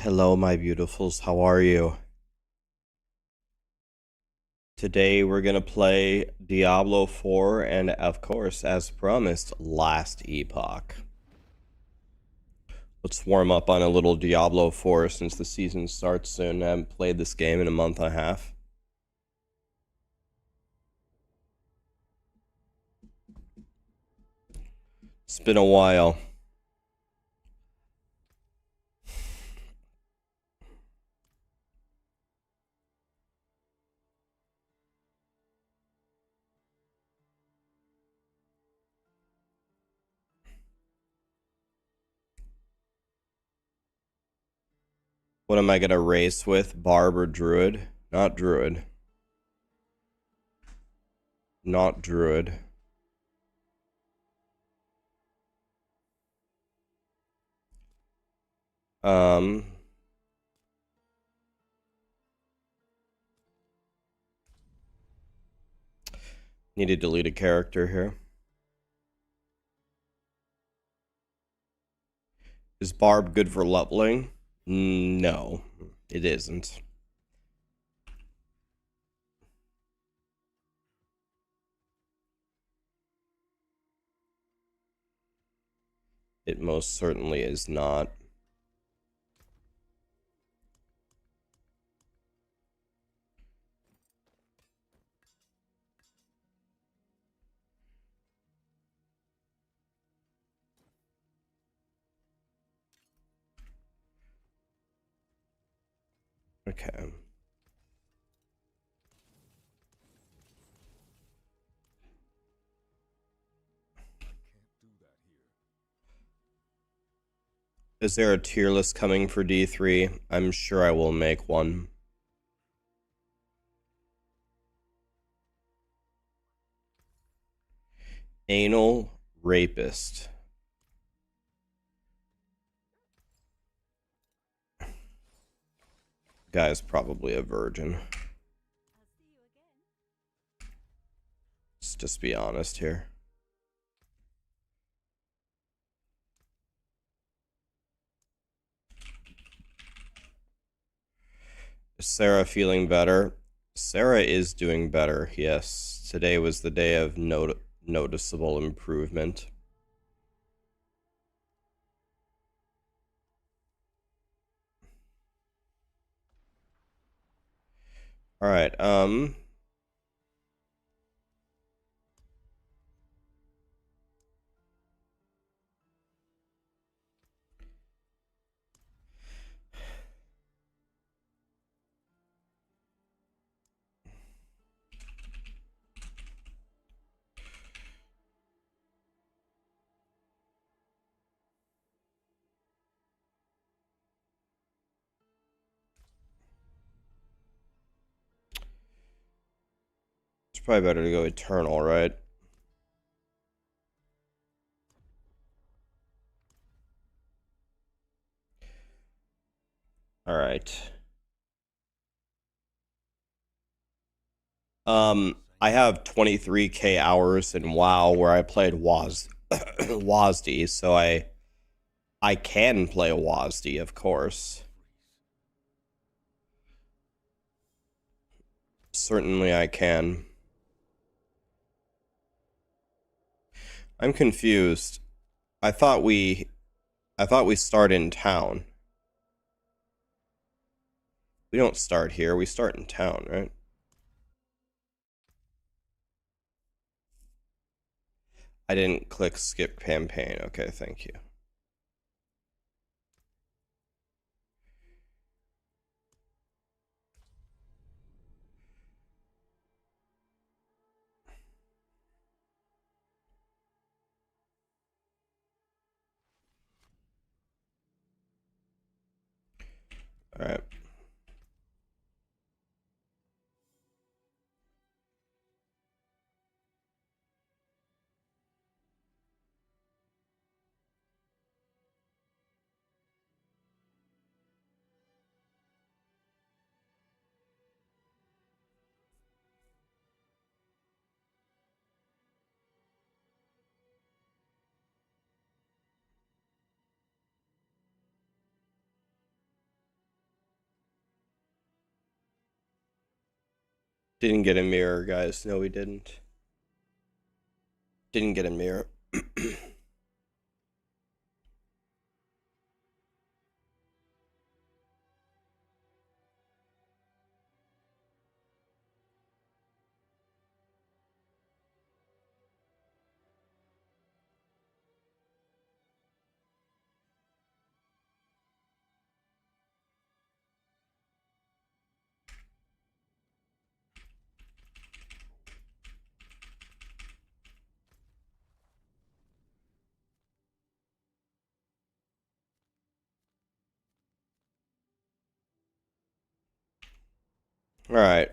Hello, my beautifuls. How are you? Today we're gonna play Diablo 4 and, of course, as promised, Last Epoch. Let's warm up on a little Diablo 4 since the season starts soon. I haven't played this game in a month and a half. It's been a while. What am I gonna race with? Barb or Druid? Not Druid. Not Druid. Um... Need to delete a character here. Is Barb good for leveling? No, it isn't. It most certainly is not. Okay. Is there a tier list coming for D3? I'm sure I will make one. Anal rapist. Guy's probably a virgin. Let's just be honest here. Is Sarah feeling better? Sarah is doing better, yes. Today was the day of noticeable improvement. Alright, it's probably better to go Eternal, right? Alright. I have 23k hours in WoW where I played WASD, so I can play WASD, of course. Certainly I can. I'm confused. I thought we start in town. We don't start here, we start in town, right? I didn't click skip campaign. Okay, thank you. All right. Didn't get a mirror, guys. No, we didn't. Didn't get a mirror. All right.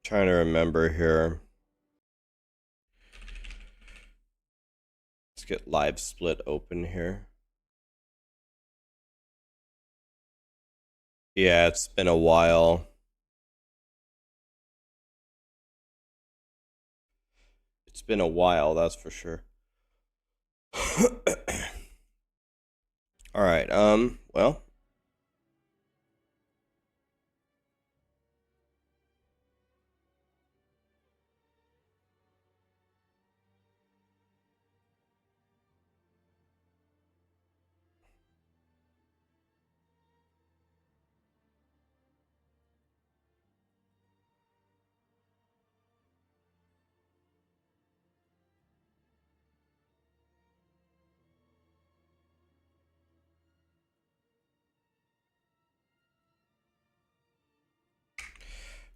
Trying to remember here. Let's get live split open here. Yeah, it's been a while. It's been a while, that's for sure. All right. Well,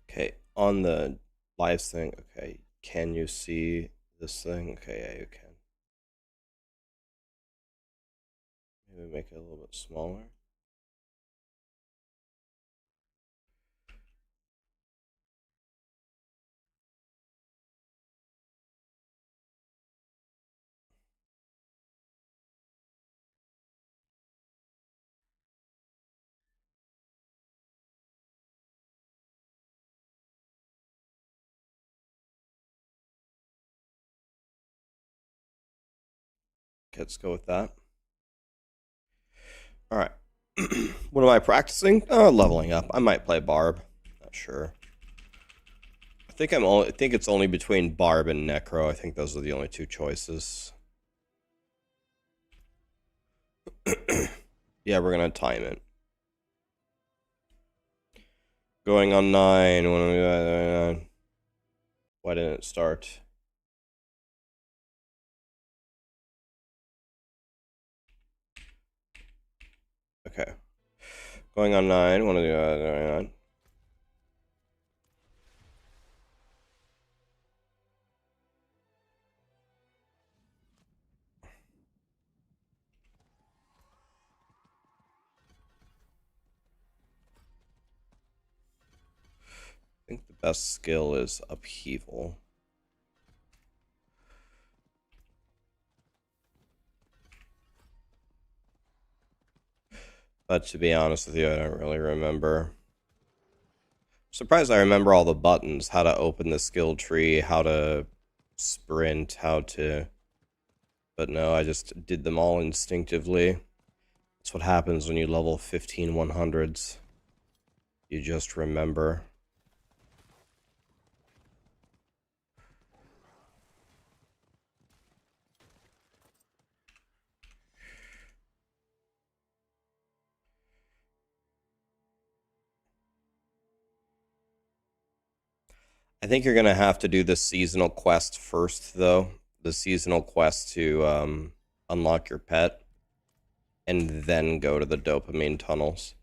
okay, on the live thing, okay, can you see this thing? Okay, yeah, you can. Maybe make it a little bit smaller. Okay, let's go with that. All right. What am I practicing? Leveling up. I might play Barb. Not sure. I think it's only between Barb and Necro. I think those are the only two choices. Yeah, we're gonna time it. Going on 9. Why didn't it start? Okay. Going on 9. One of the I think the best skill is Upheaval. But to be honest with you, I don't really remember. I'm surprised I remember all the buttons. How to open the skill tree, how to sprint, how to... But no, I just did them all instinctively. That's what happens when you level 15 100s. You just remember. I think you're going to have to do the seasonal quest first, though. The seasonal quest to unlock your pet. And then go to the dopamine tunnels.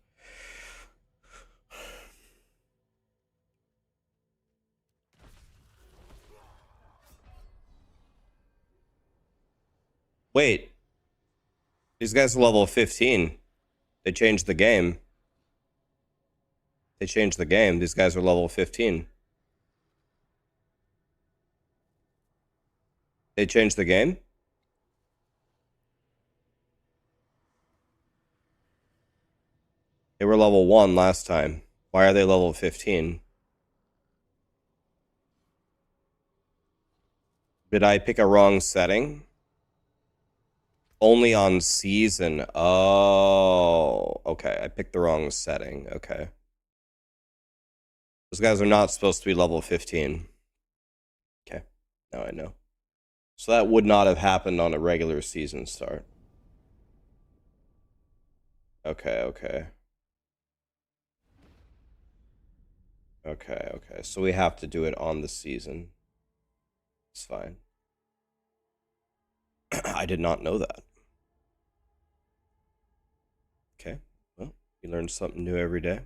Wait. These guys are level 15. They changed the game. They changed the game. These guys are level 15. They changed the game? They were level 1 last time. Why are they level 15? Did I pick a wrong setting? Only on season. Oh, okay. I picked the wrong setting. Okay. Those guys are not supposed to be level 15. Okay. Now I know. So that would not have happened on a regular season start. Okay, okay. Okay, okay. So we have to do it on the season. It's fine. I did not know that. Okay. Well, you learn something new every day.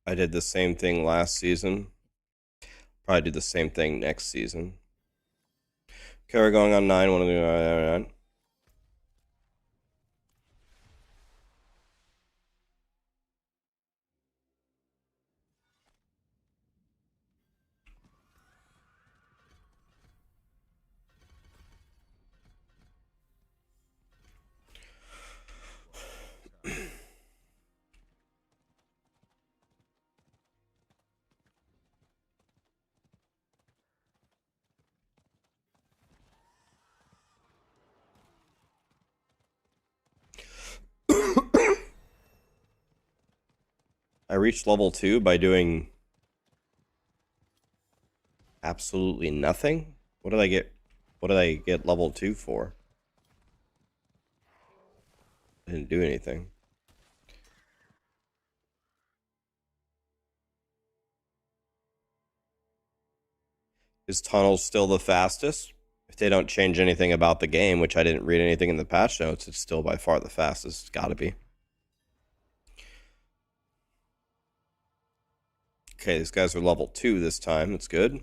I did the same thing last season. Probably do the same thing next season. Okay, we're going on 9. One of the 9. I reached level 2 by doing absolutely nothing. What did I get? What did I get level 2 for? I didn't do anything. Is tunnel still the fastest? If they don't change anything about the game, which I didn't read anything in the patch notes, it's still by far the fastest. It's gotta be. Okay, these guys are level 2 this time. That's good.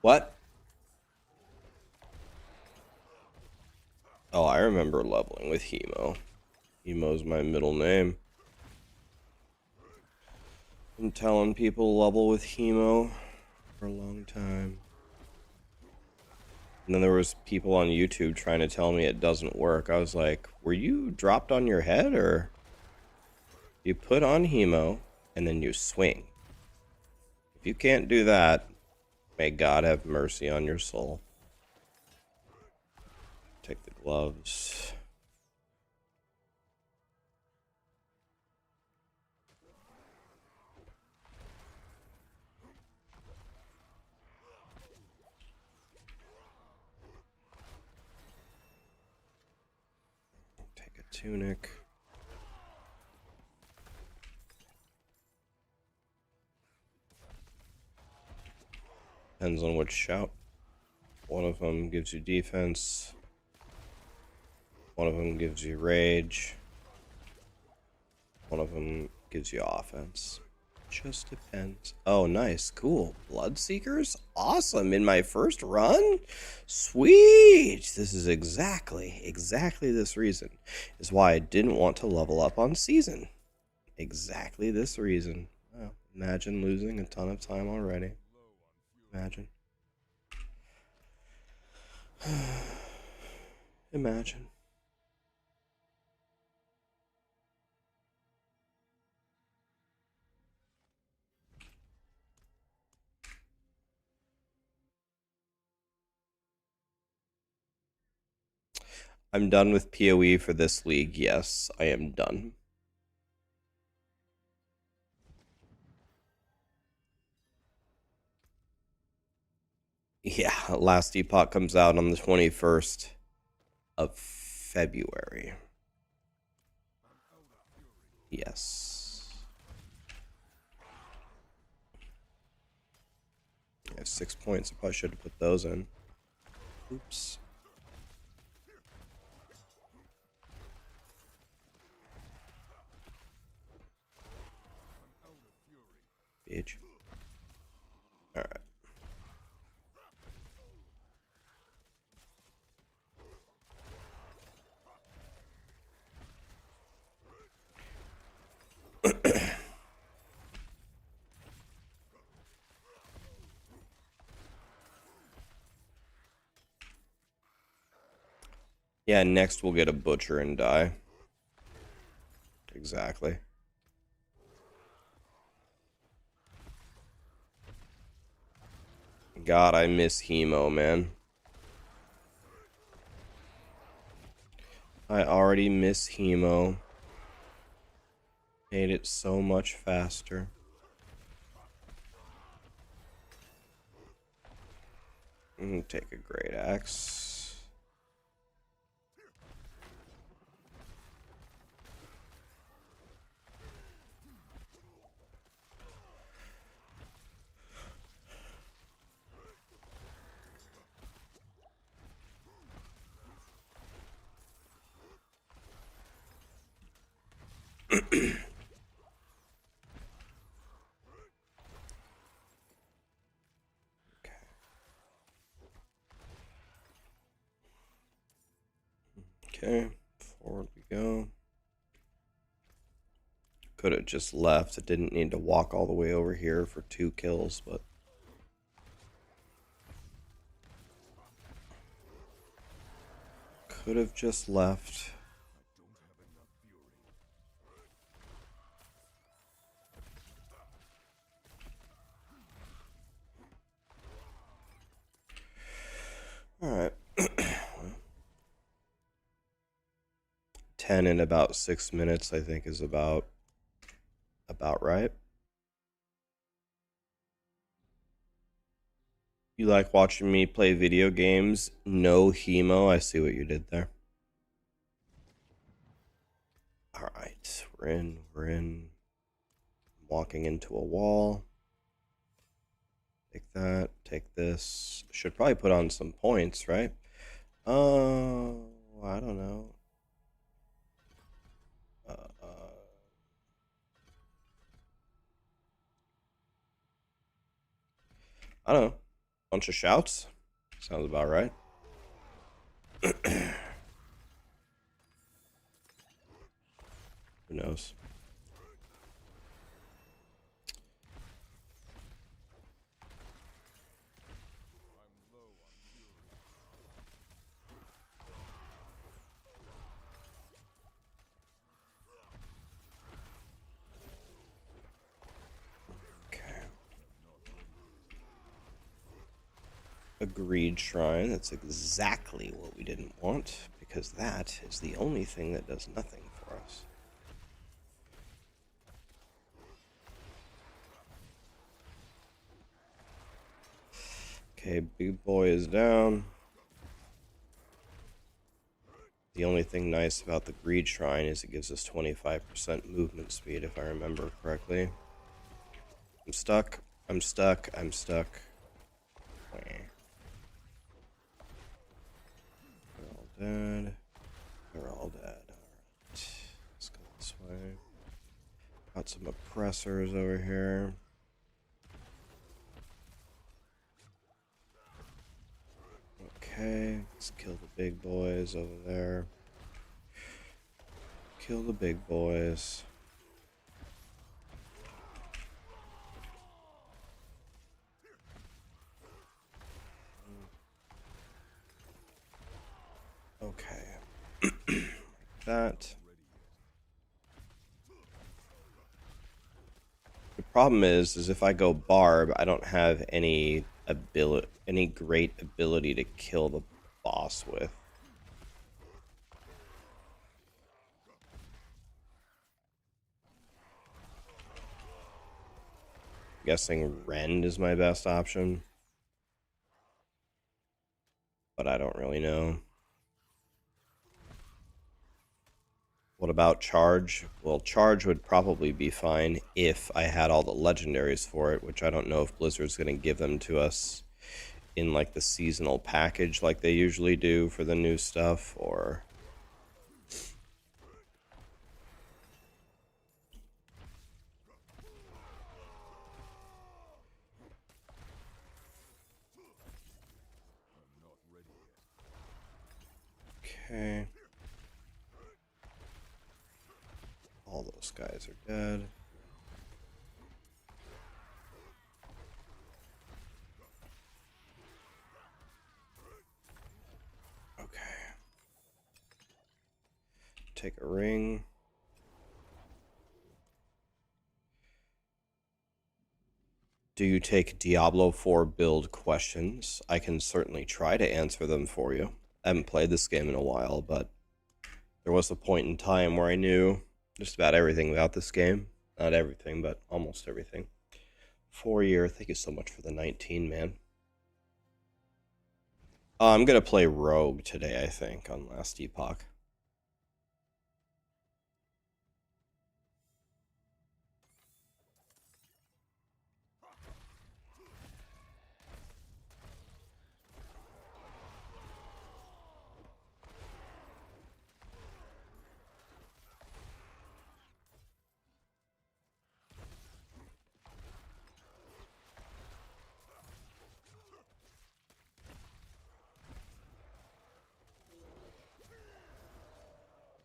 What? Oh, I remember leveling with Hemo. Hemo's my middle name. Been telling people level with Hemo for a long time. And then there was people on YouTube trying to tell me it doesn't work. I was like, were you dropped on your head, or you put on Hemo and then you swing? If you can't do that, may God have mercy on your soul. Take the gloves. Take a tunic. Depends on which shout. One of them gives you defense. One of them gives you rage. One of them gives you offense. Just depends. Oh, nice. Cool. Bloodseekers? Awesome. In my first run? Sweet. This is exactly this reason is why I didn't want to level up on season. Exactly this reason. Wow. Imagine losing a ton of time already. Imagine. Imagine. I'm done with PoE for this league. Yes, I am done. Yeah, Last Epoch comes out on the 21st of February. Yes. I have 6 points. I probably should have put those in. Oops. Bitch. Alright. Yeah, next we'll get a butcher and die. Exactly. God, I miss Hemo, man. I already miss Hemo. Made it so much faster. Take a great axe. Okay, forward we go. Could have just left. It didn't need to walk all the way over here for 2 kills, but could have just left. All right. 10 in about 6 minutes, I think, is about right. You like watching me play video games? No Hemo. I see what you did there. All right, we're in. Walking into a wall. Take that. Take this. Should probably put on some points, right? Oh, I don't know. I don't know. Bunch of shouts. Sounds about right. Who knows? Agreed shrine. That's exactly what we didn't want, because that is the only thing that does nothing for us. Okay, big boy is down. The only thing nice about the greed shrine is it gives us 25% movement speed, if I remember correctly. I'm stuck. I'm stuck. I'm stuck. They're all dead. They're all dead. Alright. Let's go this way. Got some oppressors over here. Okay, let's kill the big boys over there. Kill the big boys. Okay. Like that. The problem is if I go Barb, I don't have any great ability to kill the boss with. guessing Rend is my best option. But I don't really know. What about Charge? Well, Charge would probably be fine if I had all the legendaries for it, which I don't know if Blizzard's going to give them to us in like the seasonal package like they usually do for the new stuff, or... Okay. All those guys are dead. Okay. Take a ring. Do you take Diablo 4 build questions? I can certainly try to answer them for you. I haven't played this game in a while, but there was a point in time where I knew just about everything about this game. Not everything, but almost everything. 4 year, thank you so much for the 19, man. I'm going to play Rogue today, I think, on Last Epoch.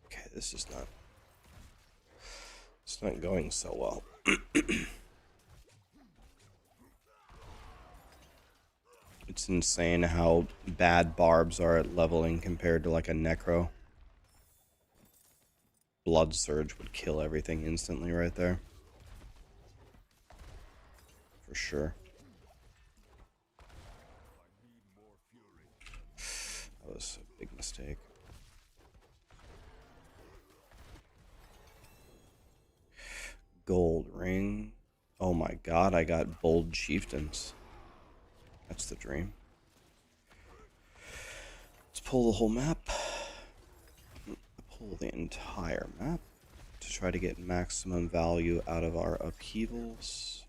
Okay, this is not... It's not going so well. It's insane how bad barbs are at leveling compared to like a necro. Blood Surge would kill everything instantly right there. For sure. That was a big mistake. Gold ring. Oh my god, I got bold chieftains. That's the dream. Let's pull the whole map. Pull the entire map to try to get maximum value out of our upheavals.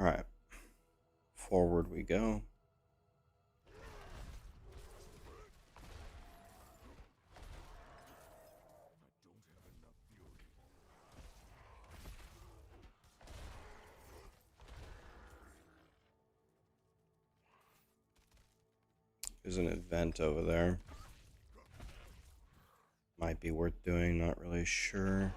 All right, forward we go. There's an event over there. Might be worth doing, not really sure.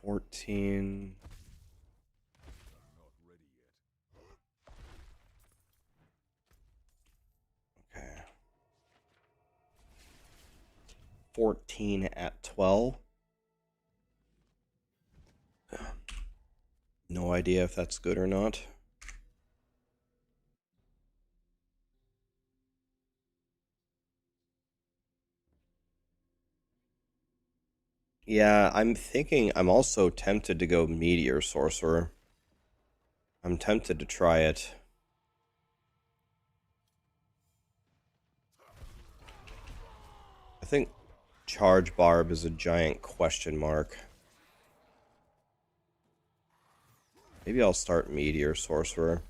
$14. Okay. 14 at 12. No idea if that's good or not. Yeah, I'm also tempted to go Meteor Sorcerer. I'm tempted to try it. I think Charge Barb is a giant question mark. Maybe I'll start Meteor Sorcerer.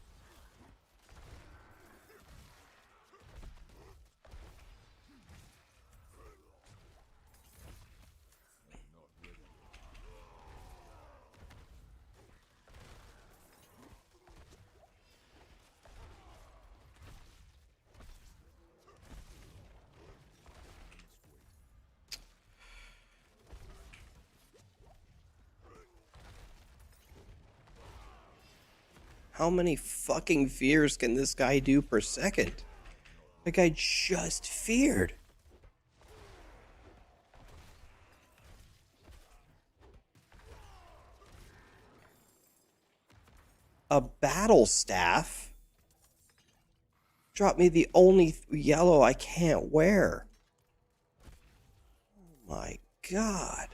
How many fucking fears can this guy do per second? Like, I just feared. A battle staff? Drop me the only yellow I can't wear. Oh my god.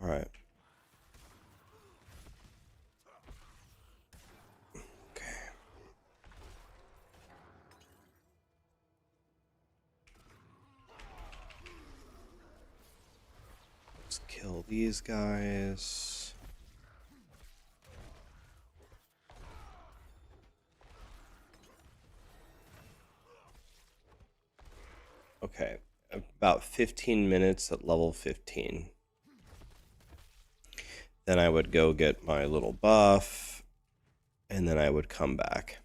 All right. Okay. Let's kill these guys. Okay. About 15 minutes at level 15. Then I would go get my little buff, and then I would come back.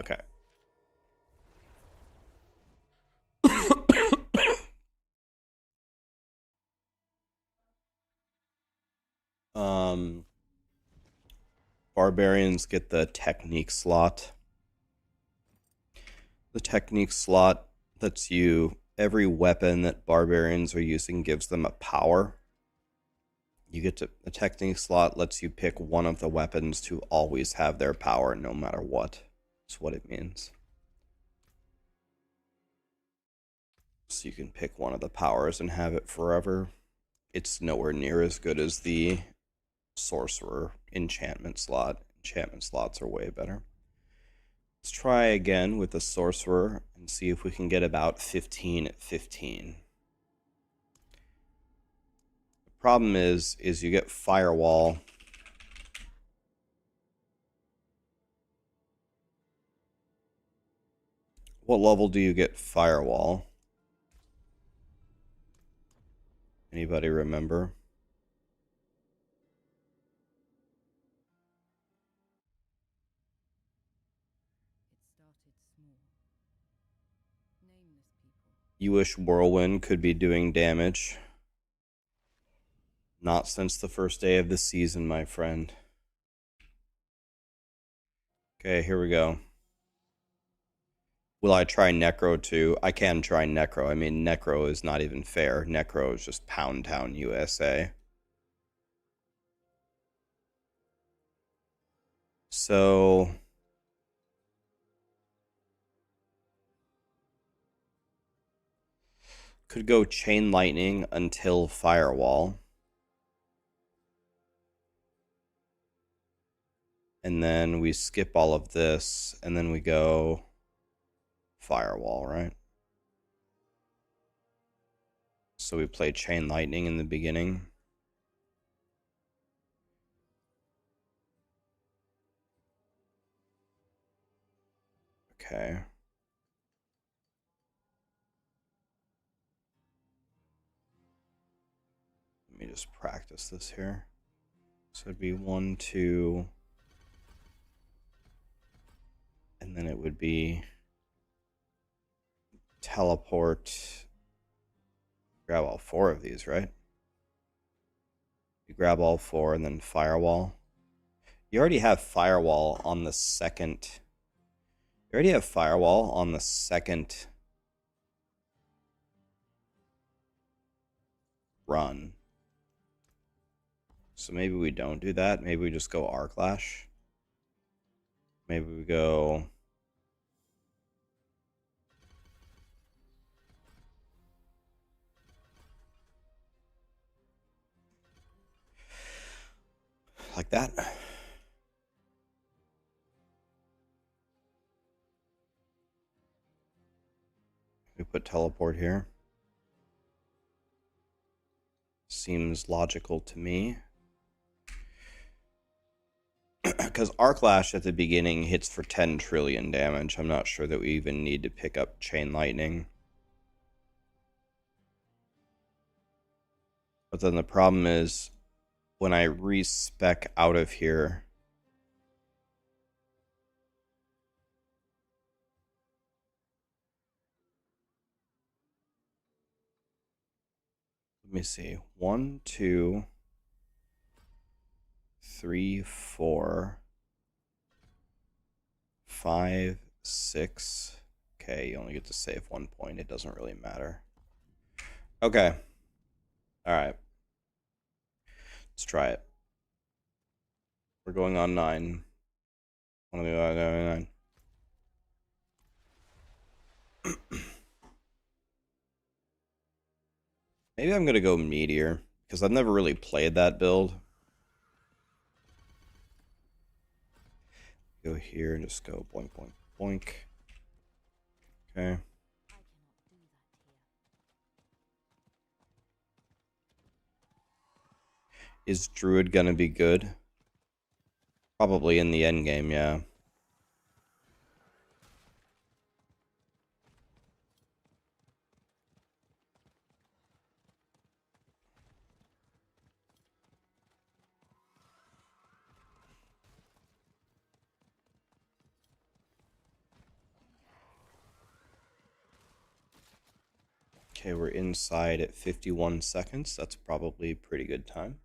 Okay. Barbarians get the technique slot. The technique slot lets you, every weapon that barbarians are using gives them a power. You get to, the technique slot lets you pick one of the weapons to always have their power no matter what. That's what it means. So you can pick one of the powers and have it forever. It's nowhere near as good as the Sorcerer enchantment slot. Enchantment slots are way better. Let's try again with the Sorcerer and see if we can get about 15 at 15. The problem is you get Firewall. What level do you get Firewall? Anybody remember? You wish Whirlwind could be doing damage. Not since the first day of the season, my friend. Okay, here we go. Will I try Necro too? I can try Necro. I mean, Necro is not even fair. Necro is just Pound Town, USA. So... could go Chain Lightning until Firewall. And then we skip all of this, and then we go Firewall, right? So we play Chain Lightning in the beginning. Okay. Let me just practice this here. So it'd be 1, 2... and then it would be teleport. Grab all 4 of these, right? You grab all 4 and then Firewall. You already have Firewall on the second. You already have Firewall on the second run. So maybe we don't do that. Maybe we just go Arclash. Maybe we go... like that. We put teleport here. Seems logical to me. Because Arclash at the beginning hits for 10 trillion damage. I'm not sure that we even need to pick up Chain Lightning. But then the problem is when I respec out of here, let me see. 1, 2, 3, 4, 5, 6. Okay, you only get to save 1 point. It doesn't really matter. Okay. Alright. Let's try it. We're going on 9. 9. Maybe I'm going to go Meteor, because I've never really played that build. Go here and just go boink, boink, boink. Okay. Is Druid going to be good? Probably in the endgame, yeah. Okay, we're inside at 51 seconds. That's probably a pretty good time.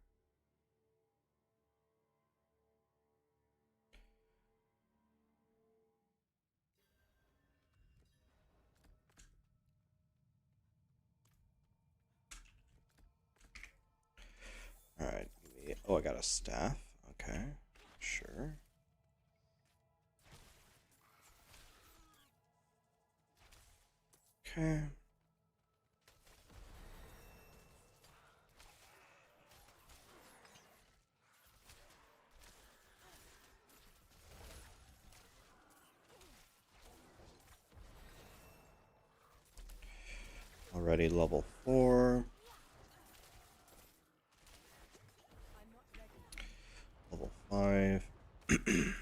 Alright. Oh, I got a staff. Okay. Sure. Okay. Already level 4. Level 5. Level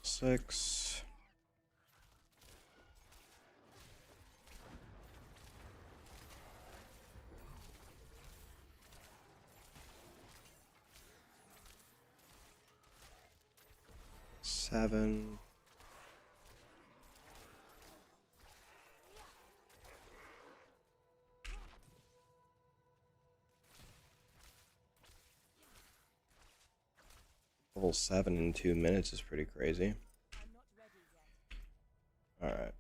6. Seven. Level 7 in 2 minutes is pretty crazy. Alright.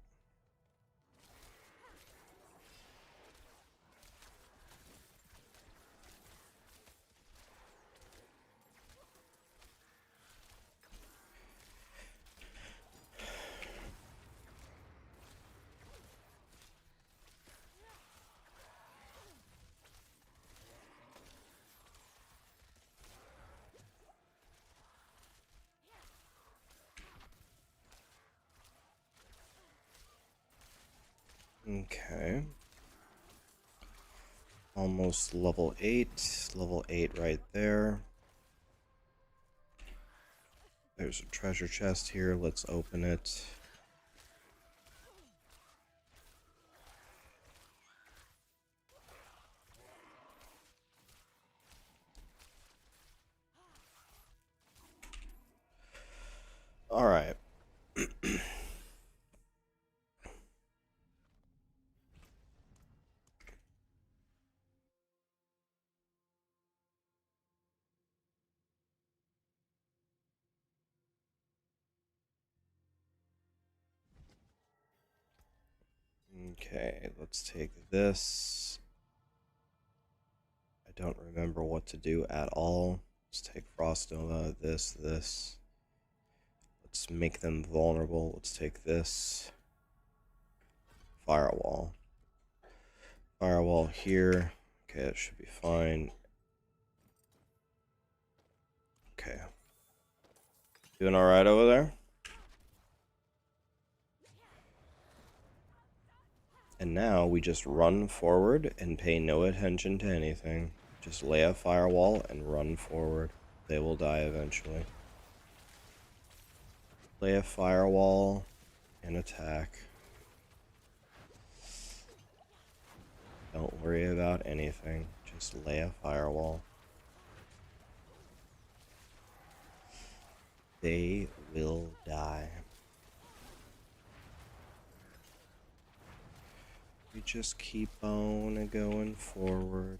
Okay. Almost level 8. Level 8 right there. There's a treasure chest here. Let's open it. Alright. Okay, let's take this. I don't remember what to do at all. Let's take Frost Nova, this. Let's make them vulnerable. Let's take this. Firewall. Firewall here. Okay, that should be fine. Okay. Doing alright over there? And now we just run forward and pay no attention to anything. Just lay a firewall and run forward. They will die eventually. Lay a firewall and attack. Don't worry about anything. Just lay a firewall. They will die. We just keep on going forward.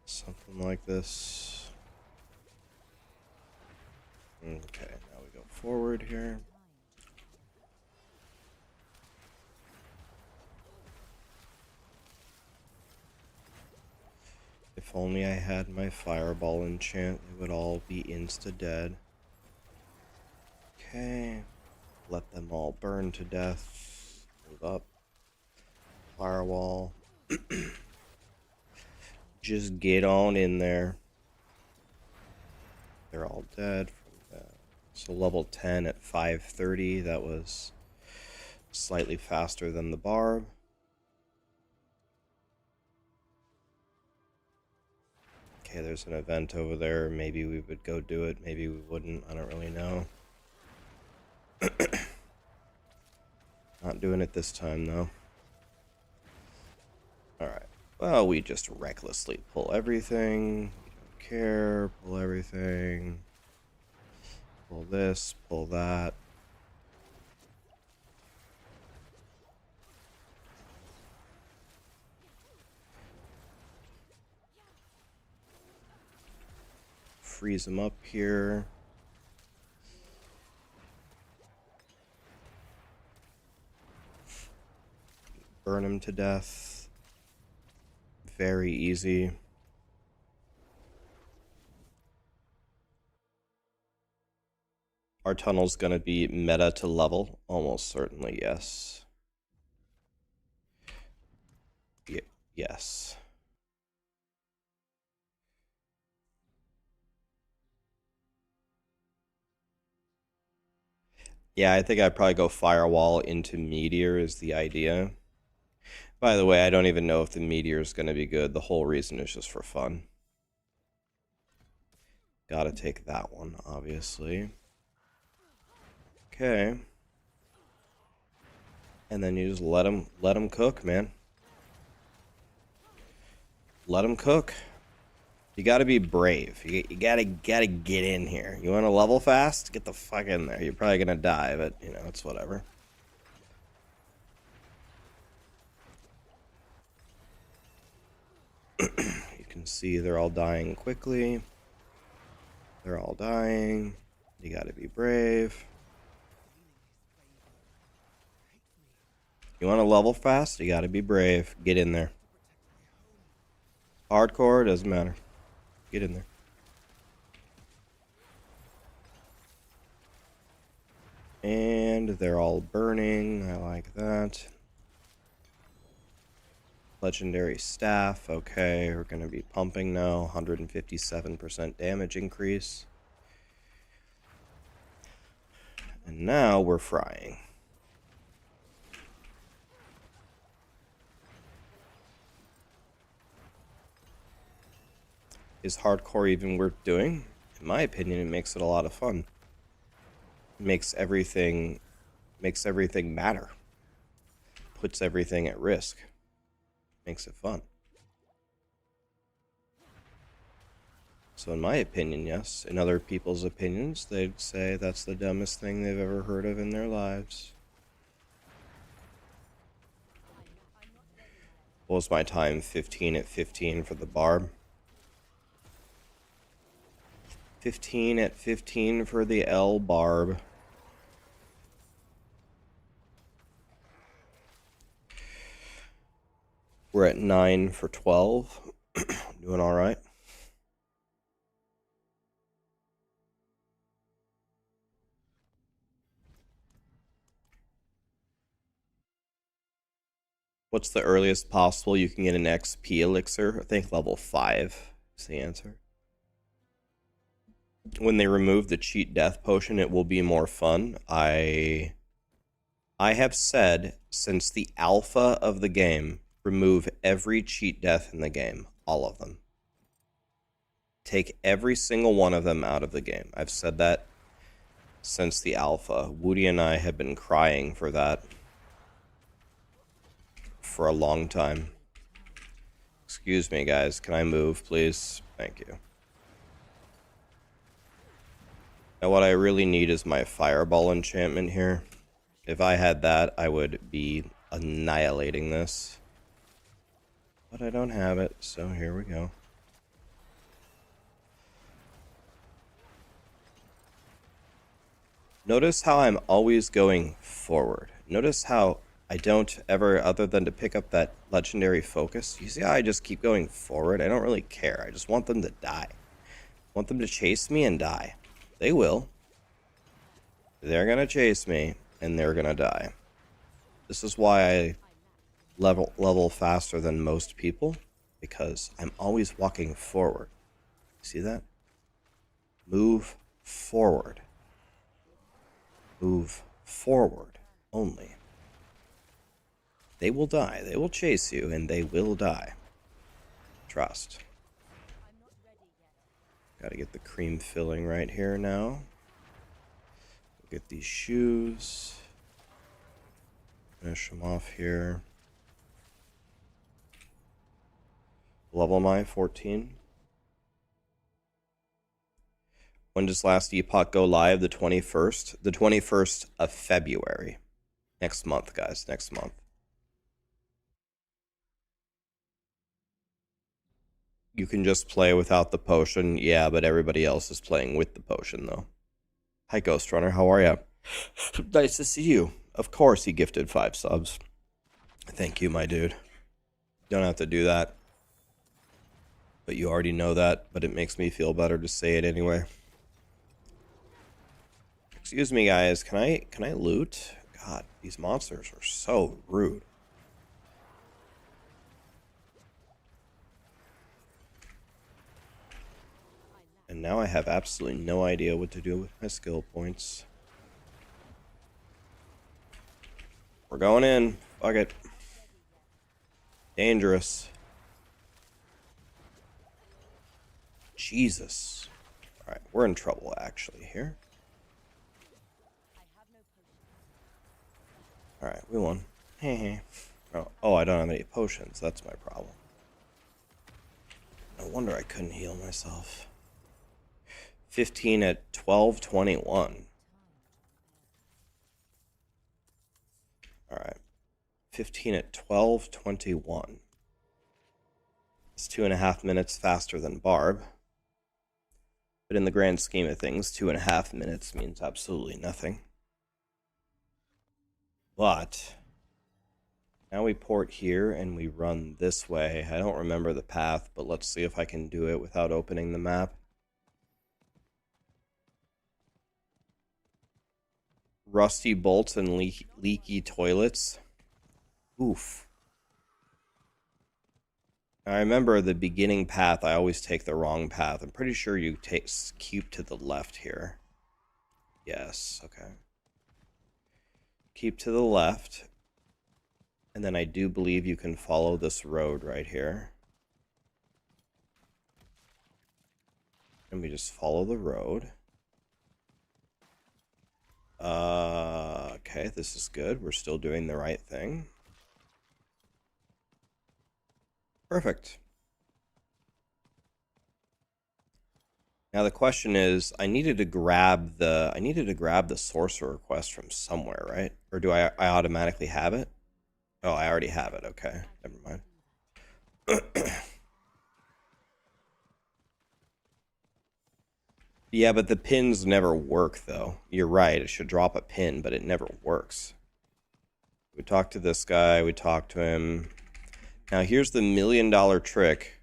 Something like this. Okay, now we go forward here. If only I had my fireball enchant, they would all be insta-dead. Okay, let them all burn to death. Move up. Firewall. Just get on in there. They're all dead. So level 10 at 530, that was slightly faster than the barb. Okay, there's an event over there. Maybe we would go do it. Maybe we wouldn't. I don't really know. Not doing it this time, though. Alright. Well, we just recklessly pull everything. We don't care. Pull everything. Pull this. Pull that. Freeze them up here. Burn them to death. Very easy. Our tunnel's gonna be meta to level? Almost certainly, yes. Yes. Yeah, I think I'd probably go firewall into meteor is the idea. By the way, I don't even know if the meteor is going to be good. The whole reason is just for fun. Gotta take that one, obviously. Okay. And then you just let them cook, man. Let them cook. You gotta be brave. You gotta get in here. You want to level fast? Get the fuck in there. You're probably gonna die, but you know it's whatever. You can see they're all dying quickly. They're all dying. You gotta be brave. You want to level fast? You gotta be brave. Get in there. Hardcore, doesn't matter. Get in there. And they're all burning. I like that. Legendary staff. Okay, we're going to be pumping now. 157% damage increase. And now we're frying. Is hardcore even worth doing? In my opinion, it makes it a lot of fun. It makes everything matter. Puts everything at risk. Makes it fun. So in my opinion, yes. In other people's opinions, they'd say that's the dumbest thing they've ever heard of in their lives. What was my time? 15 at 15 for the barb. 15 at 15 for the L barb. We're at 9 for 12. Doing all right. What's the earliest possible you can get an XP elixir? I think level 5 is the answer. when they remove the cheat death potion, it will be more fun. I have said since the alpha of the game, remove every cheat death in the game, all of them. Take every single one of them out of the game. I've said that since the alpha. Woody and I have been crying for that for a long time. Excuse me, guys. Can I move, please? Thank you. Now, what I really need is my fireball enchantment here. If I had that, I would be annihilating this. But I don't have it, so here we go. Notice how I'm always going forward. Notice how I don't ever, other than to pick up that legendary focus, you see how I just keep going forward? I don't really care. I just want them to die. I want them to chase me and die. They will. They're gonna chase me, and they're gonna die. This is why I level faster than most people, because I'm always walking forward. See that? Move forward. Move forward only. They will die. They will chase you, and they will die. Trust. Gotta get the cream filling right here now. Get these shoes. Finish them off here. Level am I? 14. When does Last Epoch go live? The 21st? The 21st of February. Next month, guys. Next month. You can just play without the potion. Yeah, but everybody else is playing with the potion, though. Hi, Ghost Runner. How are you? Nice to see you. Of course, he gifted 5 subs. Thank you, my dude. Don't have to do that. But you already know that, but it makes me feel better to say it anyway. Excuse me, guys. Can I loot? God, these monsters are so rude. And now I have absolutely no idea what to do with my skill points. We're going in. Fuck it. Dangerous. Jesus. Alright, we're in trouble actually here. Alright, we won. Oh, I don't have any potions. That's my problem. No wonder I couldn't heal myself. 15 at 12:21. Alright. 15 at 12:21. It's 2.5 minutes faster than Barb. But in the grand scheme of things, 2.5 minutes means absolutely nothing. But now we port here and we run this way. I don't remember the path, but let's see if I can do it without opening the map. Rusty bolts and leaky toilets. Oof. I remember the beginning path, I always take the wrong path. I'm pretty sure you keep to the left here. Yes, okay. Keep to the left. And then I do believe you can follow this road right here. And we just follow the road. Okay, this is good. We're still doing the right thing. Perfect. Now the question is, I needed to grab the Sorcerer quest from somewhere, right? Or do I automatically have it? Oh, I already have it. Okay, never mind. Yeah, but the pins never work, though. You're right, it should drop a pin, but it never works. We talked to this guy, we talked to him. Now, here's the $1 million trick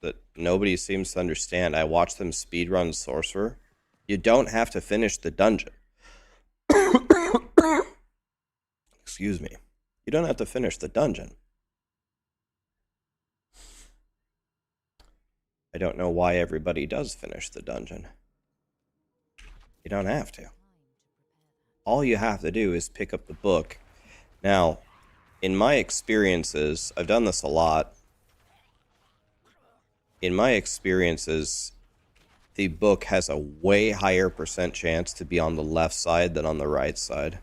that nobody seems to understand. I watched them speedrun Sorcerer. You don't have to finish the dungeon. Excuse me. You don't have to finish the dungeon. I don't know why everybody does finish the dungeon. You don't have to. All you have to do is pick up the book. Now, in my experiences, I've done this a lot. In my experiences, the book has a way higher % chance to be on the left side than on the right side.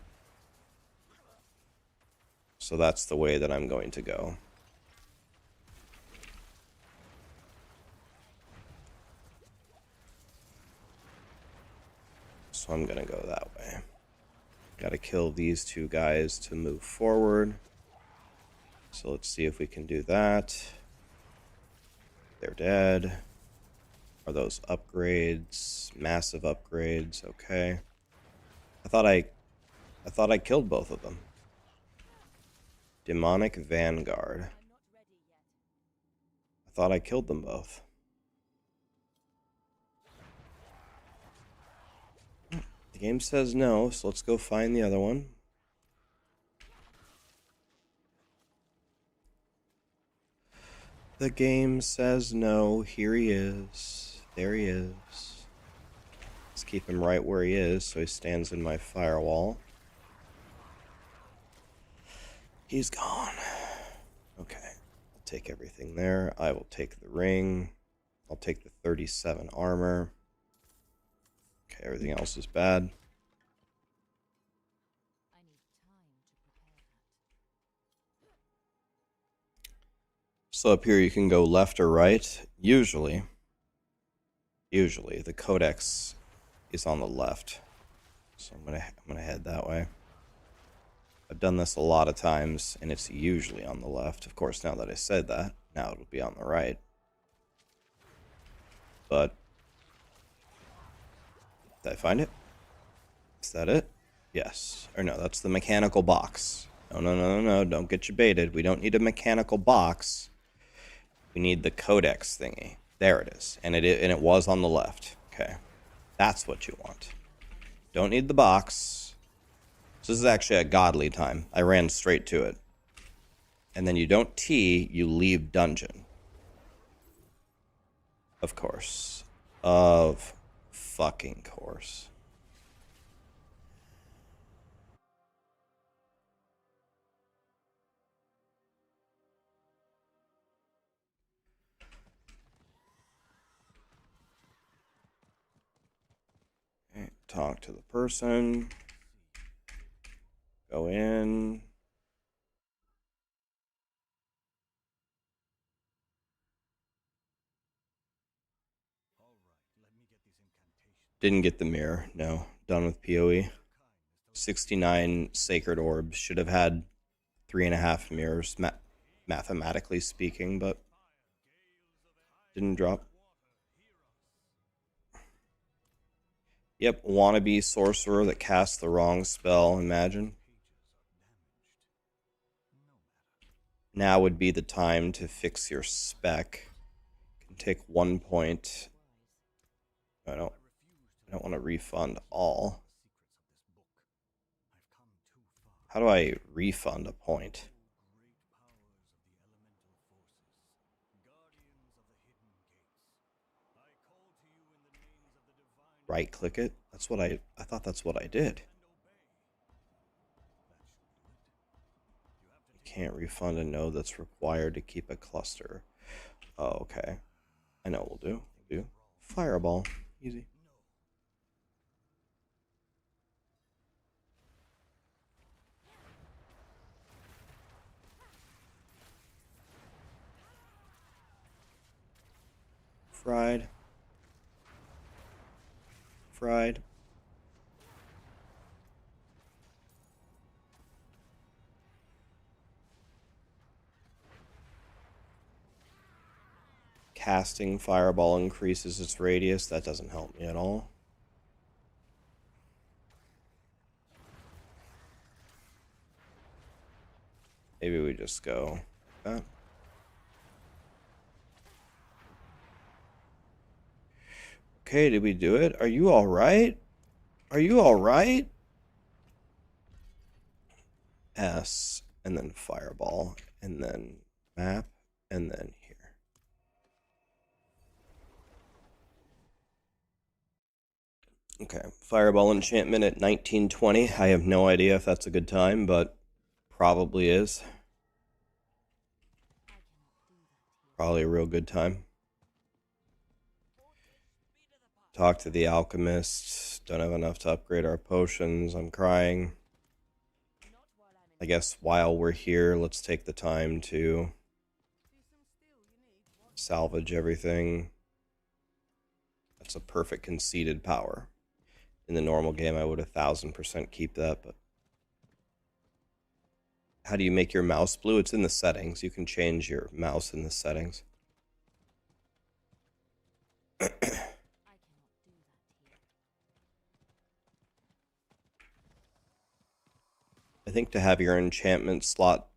So that's the way that I'm going to go. So I'm going to go that way. Got to kill these two guys to move forward. So let's see if we can do that. They're dead. Are those upgrades? Massive upgrades. Okay. I thought I killed both of them. Demonic Vanguard. I thought I killed them both. The game says no, so let's go find the other one. The game says no. Here he is. There he is. Let's keep him right where he is so he stands in my firewall. He's gone. Okay. I'll take everything there. I will take the ring. I'll take the 37 armor. Okay, everything else is bad. So up here you can go left or right. Usually the codex is on the left. So I'm gonna head that way. I've done this a lot of times, and it's usually on the left. Of course, now that I said that, now it'll be on the right. But did I find it? Is that it? Yes. Or no, that's the mechanical box. No, don't get you baited. We don't need a mechanical box. We need the codex thingy. There it is. And it was on the left. Okay. That's what you want. Don't need the box. So this is actually a godly time. I ran straight to it. And then you don't T, you leave dungeon. Of course. Of fucking course. Okay, talk to the person. Go in. Didn't get the mirror. No. Done with PoE. 69 sacred orbs. Should have had 3.5 mirrors, mathematically speaking, but didn't drop. Yep, wannabe sorcerer that casts the wrong spell, imagine. Now would be the time to fix your spec. Can take 1 point. I don't want to refund all. How do I refund a point? Right click it? That's what I thought that's what I did. You can't refund a node that's required to keep a cluster. Oh, okay. I know what we'll do. Fireball. Easy. Fried. Casting fireball increases its radius. That doesn't help me at all. Maybe we just go like that. Okay, did we do it? Are you all right? Are you all right? S, and then fireball, and then map, and then here. Okay, Fireball enchantment at 1920. I have no idea if that's a good time, but probably is. Probably a real good time. Talk to the alchemist. Don't have enough to upgrade our potions. I'm crying. I guess while we're here, let's take the time to salvage everything. That's a perfect conceded power. In the normal game, I would 1000% keep that, but how do you make your mouse blue? It's in the settings. You can change your mouse in the settings. I think to have your enchantment slot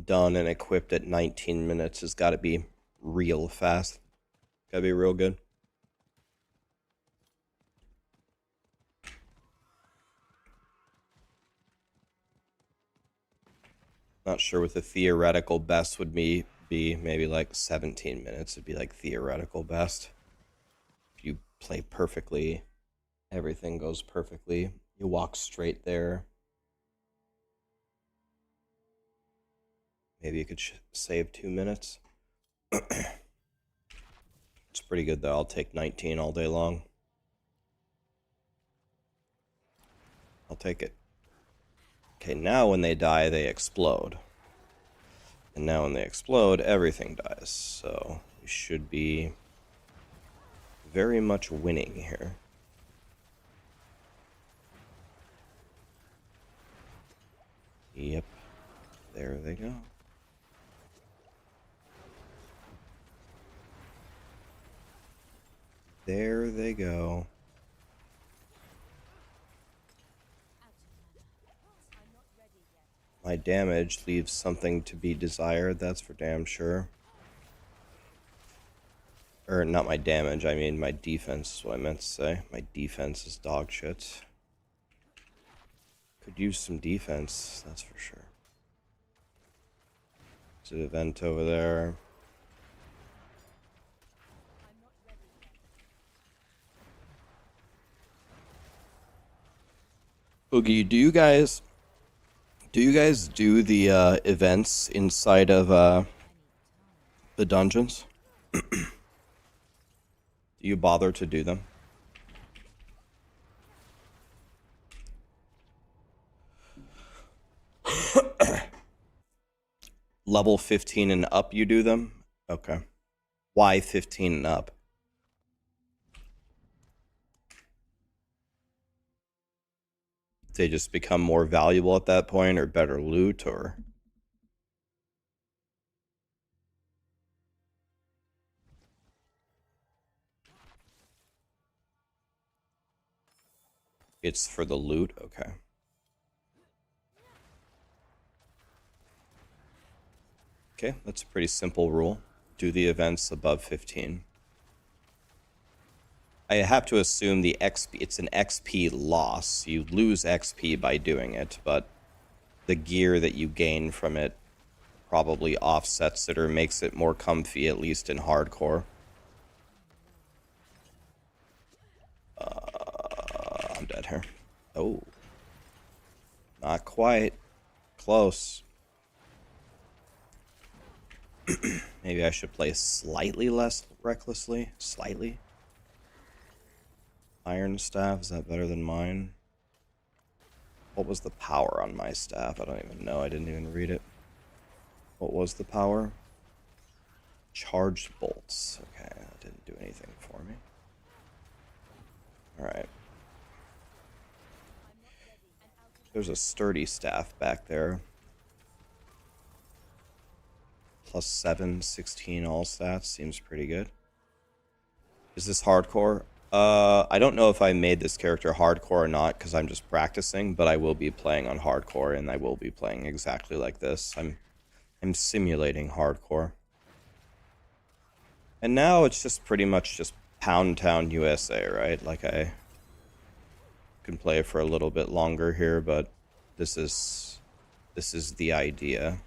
done and equipped at 19 minutes has got to be real fast. Got to be real good. Not sure what the theoretical best would be. Maybe like 17 minutes would be like theoretical best. If you play perfectly, everything goes perfectly. You walk straight there. Maybe you could save 2 minutes. It's pretty good though. I'll take 19 all day long. I'll take it. Okay, now when they die, they explode. And now when they explode, everything dies. So we should be very much winning here. Yep. There they go. There they go. My damage leaves something to be desired, that's for damn sure. Or not my damage, I mean my defense is what I meant to say. My defense is dog shit. Could use some defense, that's for sure. There's an event over there. Boogie, do you guys do the events inside of the dungeons? Do you bother to do them? Level 15 and up you do them? Okay. Why 15 and up? They just become more valuable at that point, or better loot, or... It's for the loot? Okay. Okay, that's a pretty simple rule. Do the events above 15. I have to assume the XP, it's an XP loss. You lose XP by doing it, but the gear that you gain from it probably offsets it or makes it more comfy, at least in hardcore. I'm dead here. Oh. Not quite. Close. Maybe I should play slightly less recklessly. Slightly. Iron staff, is that better than mine? What was the power on my staff? I don't even know. I didn't even read it. What was the power? Charged bolts. Okay, that didn't do anything for me. Alright. There's a sturdy staff back there. Plus 7, 16 all stats. Seems pretty good. Is this hardcore? I don't know if I made this character hardcore or not, because I'm just practicing, but I will be playing on hardcore, and I will be playing exactly like this. I'm simulating hardcore. And now it's just pretty much just Pound Town USA, right? Like, I can play for a little bit longer here, but this is the idea.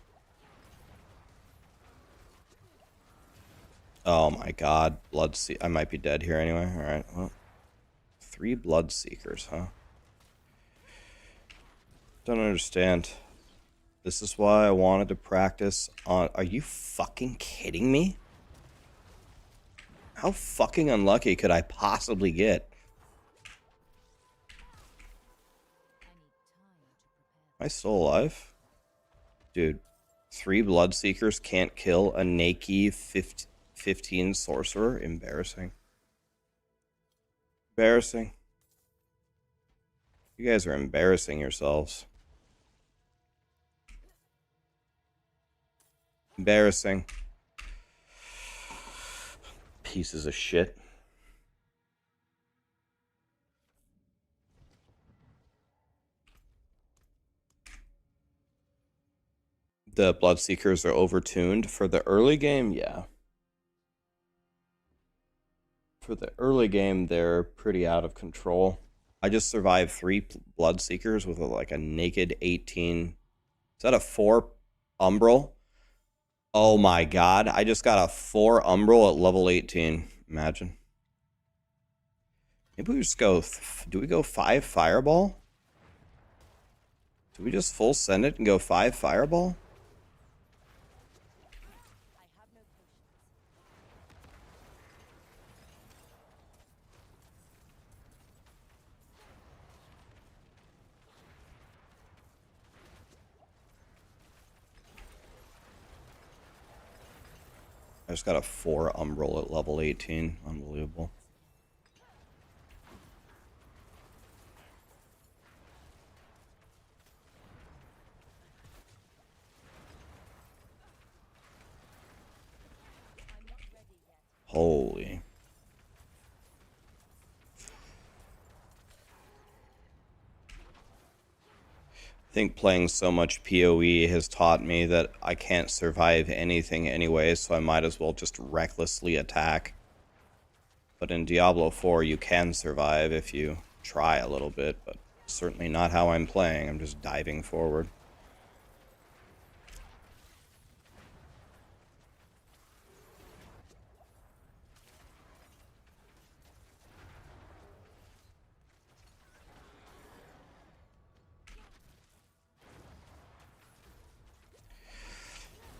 Oh my god, I might be dead here anyway. Alright, well. 3 Bloodseekers, huh? Don't understand. This is why I wanted to practice on... Are you fucking kidding me? How fucking unlucky could I possibly get? Am I still alive? Dude, 3 Bloodseekers can't kill a naked 15 Sorcerer? Embarrassing. Embarrassing. You guys are embarrassing yourselves. Embarrassing. Pieces of shit. The Bloodseekers are overtuned for the early game, yeah. For the early game, they're pretty out of control. I just survived 3 Bloodseekers with like a naked 18. Is that a 4 Umbral? Oh my god, I just got a 4 Umbral at level 18. Imagine. Maybe we just go... Do we go 5 Fireball? Do we just full send it and go 5 Fireball? I just got a 4 Umbral at level 18. Unbelievable. Holy. I think playing so much PoE has taught me that I can't survive anything anyway, so I might as well just recklessly attack. But in Diablo 4, you can survive if you try a little bit, but certainly not how I'm playing. I'm just diving forward.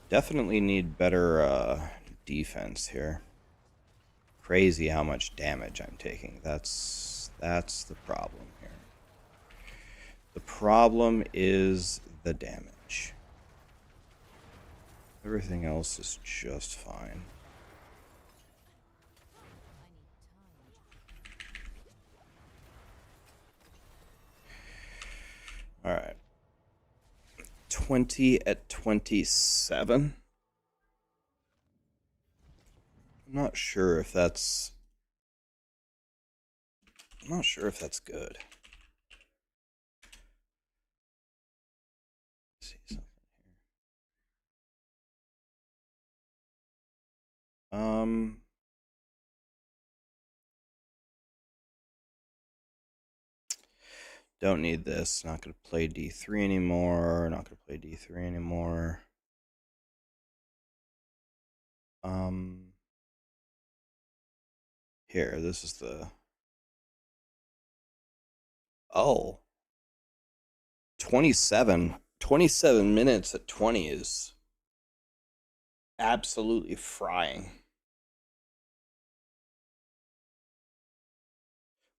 Definitely need better defense here. Crazy how much damage I'm taking. That's the problem here. The problem is the damage. Everything else is just fine. All right. 20 at 27. I'm not sure if that's good. Let's see something here. Don't need this. Not going to play D3 anymore. Not going to play D3 anymore. Here, this is the... Oh. 27 minutes at 20 is absolutely frying.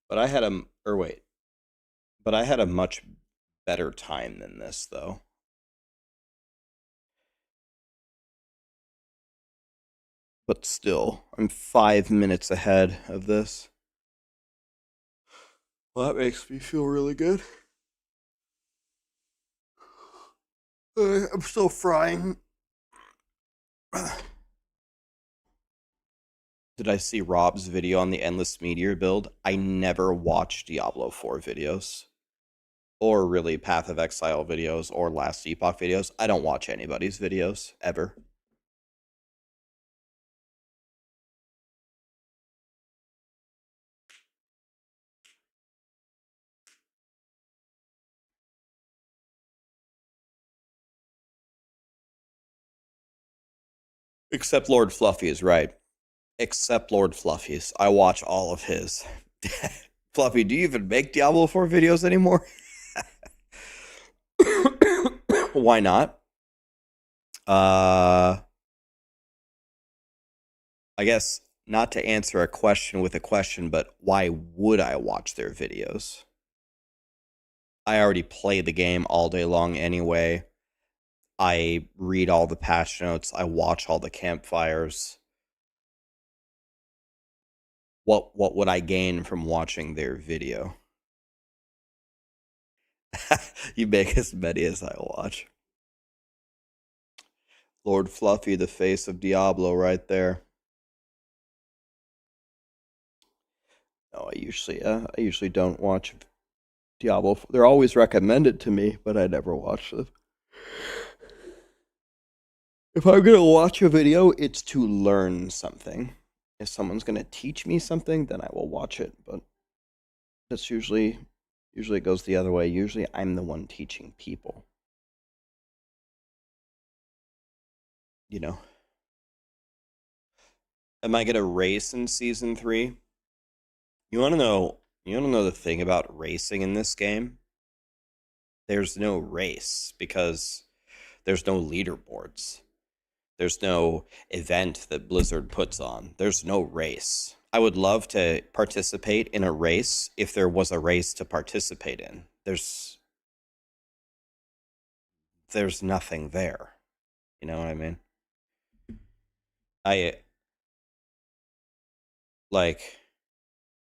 But I had a... Or wait. But I had a much better time than this, though. But still, I'm 5 minutes ahead of this. Well, that makes me feel really good. I'm still frying. Did I see Rob's video on the Endless Meteor build? I never watch Diablo 4 videos. Or really Path of Exile videos or Last Epoch videos. I don't watch anybody's videos, ever. Except Lord Fluffy is right. Except Lord Fluffy's. I watch all of his. Fluffy, do you even make Diablo 4 videos anymore? Why not? I guess not to answer a question with a question, but why would I watch their videos? I already play the game all day long anyway. I read all the patch notes. I watch all the campfires. What would I gain from watching their video? You make as many as I watch. Lord Fluffy, the face of Diablo, right there. No, I usually don't watch Diablo. They're always recommended to me, but I never watch them. If I'm gonna watch a video, it's to learn something. If someone's gonna teach me something, then I will watch it. But that's usually it goes the other way. Usually, I'm the one teaching people. You know. Am I gonna race in season 3? You wanna know? You wanna know the thing about racing in this game? There's no race because there's no leaderboards. There's no event that Blizzard puts on. There's no race. I would love to participate in a race if there was a race to participate in. There's nothing there. You know what I mean? I like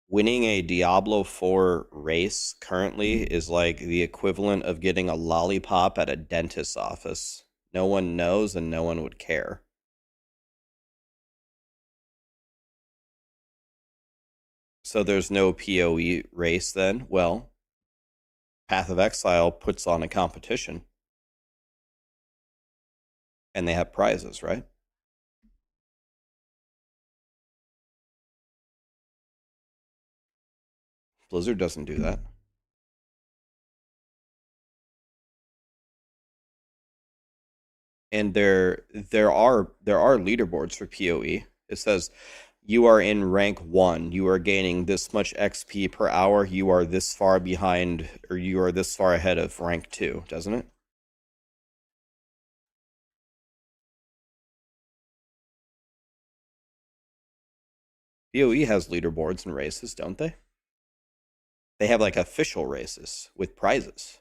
winning a Diablo 4 race currently is like the equivalent of getting a lollipop at a dentist's office. No one knows and no one would care. So there's no PoE race then? Well, Path of Exile puts on a competition. And they have prizes, right? Blizzard doesn't do that. And there are leaderboards for PoE. It says you are in rank 1, you are gaining this much XP per hour, you are this far behind, or you are this far ahead of rank 2, doesn't it? PoE has leaderboards and races, don't they? They have like official races with prizes.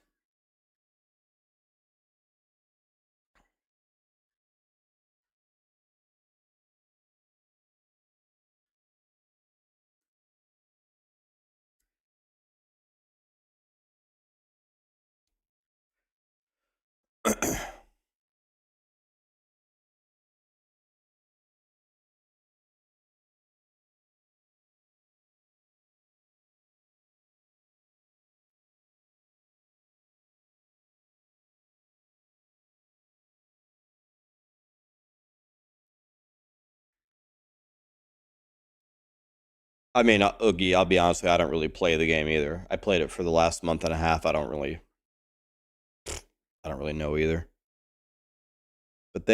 I mean, Oogie, I'll be honest with you, I don't really play the game either. I played it for the last month and a half. I don't really know either. But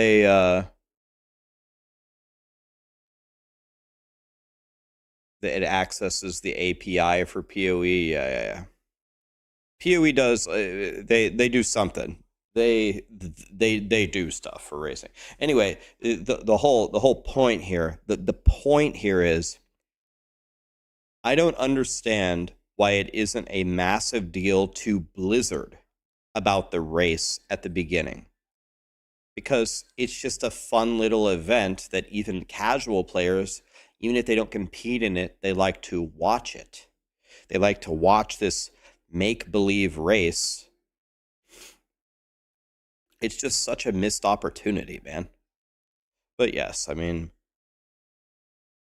it accesses the API for PoE. Yeah. PoE does they do something. They do stuff for racing. Anyway, the whole point here, the point here is I don't understand why it isn't a massive deal to Blizzard about the race at the beginning. Because it's just a fun little event that even casual players, even if they don't compete in it, they like to watch it. They like to watch this make-believe race. It's just such a missed opportunity, man. But yes, I mean,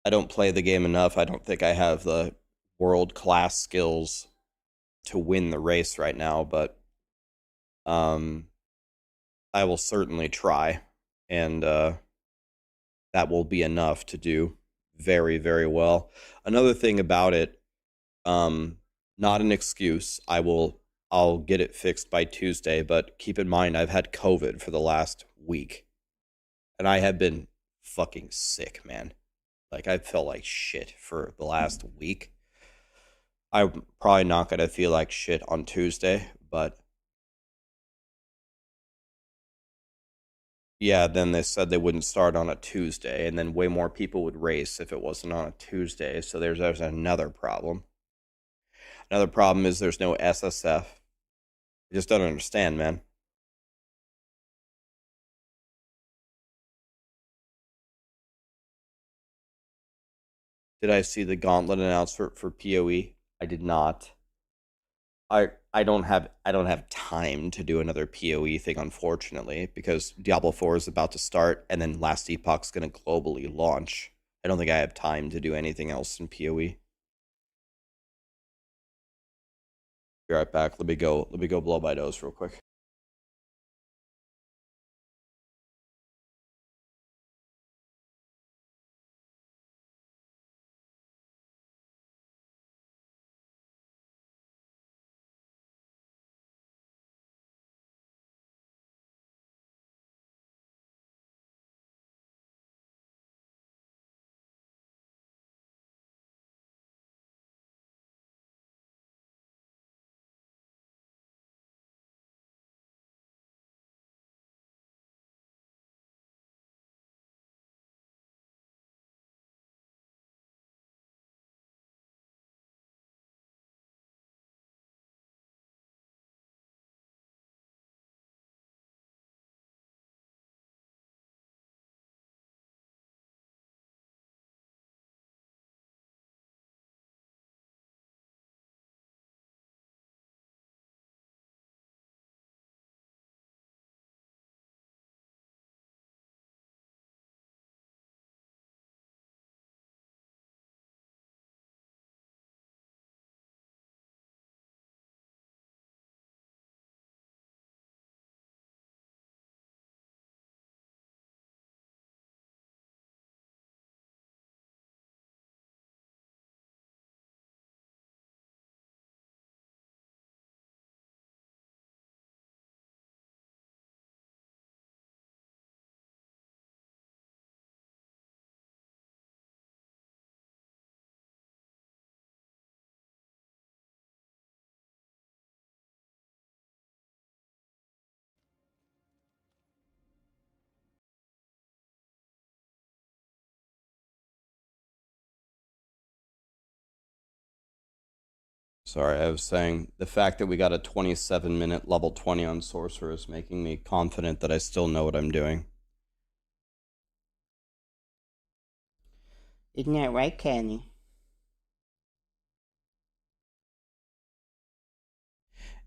I don't play the game enough. I don't think I have the world-class skills to win the race right now, but I will certainly try, and that will be enough to do very, very well. Another thing about it, not an excuse. I'll get it fixed by Tuesday, but keep in mind I've had COVID for the last week. And I have been fucking sick, man. Like I felt like shit for the last week. I'm probably not gonna feel like shit on Tuesday, but Yeah, then they said they wouldn't start on a Tuesday, and then way more people would race if it wasn't on a Tuesday. So there's another problem. Another problem is there's no SSF. I just don't understand, man. Did I see the Gauntlet announcement for PoE? I did not. I don't have time to do another PoE thing, unfortunately, because Diablo 4 is about to start, and then Last Epoch's going to globally launch. I don't think I have time to do anything else in PoE. Be right back. Let me go blow my nose real quick. Sorry, I was saying the fact that we got a 27-minute level 20 on Sorcerer is making me confident that I still know what I'm doing. Isn't that right, Kenny?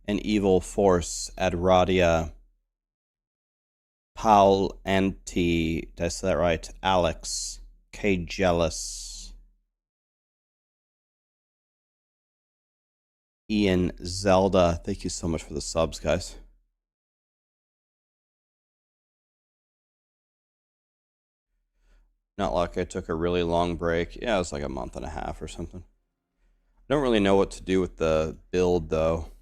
An evil force, Adradia, Paul Anti, did I say that right? Alex, K. Jealous, Ian, Zelda. Thank you so much for the subs, guys. Not like I took a really long break. Yeah, it was like a month and a half or something. I don't really know what to do with the build, though.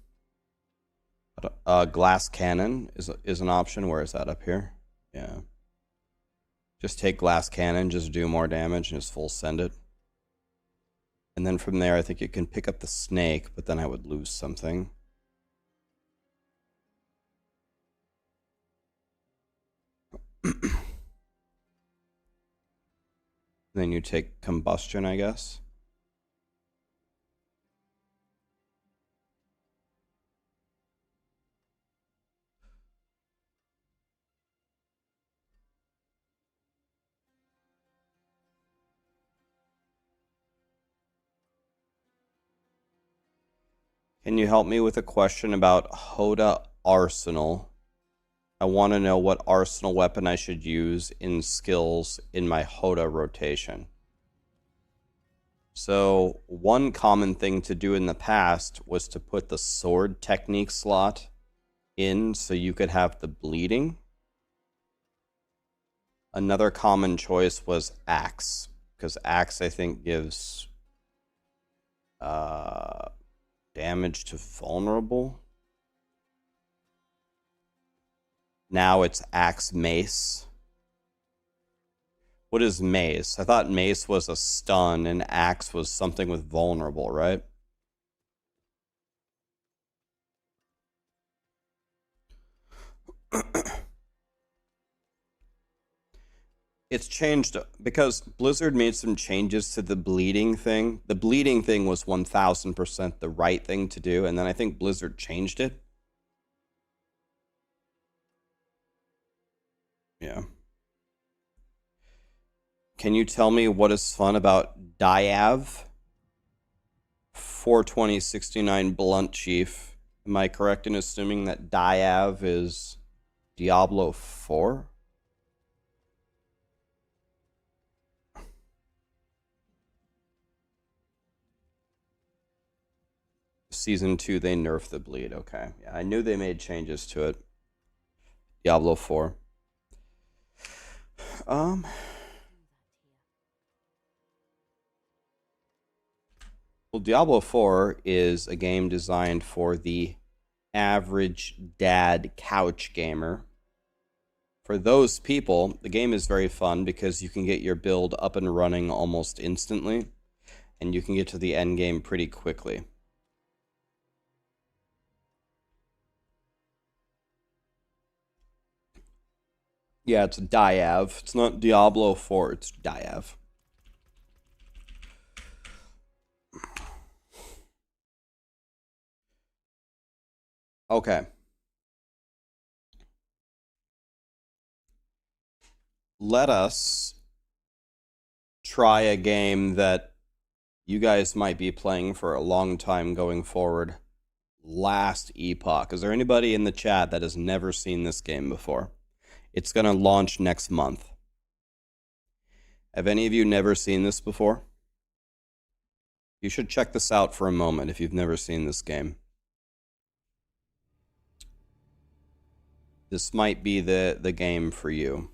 Glass cannon is an option. Where is that? Up here? Yeah. Just take glass cannon, just do more damage, and just full send it. And then from there, I think you can pick up the snake, but then I would lose something. Then you take combustion, I guess. Can you help me with a question about Hoda Arsenal? I want to know what arsenal weapon I should use in skills in my Hoda rotation. So, one common thing to do in the past was to put the sword technique slot in so you could have the bleeding. Another common choice was axe, because axe, I think, gives damage to vulnerable. Now it's axe mace. What is mace? I thought mace was a stun and axe was something with vulnerable, right? It's changed because Blizzard made some changes to the bleeding thing. The bleeding thing was 1000% the right thing to do, and then I think Blizzard changed it. Yeah. Can you tell me what is fun about Diav? 42069 Blunt Chief. Am I correct in assuming that Diav is Diablo 4? Season 2, they nerfed the bleed. Okay. Yeah, I knew they made changes to it. Diablo 4. Well, Diablo 4 is a game designed for the average dad couch gamer. For those people, the game is very fun because you can get your build up and running almost instantly, and you can get to the end game pretty quickly. Yeah, it's Diav. It's not Diablo 4, it's Diav. Okay. Let us try a game that you guys might be playing for a long time going forward. Last Epoch. Is there anybody in the chat that has never seen this game before? It's going to launch next month. Have any of you never seen this before? You should check this out for a moment if you've never seen this game. This might be the game for you.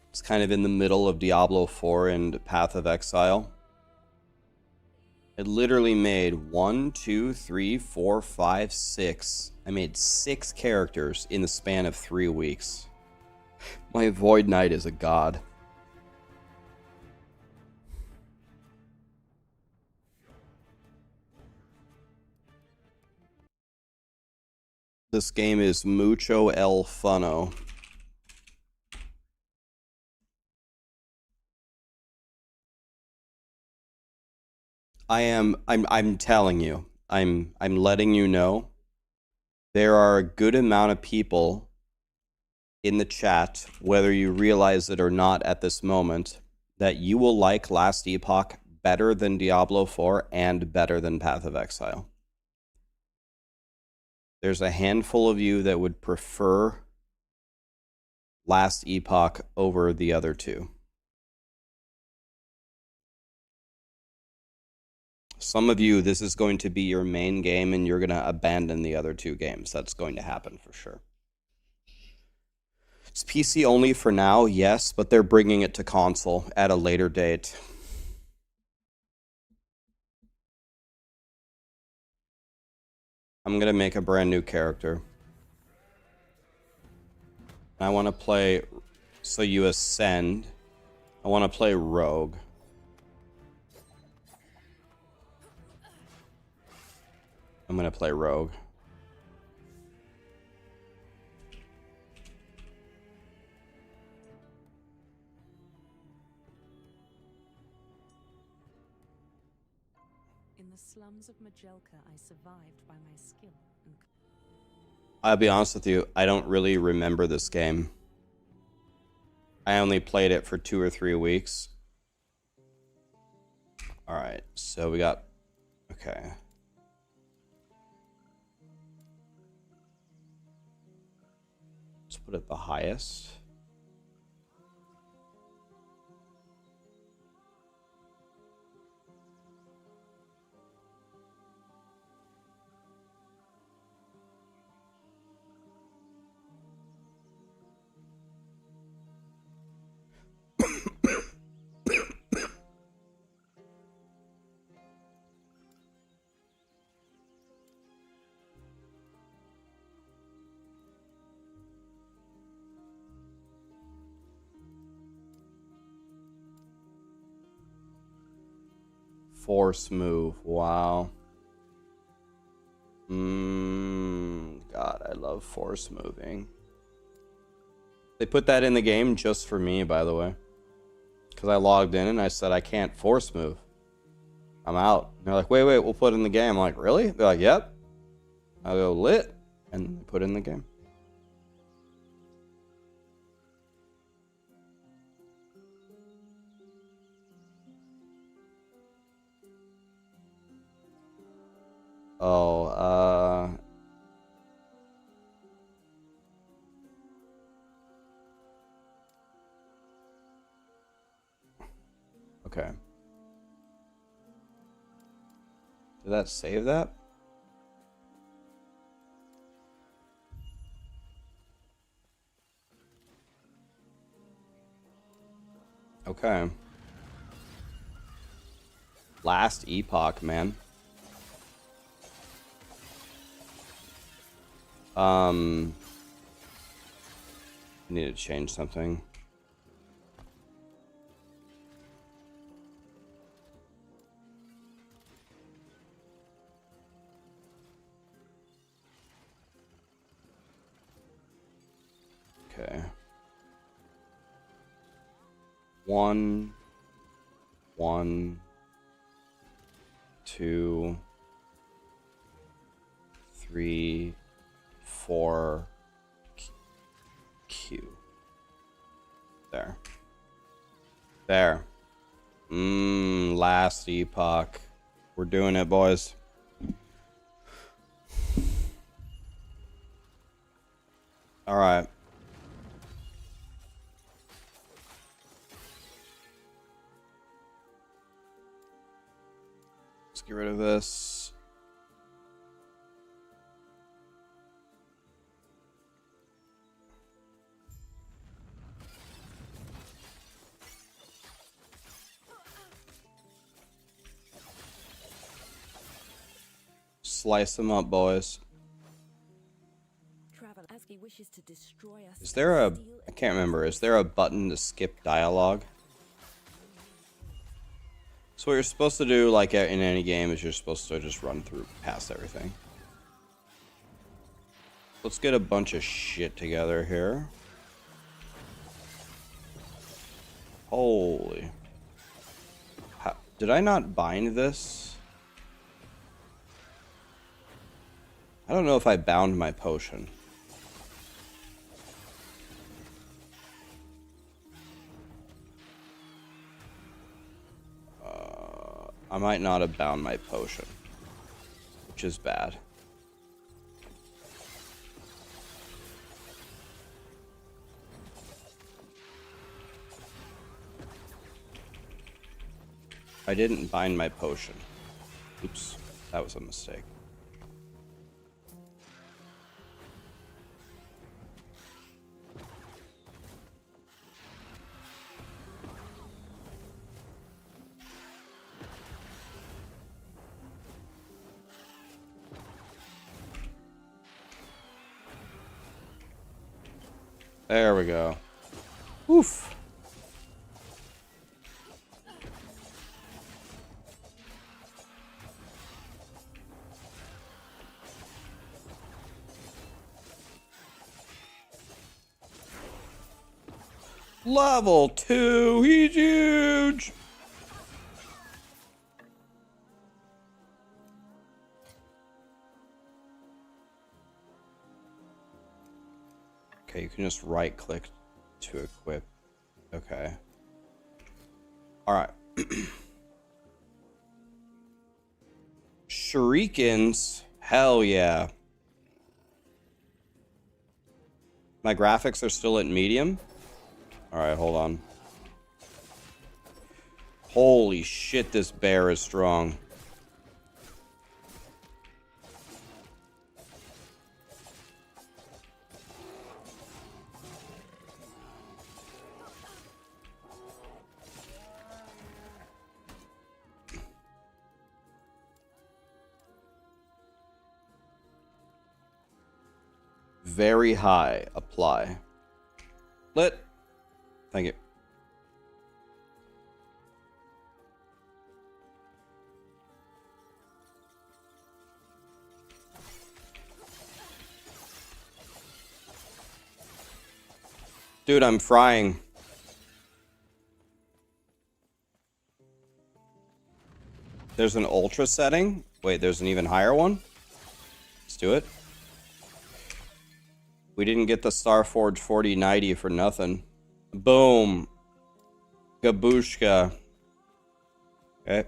It's kind of in the middle of Diablo 4 and Path of Exile. It literally made 1, 2, 3, 4, 5, 6. I made 6 characters in the span of 3 weeks. My Void Knight is a god. This game is mucho el funo. I'm telling you. I'm letting you know. There are a good amount of people in the chat, whether you realize it or not at this moment, that you will like Last Epoch better than Diablo 4 and better than Path of Exile. There's a handful of you that would prefer Last Epoch over the other two. Some of you, this is going to be your main game and you're going to abandon the other 2 games. That's going to happen for sure. It's PC only for now, yes, but they're bringing it to console at a later date. I'm going to make a brand new character. I want to play, so you ascend. I want to play Rogue. I'm going to play Rogue. In the slums of Majelka, I survived by my skill. I'll be honest with you, I don't really remember this game. I only played it for 2 or 3 weeks. Alright, so we got... Okay. Let's put it the highest. Force move. Wow. God, I love force moving. They put that in the game just for me, by the way. Because I logged in and I said I can't force move. I'm out. And they're like, wait, we'll put it in the game. I'm like, really? They're like, yep. I go, lit. And put it in the game. Oh, okay. Did that save that? Okay. Last Epoch, man. I need to change something. Okay. 1, 1, 2, 3, 4, Q. There. There. Last Epoch. We're doing it, boys. All right. Let's get rid of this. Slice them up, boys. Is there a... I can't remember. Is there a button to skip dialogue? So what you're supposed to do, like in any game, is you're supposed to just run through past everything. Let's get a bunch of shit together here. Holy. Did I not bind this? I don't know if I bound my potion. I might not have bound my potion, which is bad. I didn't bind my potion. Oops, that was a mistake. There we go. Oof. Level 2, he's huge. Okay, you can just right click to equip. Okay. Alright. Shurikens. Hell yeah. My graphics are still at medium. Alright, hold on. Holy shit, this bear is strong. Very high. Apply. Lit. Thank you. Dude, I'm frying. There's an ultra setting. Wait, there's an even higher one? Let's do it. We didn't get the Starforge 4090 for nothing. Boom. Gabushka. Okay.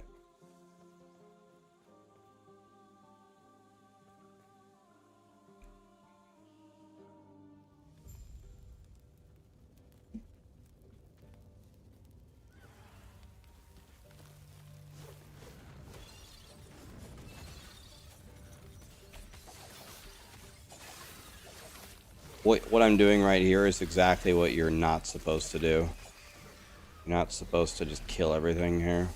What I'm doing right here is exactly what you're not supposed to do. You're not supposed to just kill everything here.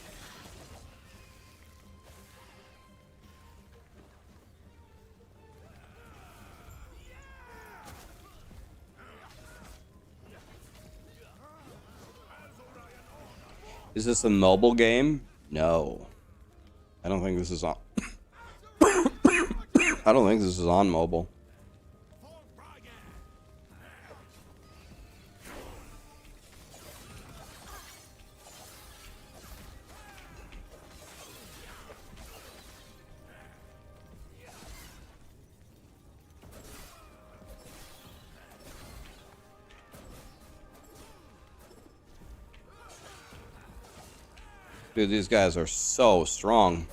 Is this a mobile game? No. I don't think this is on... I don't think this is on mobile. Dude, these guys are so strong.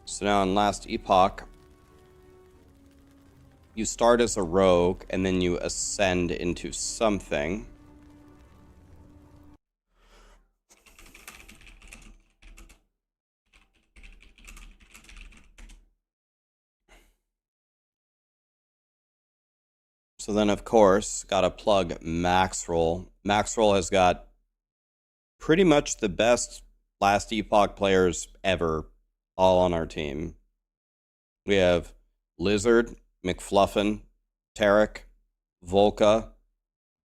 So now in Last Epoch, you start as a rogue, and then you ascend into something. So then, of course, gotta plug Maxroll. Maxroll has got pretty much the best Last Epoch players ever all on our team. We have Lizard, McFluffin, Tarek, Volka,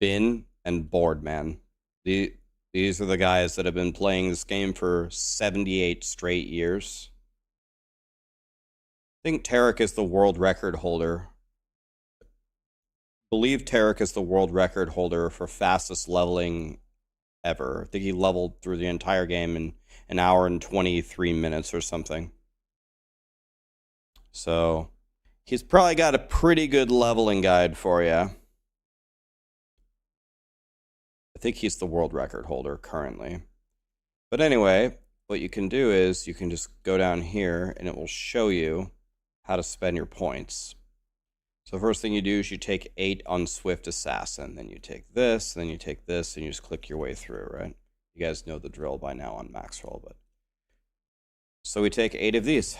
Bin, and Boardman. These are the guys that have been playing this game for 78 straight years. I think Tarek is the world record holder. I believe Tarek is the world record holder for fastest leveling ever. I think he leveled through the entire game in an hour and 23 minutes or something. So he's probably got a pretty good leveling guide for you. I think he's the world record holder currently. But anyway, what you can do is you can just go down here and it will show you how to spend your points. So first thing you do is you take 8 on Swift Assassin. Then you take this, then you take this, and you just click your way through, right? You guys know the drill by now on Maxroll, but... So we take 8 of these.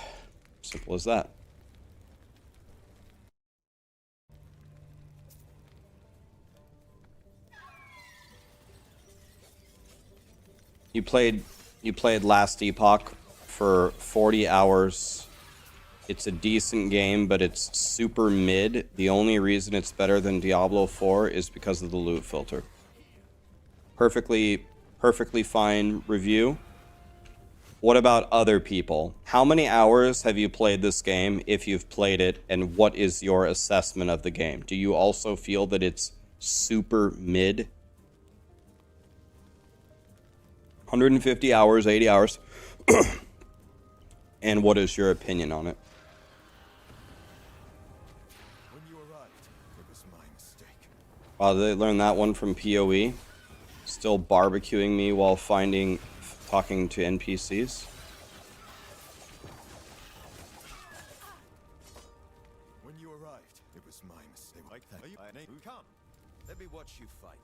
Simple as that. You played Last Epoch for 40 hours. It's a decent game, but it's super mid. The only reason it's better than Diablo 4 is because of the loot filter. Perfectly fine review. What about other people? How many hours have you played this game, if you've played it, and what is your assessment of the game? Do you also feel that it's super mid? 150 hours, 80 hours. And what is your opinion on it? When you arrived, it was my mistake. Wow, they learned that one from PoE. Still barbecuing me while talking to NPCs. When you arrived, it was my mistake. Like that. Come, let me watch you fight.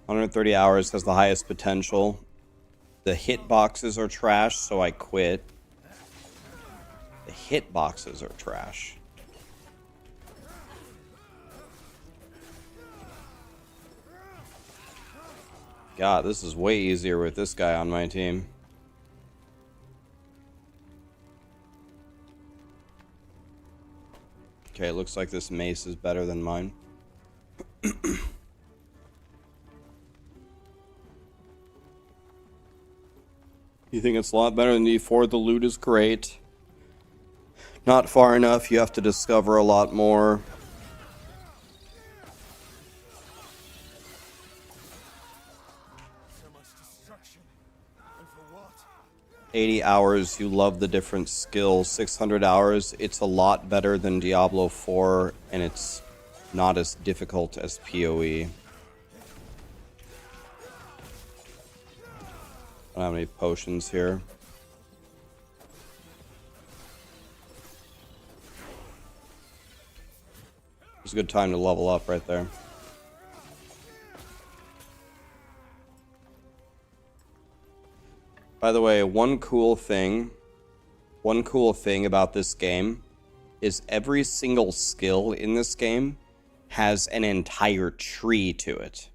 $130 hours has the highest potential. The hitboxes are trash, so I quit. The hitboxes are trash. God, this is way easier with this guy on my team. Okay, looks like this mace is better than mine. You think it's a lot better than D4? The loot is great. Not far enough, you have to discover a lot more. So much destruction. And for what? 80 hours, you love the different skills. 600 hours, it's a lot better than Diablo 4, and it's not as difficult as PoE. I don't have any potions here. It's a good time to level up right there. By the way, one cool thing about this game is every single skill in this game has an entire tree to it.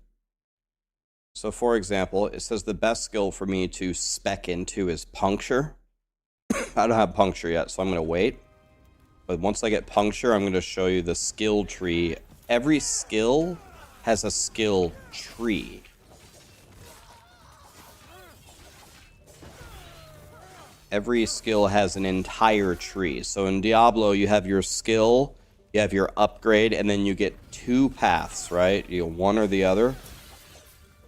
So for example, it says the best skill for me to spec into is puncture. I don't have puncture yet, so I'm going to wait. But once I get puncture, I'm going to show you the skill tree. Every skill has a skill tree. Every skill has an entire tree. So in Diablo, you have your skill, you have your upgrade, and then you get two paths, right? You get one or the other.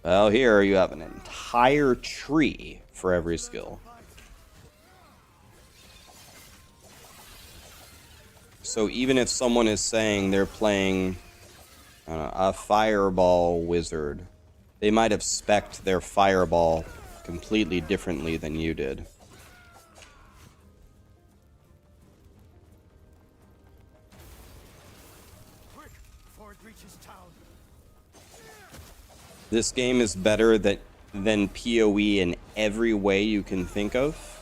Well, here you have an entire tree for every skill. So even if someone is saying they're playing a fireball wizard, they might have spec'd their fireball completely differently than you did. Quick, before it reaches town. This game is better than PoE in every way you can think of.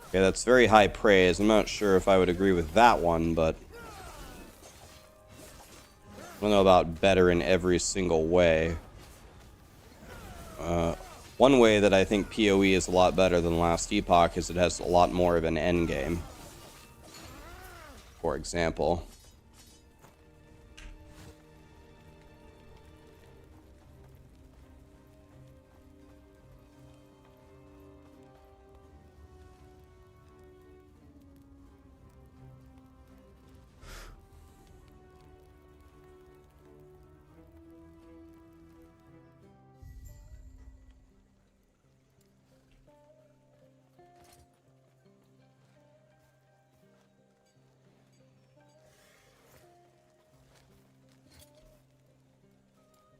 Okay, that's very high praise. I'm not sure if I would agree with that one, but I don't know about better in every single way. One way that I think PoE is a lot better than Last Epoch is it has a lot more of an endgame. For example.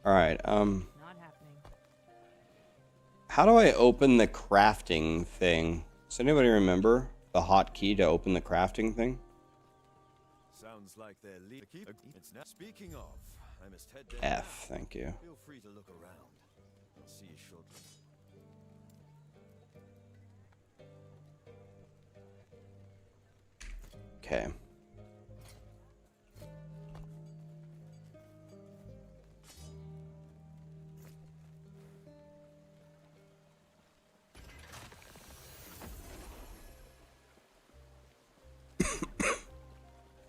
Alright, Not happening. how do I open the crafting thing? Does anybody remember the hotkey to open the crafting thing? Sounds like they're leaving. It's now. Speaking of, I must head there. F, thank you. Feel free to look around. I'll see you shortly. Okay.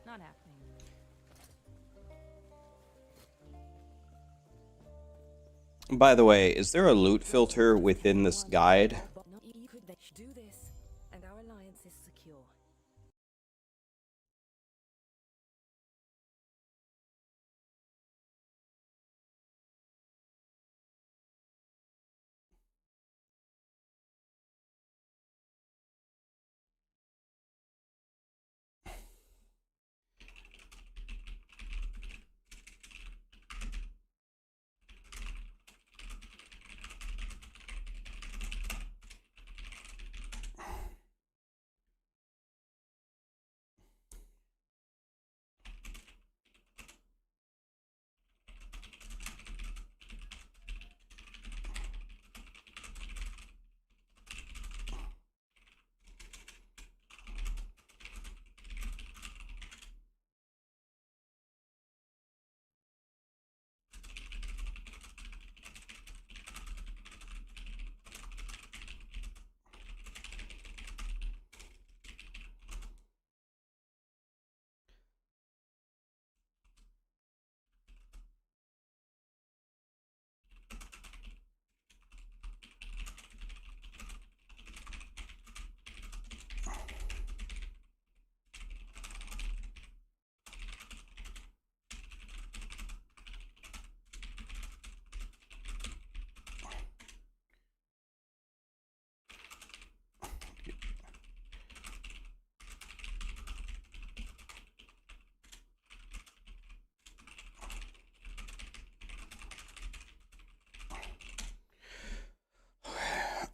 Not happening. By the way, is there a loot filter within this guide? You could do this, and our alliance is secure.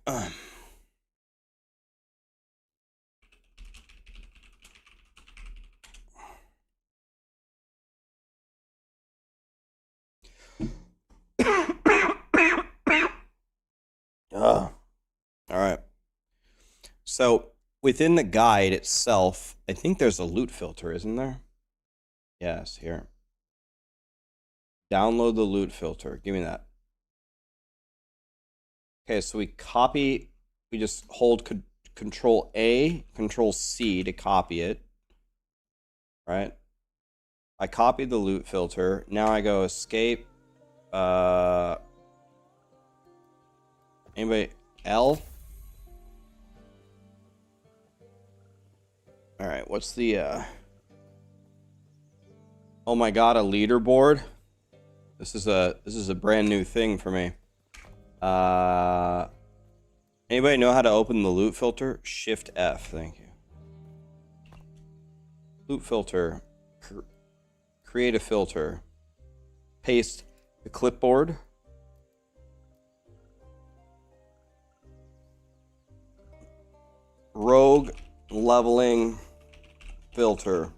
All right. So within the guide itself, I think there's a loot filter, isn't there? Yes, here. Download the loot filter. Give me that. Okay, so we just hold Control A, Control C to copy it. Right? I copied the loot filter. Now I go escape. Anybody? L? Alright, what's the, Oh my god, a leaderboard? This is a brand new thing for me. Anybody know how to open the loot filter? Shift F, thank you. Loot filter. Create a filter. Paste the clipboard. Rogue leveling filter.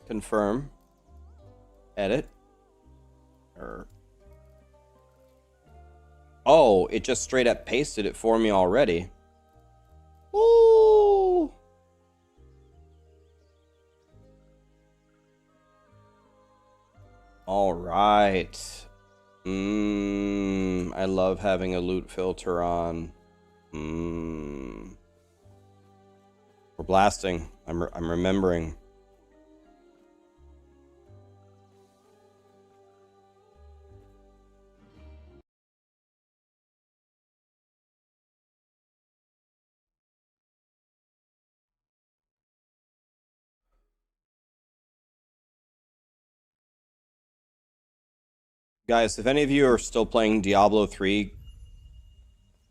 Confirm. Edit. Oh, it just straight up pasted it for me already. Ooh. All right. I love having a loot filter on. We're blasting. I'm remembering. Guys, if any of you are still playing Diablo 3,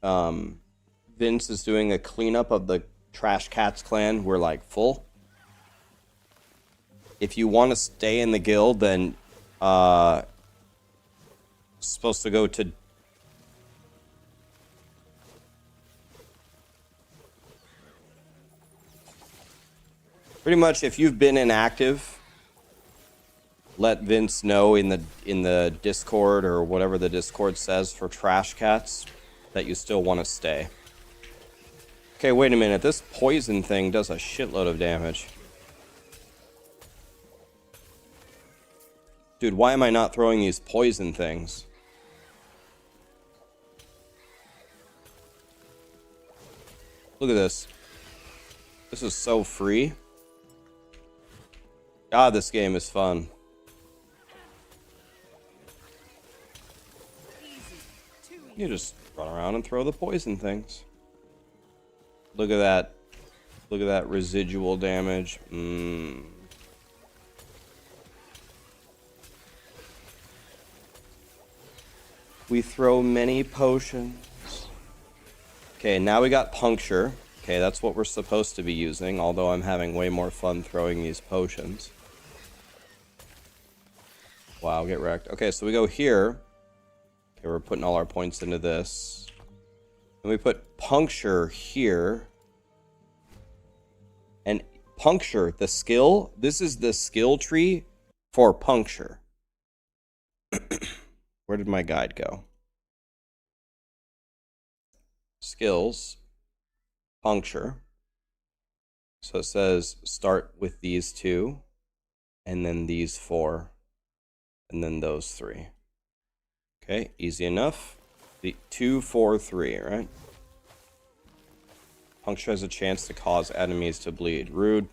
Vince is doing a cleanup of the Trash Cats clan. We're like full. If you want to stay in the guild, then supposed to go to pretty much if you've been inactive, let Vince know in the Discord or whatever the Discord says for Trash Cats that you still want to stay. Okay, wait a minute. This poison thing does a shitload of damage. Dude, why am I not throwing these poison things? Look at this. This is so free. God, this game is fun. You just run around and throw the poison things. Look at that. Look at that residual damage. We throw many potions. Okay, now we got puncture. Okay, that's what we're supposed to be using, although I'm having way more fun throwing these potions. Wow, get wrecked. Okay, so we go here. Okay, we're putting all our points into this. And we put puncture here. And puncture, the skill, this is the skill tree for puncture. Where did my guide go? Skills, puncture. So it says start with these two, and then these four, and then those three. Okay, easy enough. The 2, 4, 3, right? Puncture has a chance to cause enemies to bleed. Rude.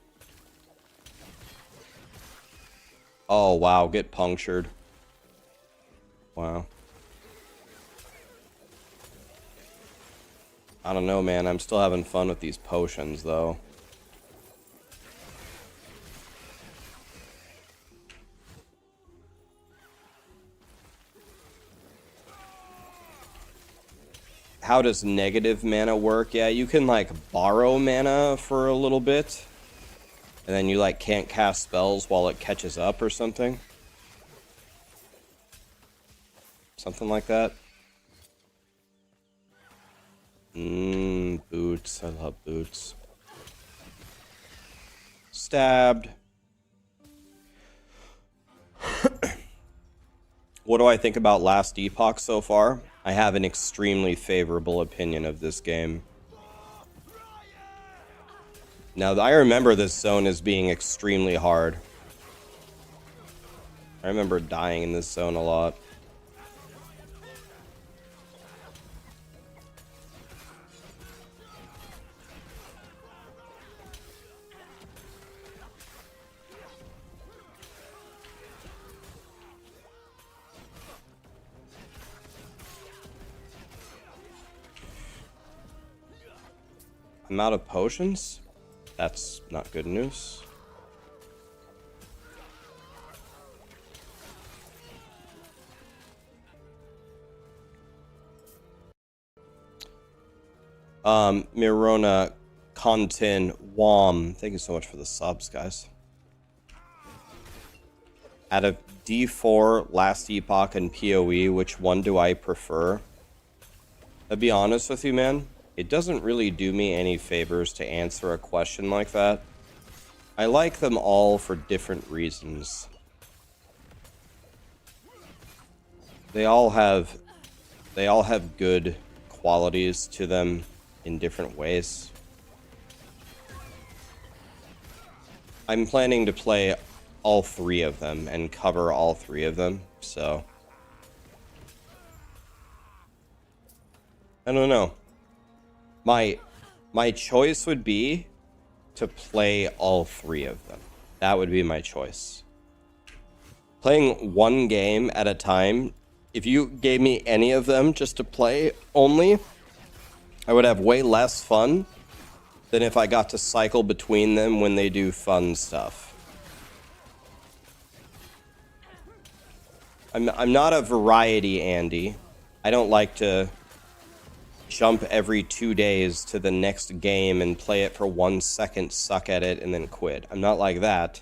Oh, wow, get punctured. Wow. I don't know, man. I'm still having fun with these potions, though. How does negative mana work? Yeah, you can, like, borrow mana for a little bit. And then you, like, can't cast spells while it catches up or something. Something like that. boots. I love boots. Stabbed. What do I think about Last Epoch so far? I have an extremely favorable opinion of this game. Now, I remember this zone as being extremely hard. I remember dying in this zone a lot. I'm out of potions? That's not good news. Mirona, Contin, Wom. Thank you so much for the subs, guys. Out of D4, Last Epoch, and PoE, which one do I prefer? To be honest with you, man, it doesn't really do me any favors to answer a question like that. I like them all for different reasons. They all have good qualities to them in different ways. I'm planning to play all three of them and cover all three of them, so I don't know. My choice would be to play all three of them. That would be my choice. Playing one game at a time, if you gave me any of them just to play only, I would have way less fun than if I got to cycle between them when they do fun stuff. I'm not a variety Andy. I don't like to jump every 2 days to the next game and play it for 1 second, suck at it, and then quit. I'm not like that.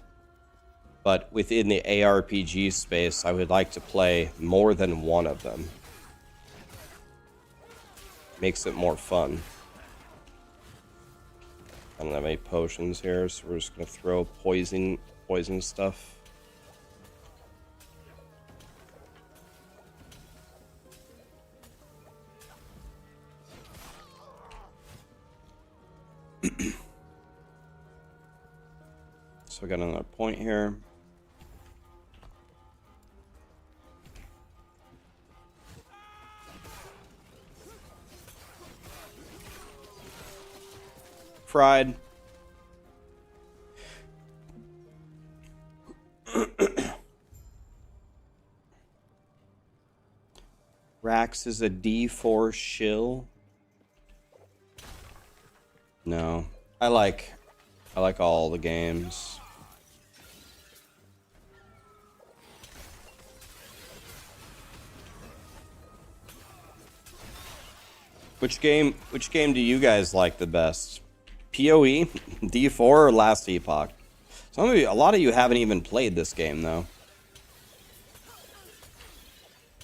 But within the ARPG space, I would like to play more than one of them. Makes it more fun. I don't have any potions here, so we're just gonna throw poison stuff. So we got another point here. Fried. Rax is a D4 shill. No. I like all the games. Which game do you guys like the best? PoE, D4, or Last Epoch? A lot of you haven't even played this game though.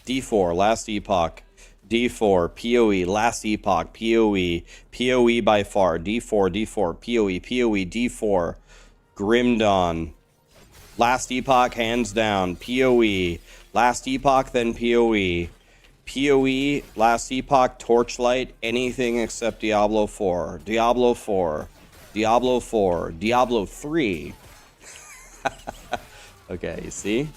D4, Last Epoch, D4, PoE, Last Epoch, PoE, PoE by far, D4, D4, PoE, PoE, D4, Grim Dawn, Last Epoch hands down, PoE, Last Epoch, then PoE, PoE, Last Epoch, Torchlight, anything except Diablo 4, Diablo 4, Diablo 4, Diablo 3. Okay, you see?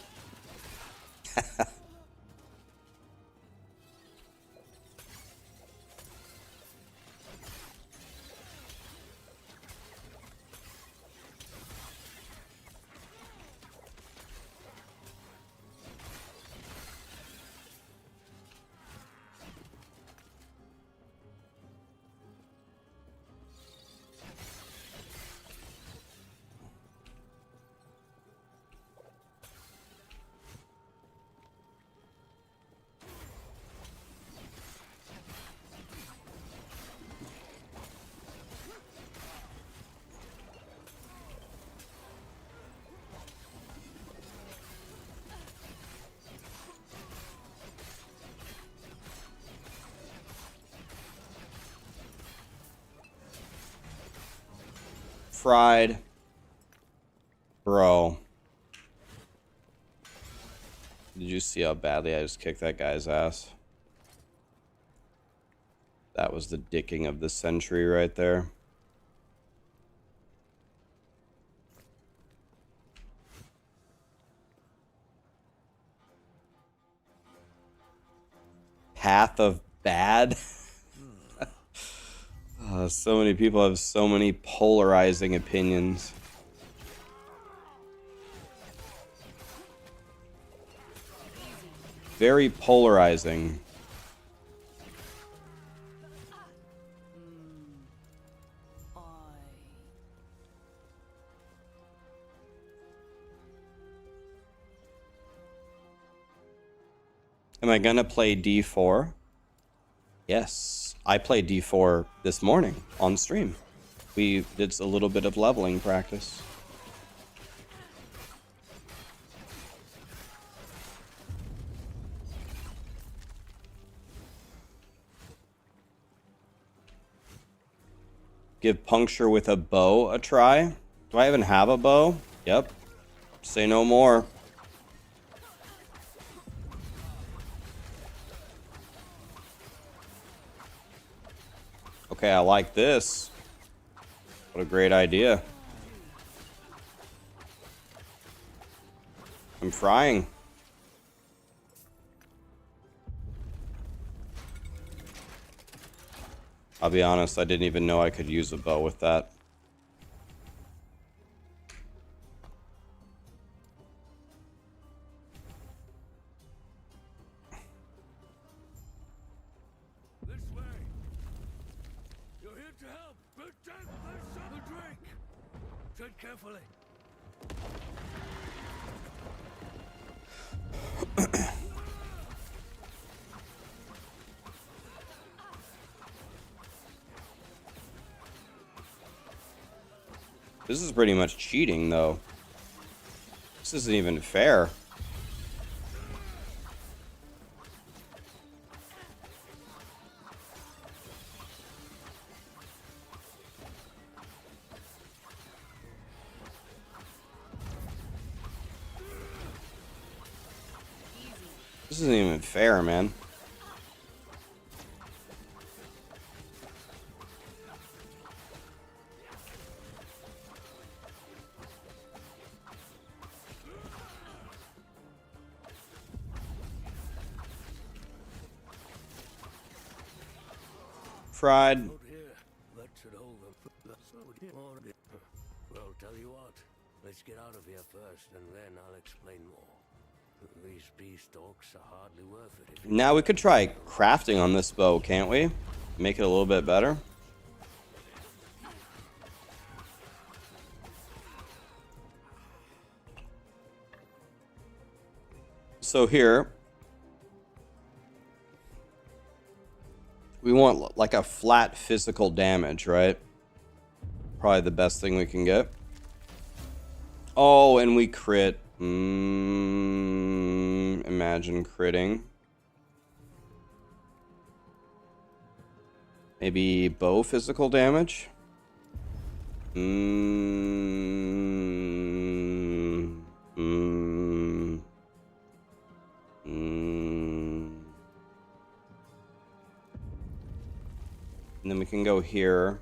Fried. Bro. Did you see how badly I just kicked that guy's ass? That was the dicking of the century right there. Path of bad. So many people have so many polarizing opinions. Very polarizing. Am I gonna play D4? Yes, I played D4 this morning on stream. We did a little bit of leveling practice. Give puncture with a bow a try. Do I even have a bow? Yep. Say no more. Okay, I like this. What a great idea. I'm frying. I'll be honest, I didn't even know I could use a bow with that. This way. You're here to help. Protect the drink. Tread carefully. This is pretty much cheating, though. This isn't even fair. This isn't even fair, man. Fried. Out here. That should hold them. Well, tell you what. Let's get out of here first, and then I'll explain more. These beastalks are hardly worth it. Now we could try crafting on this bow, can't we? Make it a little bit better. So here, we want like a flat physical damage, right? Probably the best thing we can get. Oh, and we crit. Imagine critting. Maybe bow physical damage. And then we can go here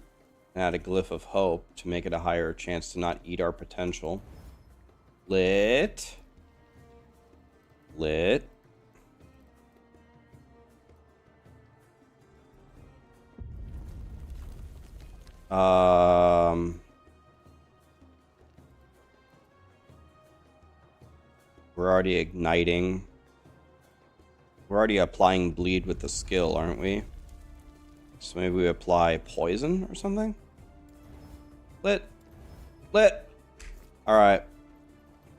and add a glyph of hope to make it a higher chance to not eat our potential. Lit. We're already igniting. We're already applying bleed with the skill, aren't we? So maybe we apply poison or something? Lit. Alright.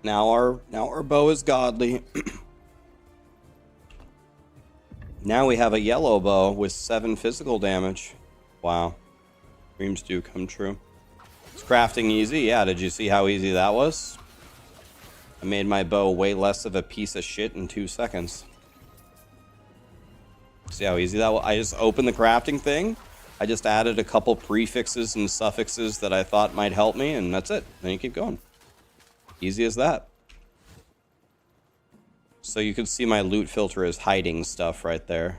Now our bow is godly. Now we have a yellow bow with 7 physical damage. Wow. Dreams do come true. Is crafting easy? Yeah, did you see how easy that was? I made my bow way less of a piece of shit in 2 seconds. See how easy that was? I just opened the crafting thing, I just added a couple prefixes and suffixes that I thought might help me, and that's it. Then you keep going. Easy as that. So you can see my loot filter is hiding stuff right there.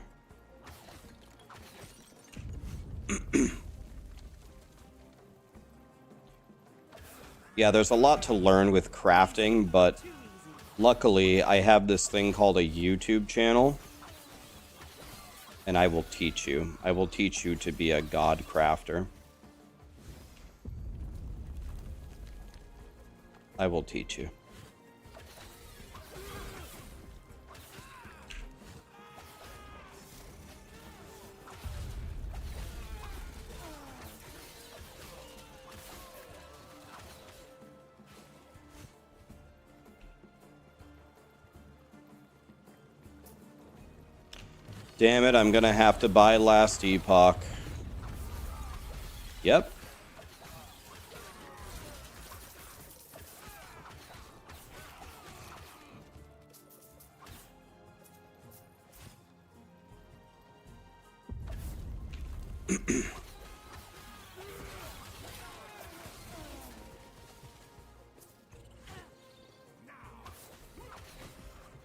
Yeah, there's a lot to learn with crafting, but luckily I have this thing called a YouTube channel. And I will teach you. I will teach you to be a god crafter. I will teach you. Damn it, I'm gonna have to buy Last Epoch. Yep.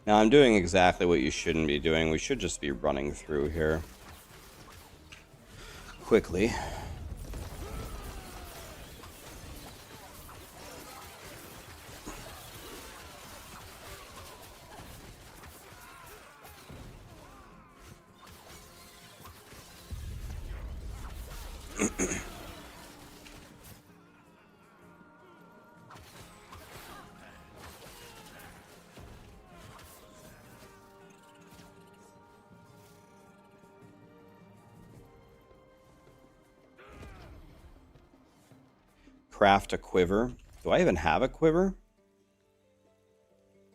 Now I'm doing exactly what you shouldn't be doing. We should just be running through here quickly. Craft a quiver. Do I even have a quiver?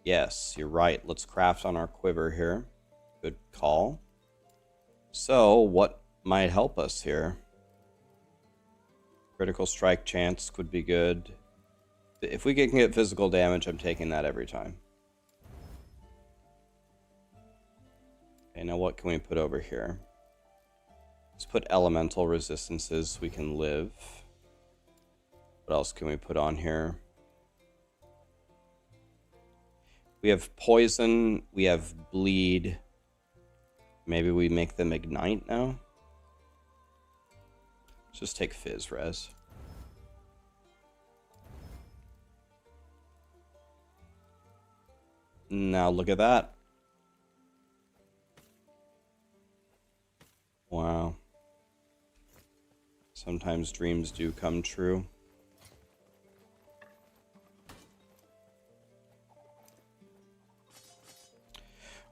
Yes, you're right. Let's craft on our quiver here. Good call. So, what might help us here? Critical strike chance could be good. If we can get physical damage, I'm taking that every time. Okay, now what can we put over here? Let's put elemental resistances. We can live. What else can we put on here? We have poison. We have bleed. Maybe we make them ignite now. Let's just take fizz res. Now look at that. Wow. Sometimes dreams do come true.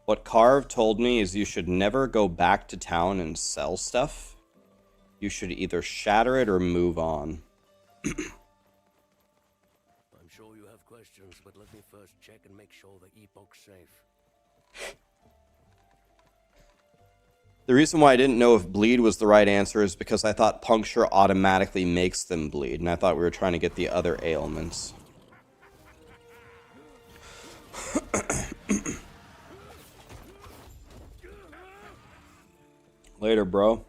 What Carve told me is you should never go back to town and sell stuff. You should either shatter it or move on. I'm sure you have questions, but let me first check and make sure the Epoch's safe. The reason why I didn't know if bleed was the right answer is because I thought puncture automatically makes them bleed, and I thought we were trying to get the other ailments. Later, bro.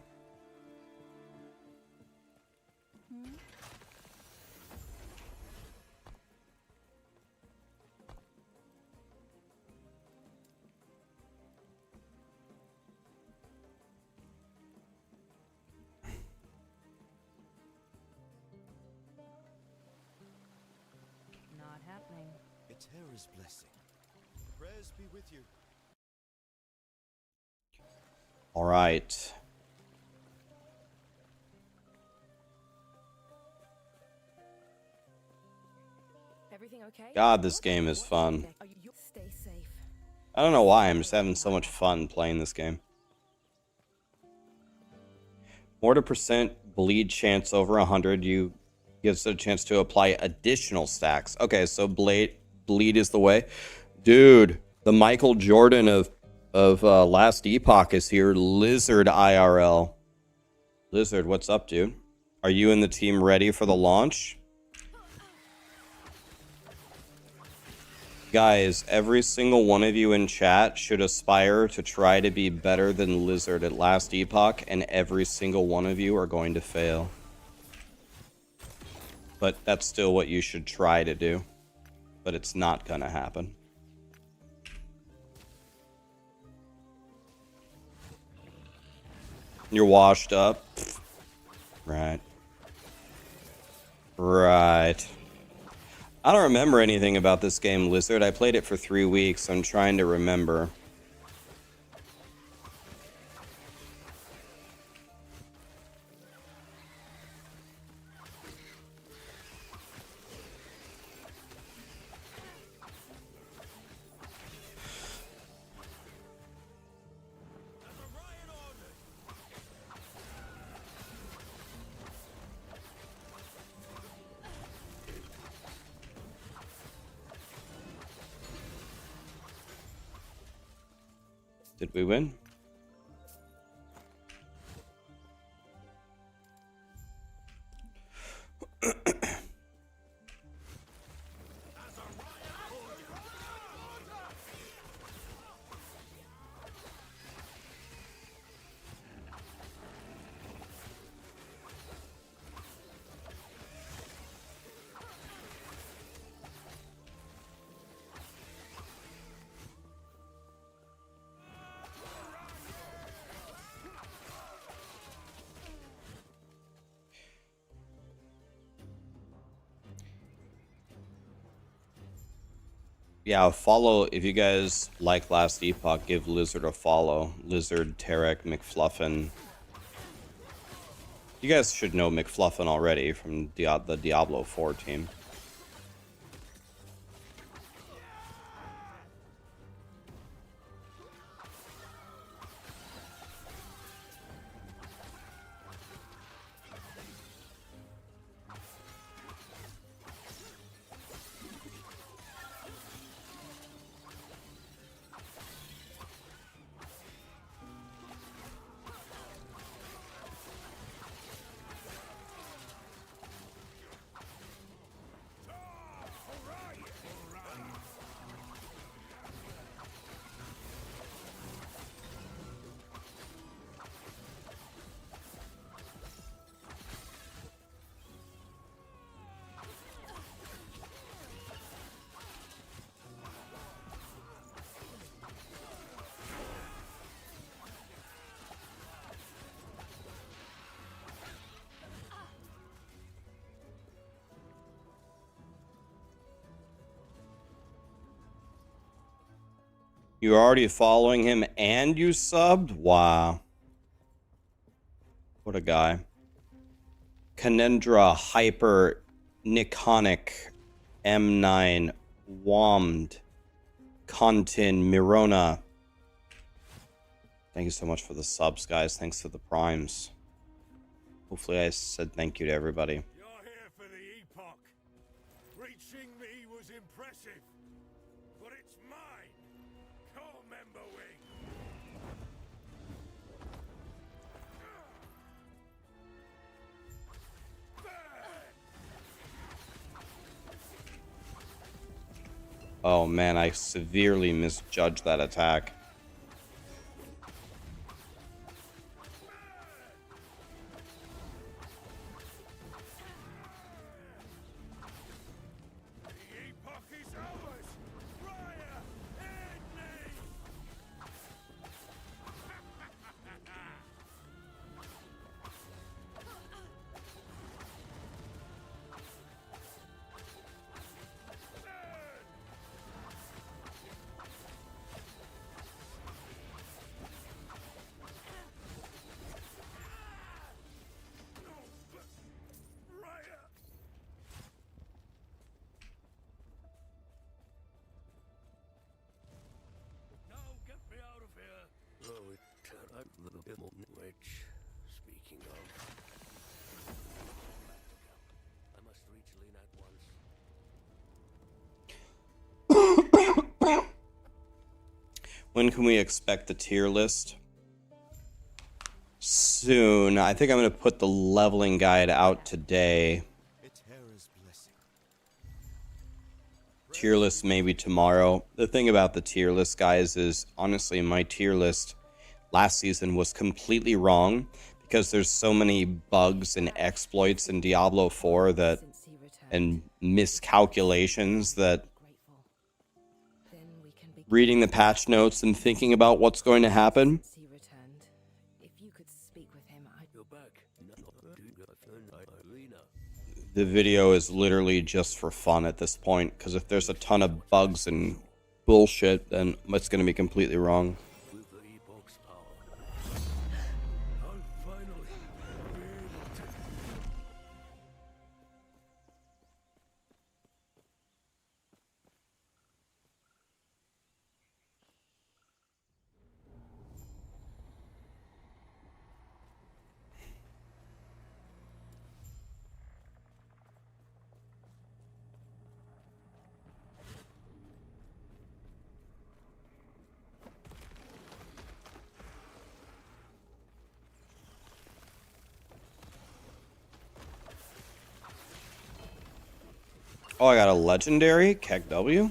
Not happening. A terror's blessing. Prayers be with you. All right. Everything okay? God, this game is fun. Stay safe. I don't know why, I'm just having so much fun playing this game. Mortar percent bleed chance over 100. You gives it a chance to apply additional stacks. Okay, so bleed is the way. Dude, the Michael Jordan of Last Epoch is here. Lizard IRL. Lizard, what's up, dude? Are you and the team ready for the launch? Guys, every single one of you in chat should aspire to try to be better than Lizard at Last Epoch, and every single one of you are going to fail. But that's still what you should try to do. But it's not gonna happen. You're washed up. Right. Right. I don't remember anything about this game, Lizard. I played it for 3 weeks. I'm trying to remember. Did we win? Yeah, follow, if you guys like Last Epoch, give Lizard a follow. Lizard, Tarek, McFluffin. You guys should know McFluffin already from the Diablo 4 team. You're already following him and you subbed? Wow. What a guy. Canendra Hyper Niconic M9 Wammed Contin Mirona. Thank you so much for the subs, guys. Thanks for the primes. Hopefully I said thank you to everybody. You're here for the Epoch. Reaching me was impressive, but it's mine. Core member wing. Oh man, I severely misjudged that attack. The Epoch is ours. Raya, Endgame. Raya. No, get me out of here. Oh, it turned out a little bit more. Which, speaking of, I must reach Lynn at once. When can we expect the tier list? Soon. I think I'm going to put the leveling guide out today. tier list maybe tomorrow. The thing about the tier list, guys, is honestly my tier list last season was completely wrong because there's so many bugs and exploits in Diablo 4 that Since he returned, and miscalculations that grateful. Then we can begin. reading the patch notes and thinking about what's going to happen, Since he returned, if you could speak with him, You're back. the video is literally just for fun at this point, because if there's a ton of bugs and bullshit, then it's going to be completely wrong. With the Epoch's power, I'll finally be able to. Oh, I got a legendary Keck W.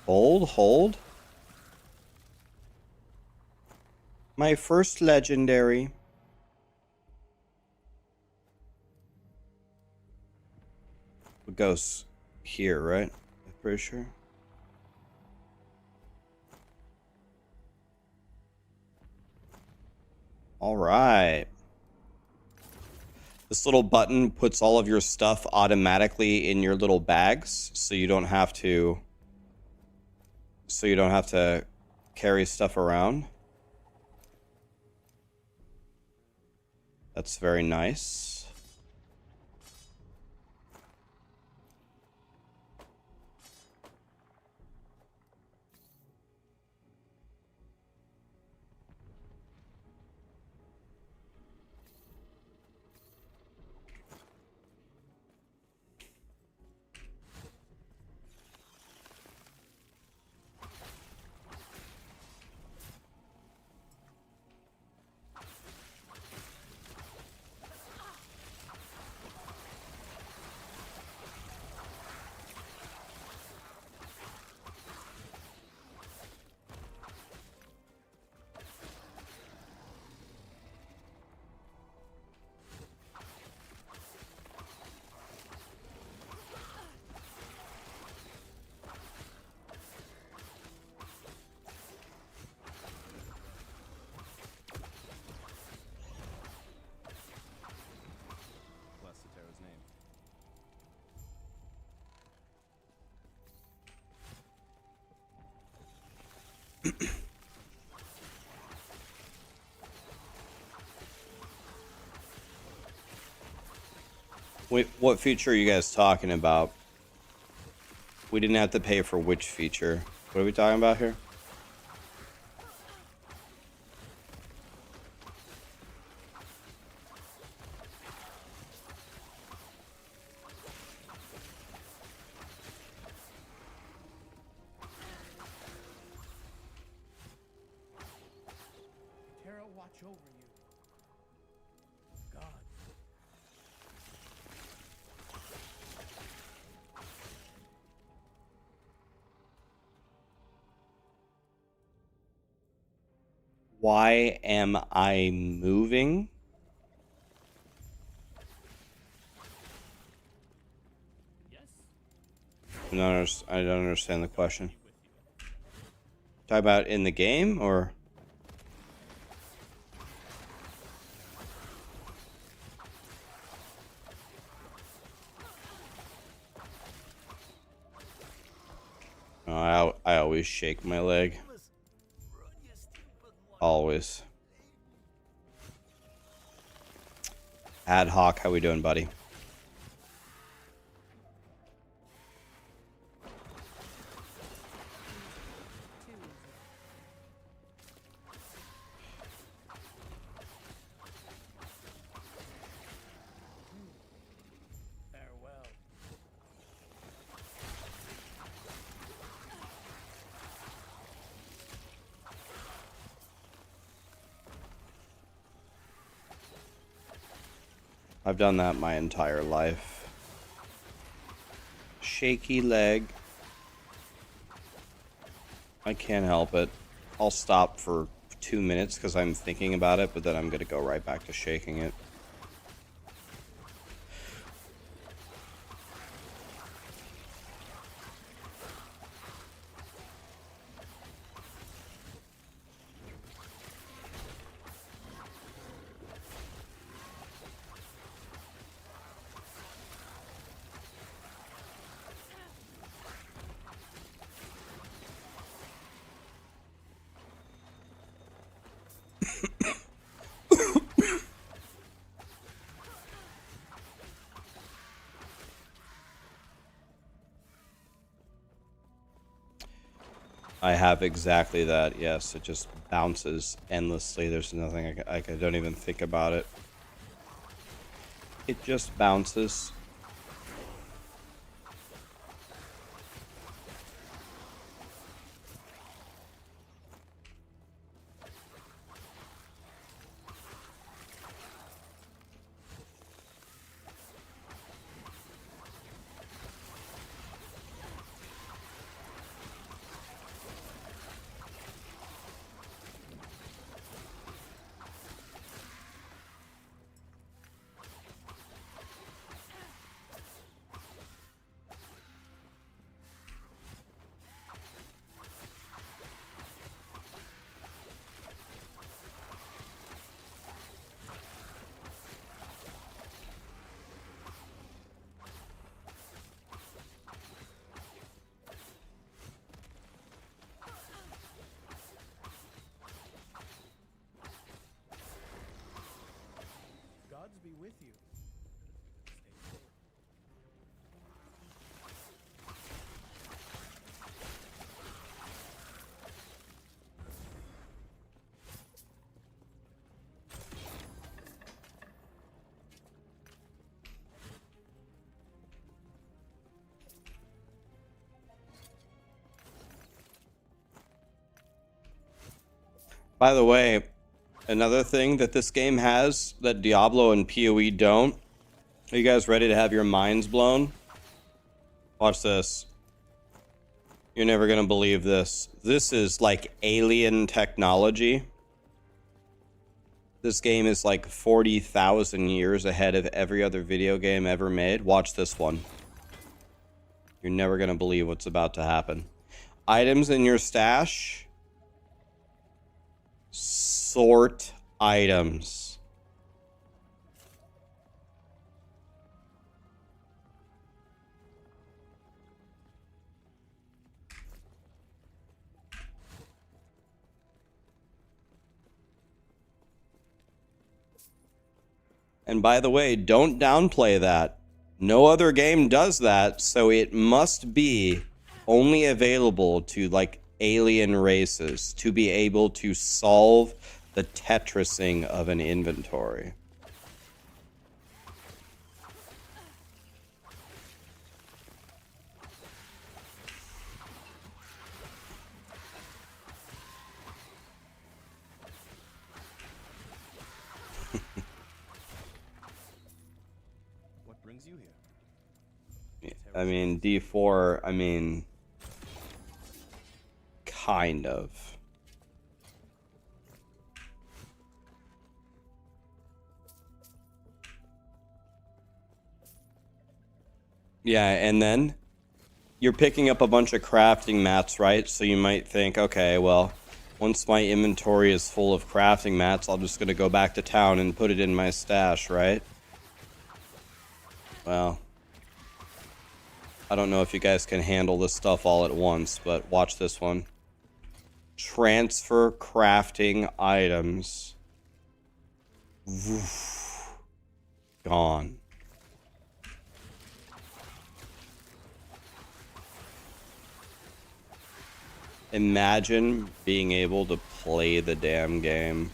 Hold. My first legendary. It goes here, right? I'm pretty sure. All right. This little button puts all of your stuff automatically in your little bags, so you don't have to carry stuff around. That's very nice. Wait, what feature are you guys talking about? We didn't have to pay for which feature? What are we talking about here? Terra watch over you. God. Why am I moving? I don't understand the question. Talk about in the game, or? Oh, I always shake my leg. Always. Ad hoc, how we doing, buddy? Farewell. I've done that my entire life. shaky leg. I can't help it. I'll stop for 2 minutes because I'm thinking about it, but then I'm going to go right back to shaking it. I have exactly that, yes. It just bounces endlessly. There's nothing I don't even think about it. It just bounces. Gods be with you. By the way, another thing that this game has that Diablo and PoE don't. Are you guys ready to have your minds blown? Watch this. You're never gonna believe this. This is like alien technology. This game is like 40,000 years ahead of every other video game ever made. Watch this one. You're never gonna believe what's about to happen. Items in your stash. Sort items. And by the way, don't downplay that. No other game does that, so it must be only available to like alien races to be able to solve the Tetrising of an inventory. What brings you here? I mean, D4, I mean, kind of. Yeah, and then you're picking up a bunch of crafting mats, right? So you might think, okay, well, once my inventory is full of crafting mats, I'm just going to go back to town and put it in my stash, right? Well, I don't know if you guys can handle this stuff all at once, but watch this one. Transfer crafting items. Woof. Gone. Imagine being able to play the damn game.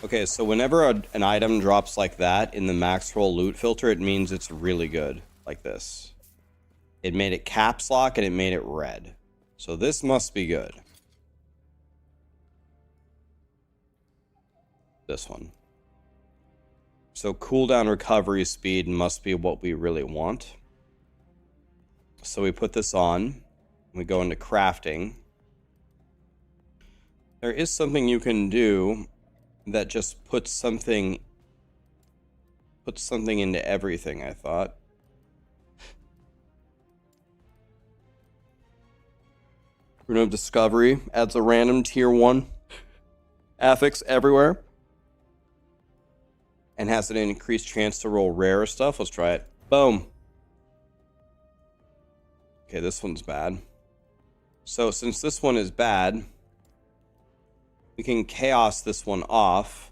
Okay, so whenever an item drops like that in the Maxroll loot filter, it means it's really good, like this. It made it caps lock and it made it red. So this must be good. This one. So cooldown recovery speed must be what we really want. So we put this on. We go into crafting. There is something you can do that just puts something into everything, I thought. Rune of Discovery adds a random tier 1 affix everywhere. And has an increased chance to roll rare stuff. Let's try it. Boom. Okay, this one's bad. So since this one is bad, we can chaos this one off.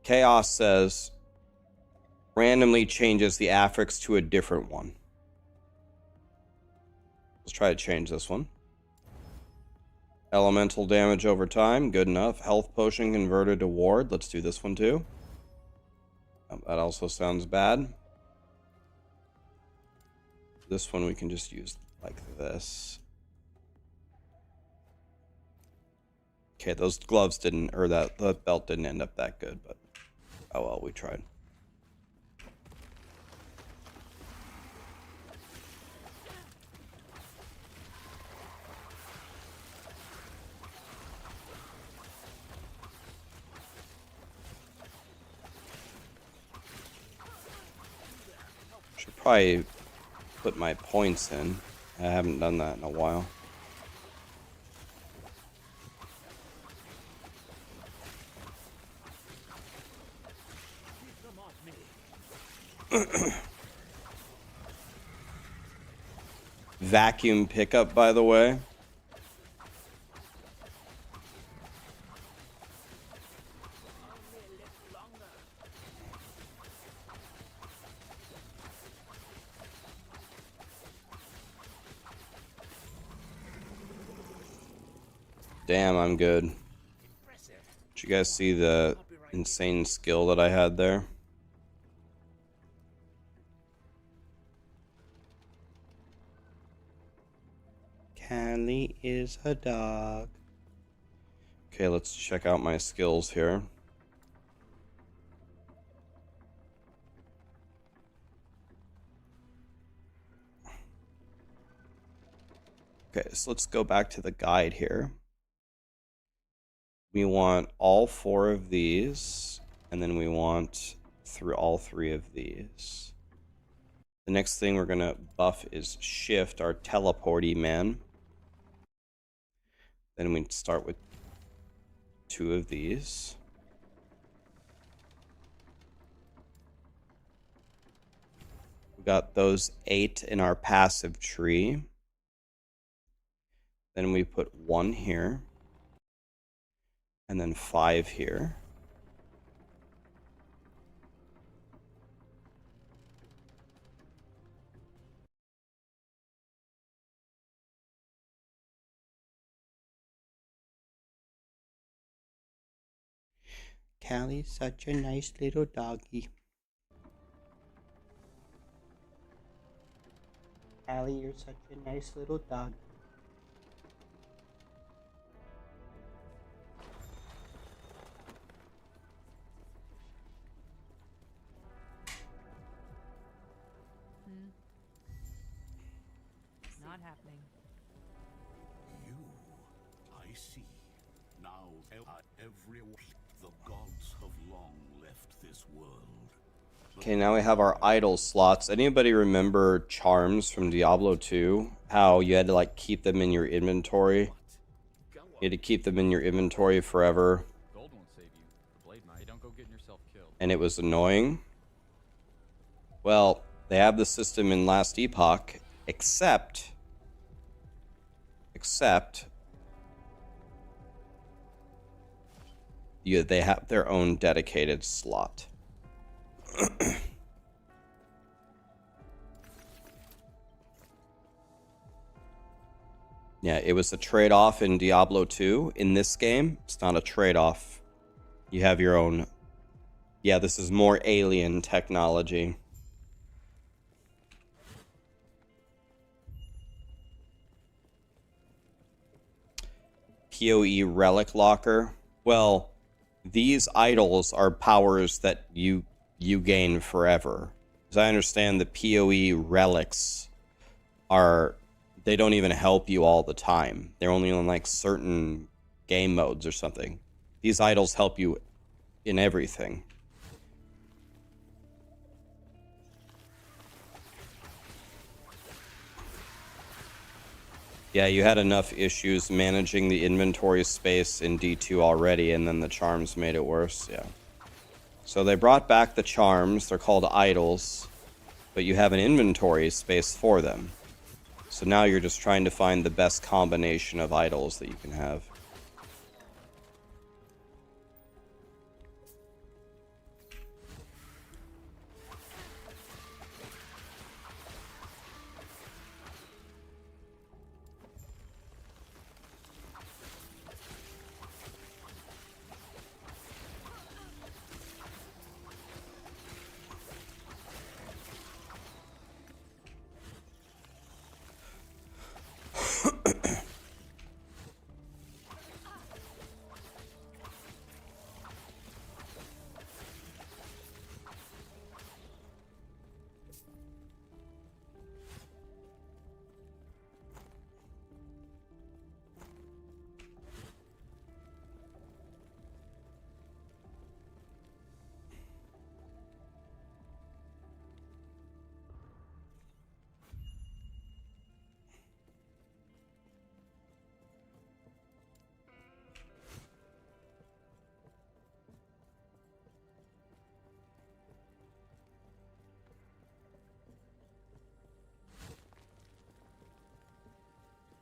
Chaos says randomly changes the affix to a different one. Let's try to change this one. Elemental damage over time, good enough. Health potion converted to ward. Let's do this one too. Oh, that also sounds bad. This one we can just use like this. Okay, those gloves didn't, or that belt didn't end up that good, but oh well, we tried. Should probably put my points in. I haven't done that in a while. Vacuum pickup, by the way. Damn, I'm good. Did you guys see the insane skill that I had there? Callie is a dog. Okay, let's check out my skills here. Okay, so let's go back to the guide here. We want all 4 of these, and then we want through all 3 of these. The next thing we're gonna buff is Shift, our teleporty man. Then we start with 2 of these. We got those 8 in our passive tree. Then we put 1 here. And then 5 here. Callie's such a nice little doggy. Callie, you're such a nice little dog. Not happening. You, I see. Now, everyone, the gods have long left this world. Okay, now we have our idle slots. Anybody remember charms from Diablo 2? How you had to like keep them in your inventory? You had to keep them in your inventory forever. Gold won't save you. The blade might. Don't go getting yourself killed. And it was annoying. Well, they have the system in Last Epoch, except they have their own dedicated slot. Yeah, it was a trade-off in Diablo 2. In this game, it's not a trade-off. You have your own. Yeah, this is more alien technology. PoE relic locker. Well, these idols are powers that you gain forever. As I understand, the PoE relics are, they don't even help you all the time. They're only on like certain game modes or something. These idols help you in everything. Yeah, you had enough issues managing the inventory space in D2 already, and then the charms made it worse. Yeah. So they brought back the charms. They're called idols, but you have an inventory space for them. So now you're just trying to find the best combination of idols that you can have.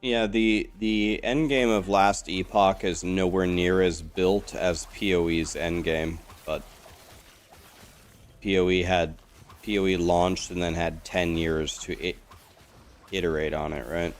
Yeah, the endgame of Last Epoch is nowhere near as built as PoE's endgame, but PoE launched and then had 10 years to iterate on it, right?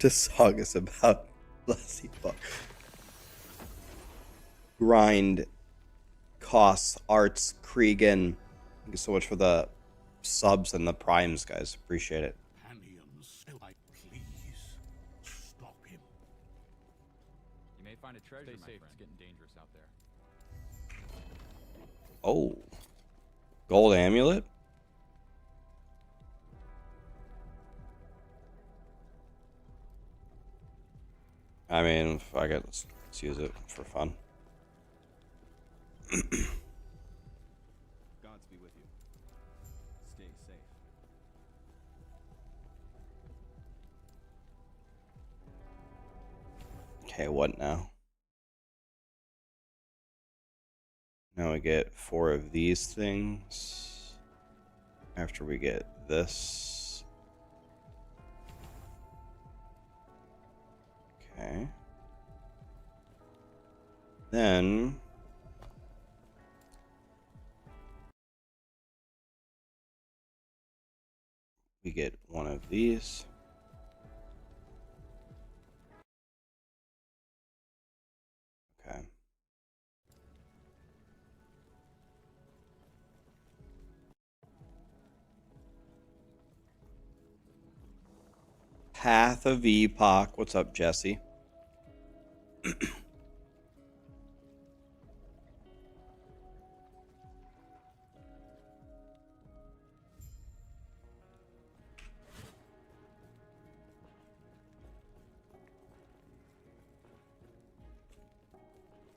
This song is about Last Epoch. Grind, costs, arts, Kriegan. Thank you so much for the subs and the primes, guys. Appreciate it. Please stop him. You may find a treasure, my friend. It's getting dangerous out there. Oh. Gold amulet? I mean, fuck it. Let's use it for fun. Gods be with you. Stay safe. Okay, what now? Now we get 4 of these things. After we get this. Okay. Then we get 1 of these. Okay. Path of Epoch. What's up, Jesse?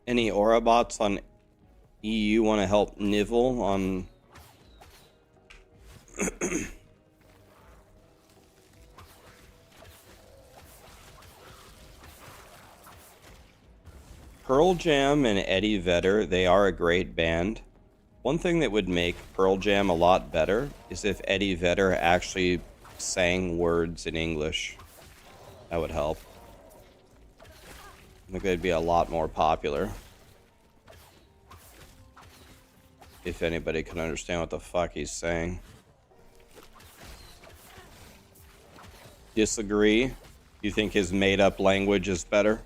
Any Aura bots on EU want to help Nivel on... Pearl Jam and Eddie Vedder, they are a great band. One thing that would make Pearl Jam a lot better is if Eddie Vedder actually sang words in English. That would help. I think they'd be a lot more popular. If anybody can understand what the fuck he's saying. Disagree? You think his made-up language is better?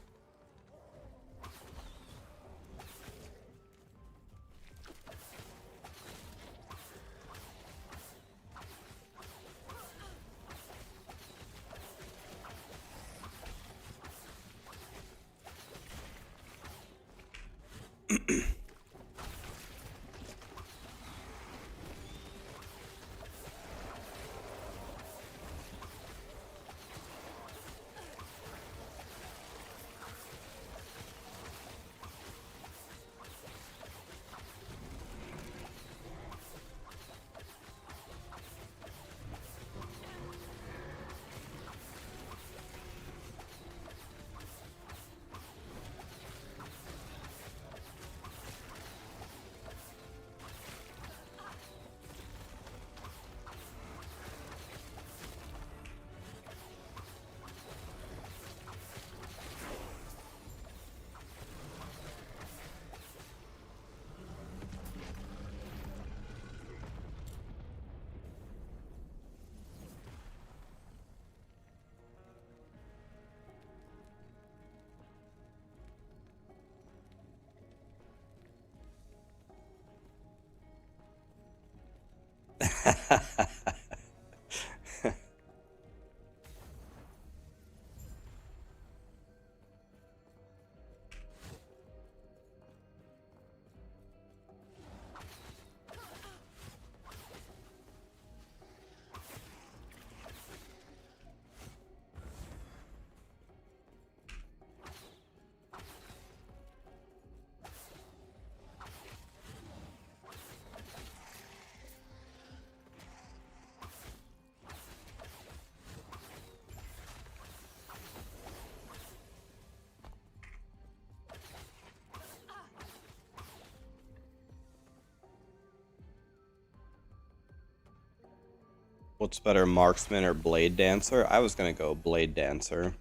What's better, Marksman or Blade Dancer? I was gonna go Blade Dancer.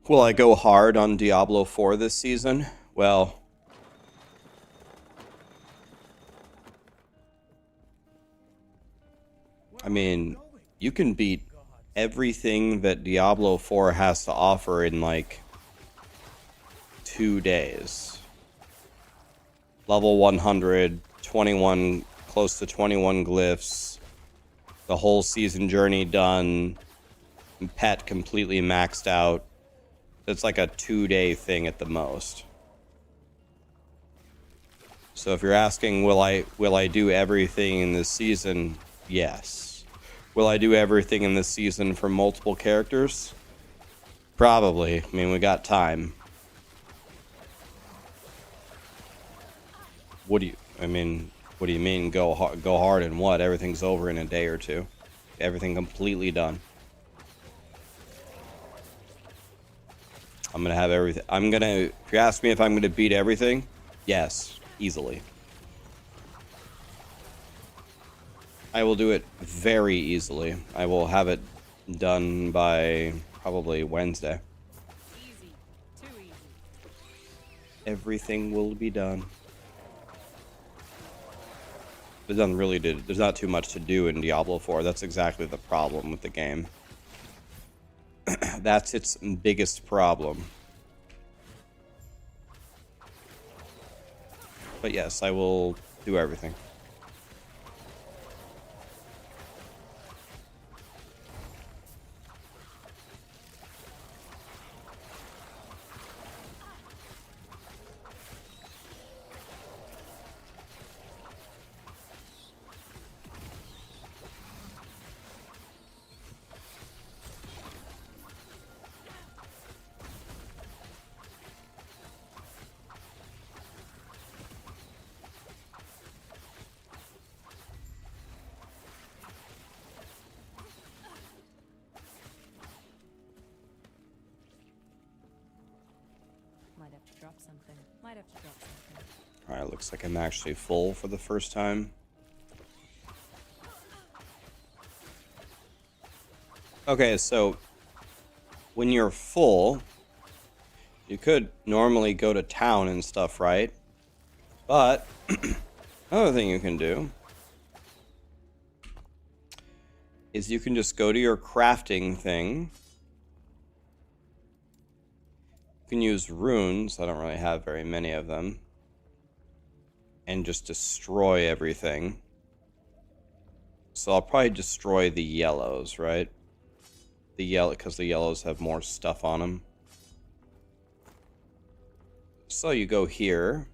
Will I go hard on Diablo 4 this season? Well, I mean, you can beat everything that Diablo 4 has to offer in like 2 days. Level 100, 21, close to 21 glyphs, the whole season journey done, pet completely maxed out. It's like a 2-day thing at the most. So if you're asking, will I do everything in this season? Yes. Will I do everything in this season for multiple characters? Probably. I mean, we got time. What do you mean go hard and what? Everything's over in a day or two. Everything completely done. I'm gonna have everything. If you ask me if I'm gonna beat everything, yes, easily. I will do it very easily. I will have it done by probably Wednesday. Easy. Too easy. Everything will be done. There's not too much to do in Diablo 4. That's exactly the problem with the game. That's its biggest problem. But yes, I will do everything. Might have to drop something. Might have to drop something. Alright, looks like I'm actually full for the first time. Okay, so when you're full, you could normally go to town and stuff, right? But another thing you can do is you can just go to your crafting thing. You can use runes. I don't really have very many of them. And just destroy everything. So I'll probably destroy the yellows, right? Because the yellows have more stuff on them. So you go here,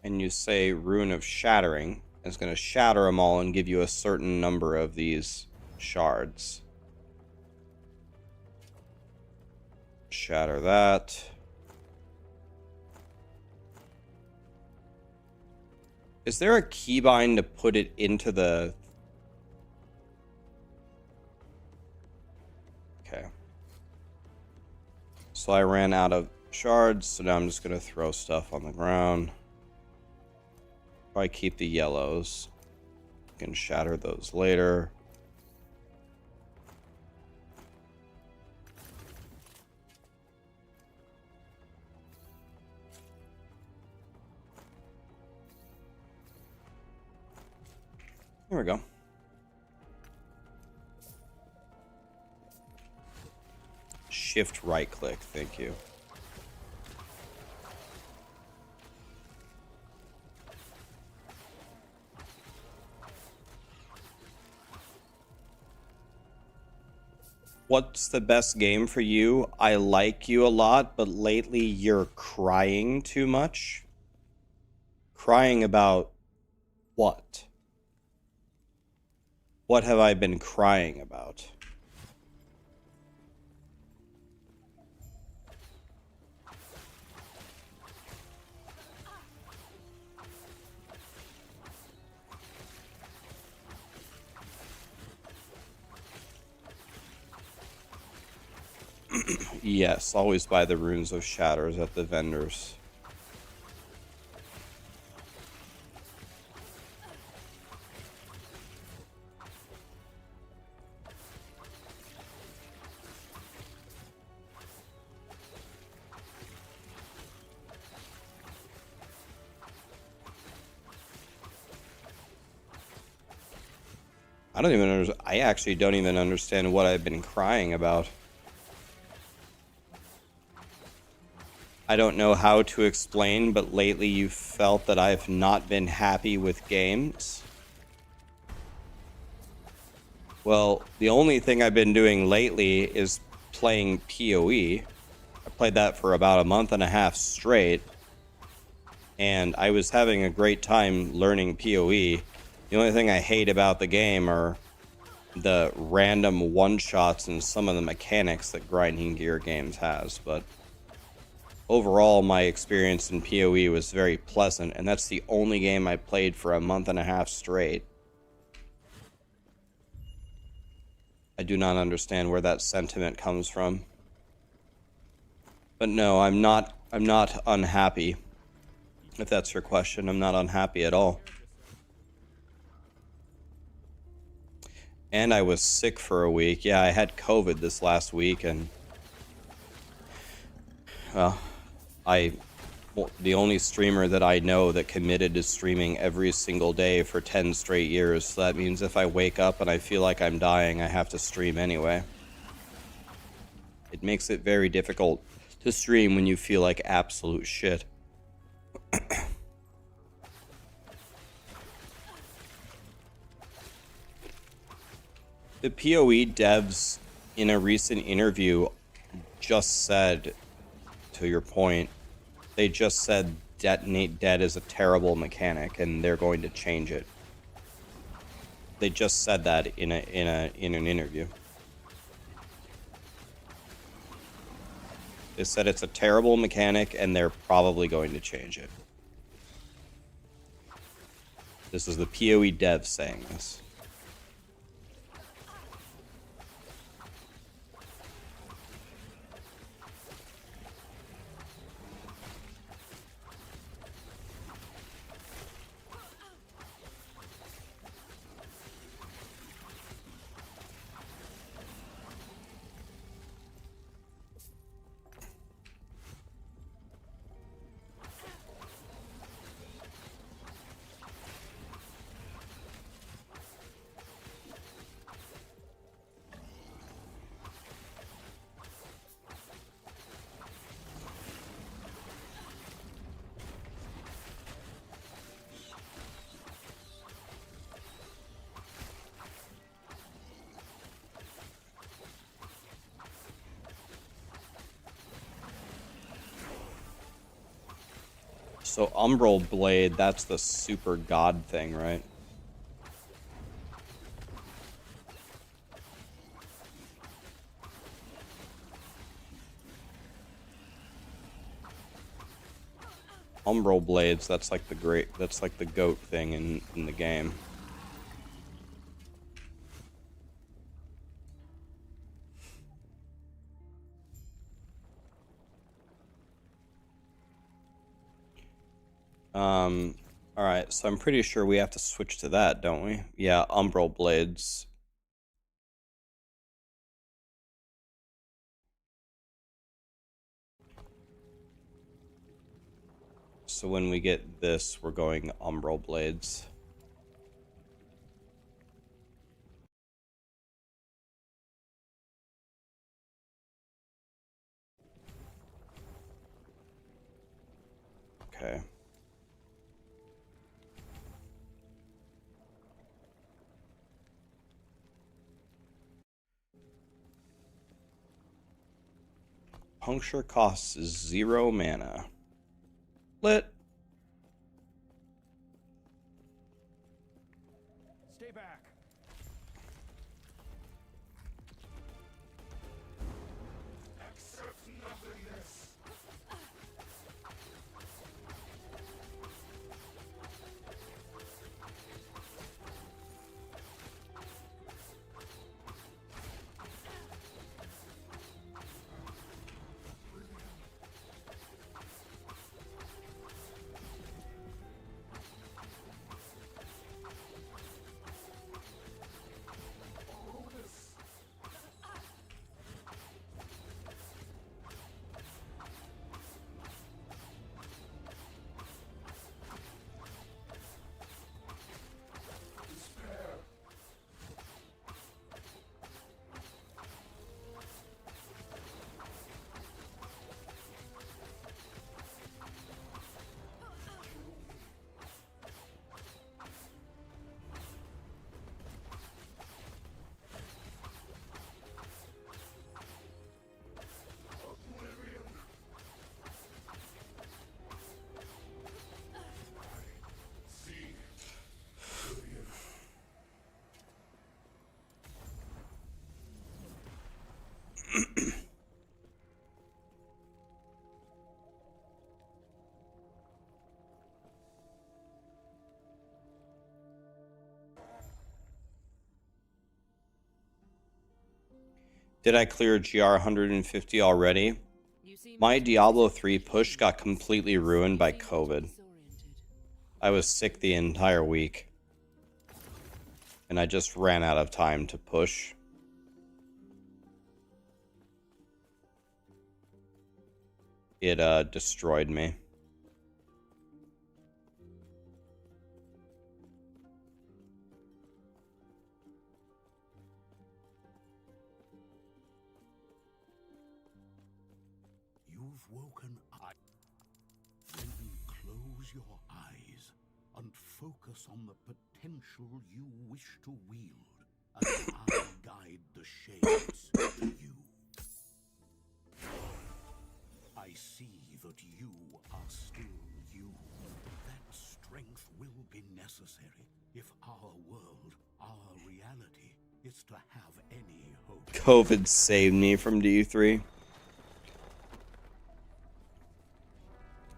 and you say Rune of Shattering. It's going to shatter them all and give you a certain number of these shards. Shatter that. Is there a keybind to put it into the... Okay. So I ran out of shards, so now I'm just going to throw stuff on the ground. Probably keep the yellows. You can shatter those later. There we go. Shift right click, thank you. What's the best game for you? I like you a lot, but lately you're crying too much. Crying about what? What have I been crying about? Yes, always buy the Runes of Shatters at the vendors. I actually don't even understand what I've been crying about. I don't know how to explain, but lately you felt that I've not been happy with games. Well, the only thing I've been doing lately is playing PoE. I played that for about a month and a half straight. and I was having a great time learning PoE. The only thing I hate about the game are the random one-shots and some of the mechanics that Grinding Gear Games has, but overall my experience in PoE was very pleasant, and that's the only game I played for a month and a half straight. I do not understand where that sentiment comes from. But no, I'm not unhappy. If that's your question, I'm not unhappy at all. And I was sick for a week. Yeah, I had COVID this last week, and well, the only streamer that I know that committed to streaming every single day for 10 straight years. So that means if I wake up and I feel like I'm dying, I have to stream anyway. It makes it very difficult to stream when you feel like absolute shit. The PoE devs in a recent interview just said, to your point, they just said Detonate Dead is a terrible mechanic and they're going to change it. They just said that in an interview. They said it's a terrible mechanic and they're probably going to change it. This is the PoE dev saying this. So Umbral Blade, that's the super god thing, right? Umbral Blades, that's like the goat thing in the game. Alright, so I'm pretty sure we have to switch to that, don't we? Yeah, Umbral Blades. So when we get this, we're going Umbral Blades. Okay. Puncture costs 0 mana. Lit. Stay back. Accept nothingness. Did I clear GR 150 already? My Diablo 3 push got completely ruined by COVID. I was sick the entire week. And I just ran out of time to push. It destroyed me. You've woken up. Then close your eyes and focus on the potential you wish to wield as I guide the shades to you. I see that you are still you. That strength will be necessary if our world, our reality, is to have any hope. COVID saved me from D3.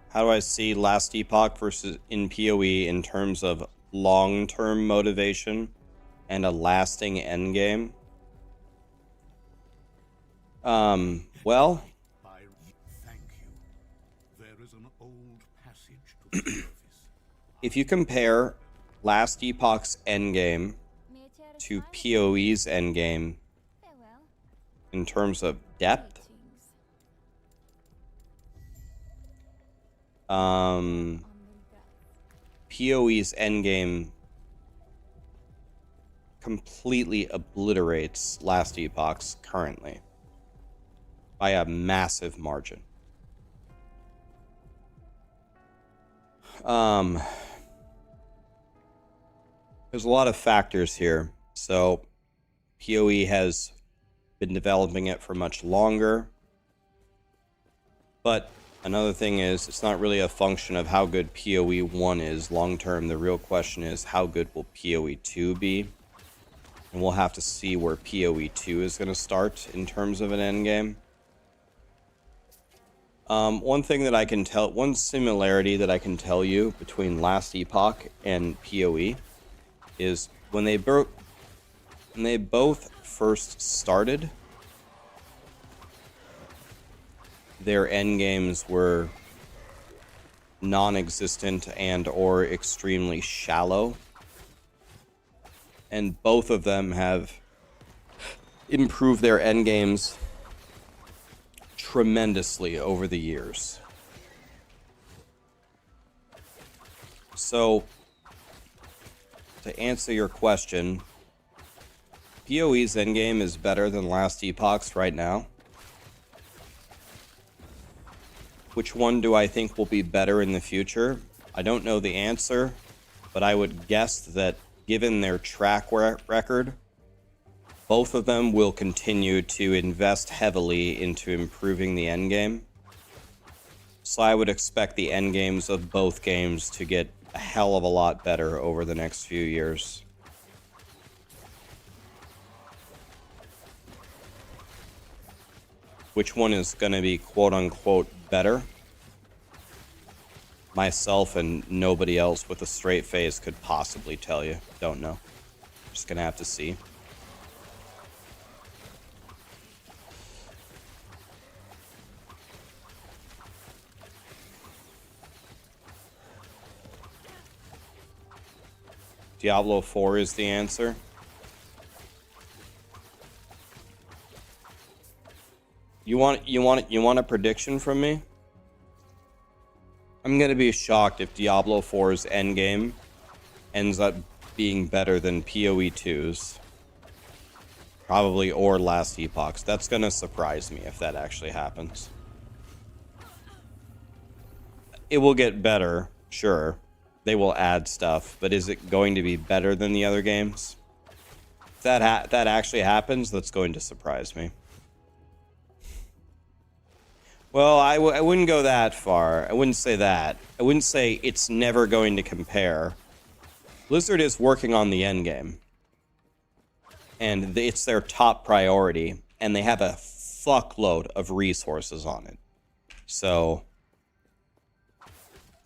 How do I see Last Epoch versus in PoE in terms of long-term motivation and a lasting endgame? Well, Thank you. There is an old passage to the surface. if you compare Last Epoch's endgame to PoE's endgame in terms of depth, PoE's endgame completely obliterates Last Epoch's currently by a massive margin. There's a lot of factors here. So PoE has been developing it for much longer. But another thing is, it's not really a function of how good PoE 1 is long term. The real question is, how good will PoE 2 be? And we'll have to see where PoE 2 is going to start in terms of an endgame. One thing that I can tell, one similarity that I can tell you between Last Epoch and PoE is when they both first started, their endgames were non-existent and or extremely shallow. And both of them have improved their endgames tremendously over the years. So, to answer your question, PoE's endgame is better than Last Epoch's right now. Which one do I think will be better in the future? I don't know the answer, but I would guess that given their track record, both of them will continue to invest heavily into improving the endgame. So I would expect the endgames of both games to get a hell of a lot better over the next few years. Which one is going to be quote-unquote better? Myself and nobody else with a straight face could possibly tell you. Don't know. Just going to have to see. Diablo 4 is the answer. You want a prediction from me? I'm gonna be shocked if Diablo 4's endgame ends up being better than PoE 2's. Probably, or Last Epoch's. That's gonna surprise me if that actually happens. It will get better, sure. They will add stuff, but is it going to be better than the other games? If that actually happens, that's going to surprise me. Well, I wouldn't go that far. I wouldn't say that. I wouldn't say it's never going to compare. Blizzard is working on the endgame. And it's their top priority. And they have a fuckload of resources on it. So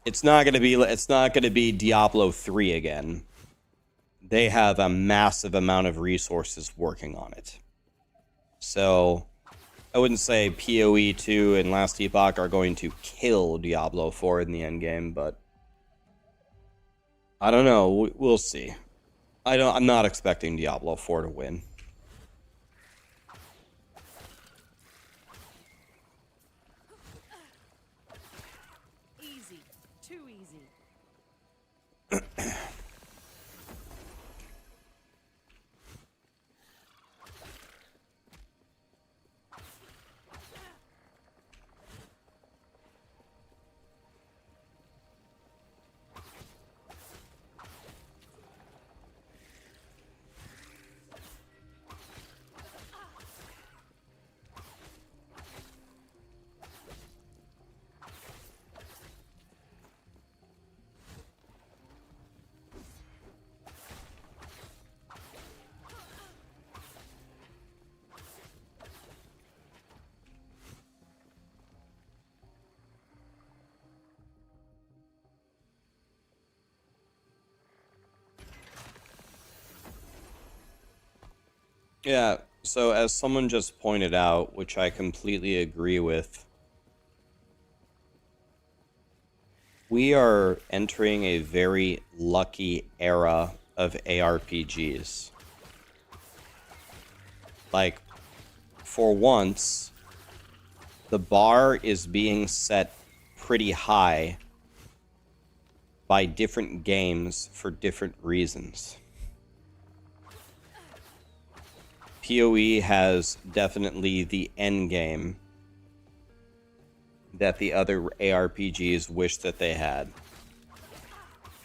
it's not going to be Diablo 3 again. They have a massive amount of resources working on it. So I wouldn't say PoE 2 and Last Epoch are going to kill Diablo 4 in the endgame, but I don't know. We'll see. I'm not expecting Diablo 4 to win. Easy. Too easy. Yeah, so as someone just pointed out, which I completely agree with, we are entering a very lucky era of ARPGs. Like, for once, the bar is being set pretty high by different games for different reasons. PoE has definitely the end game that the other ARPGs wish that they had.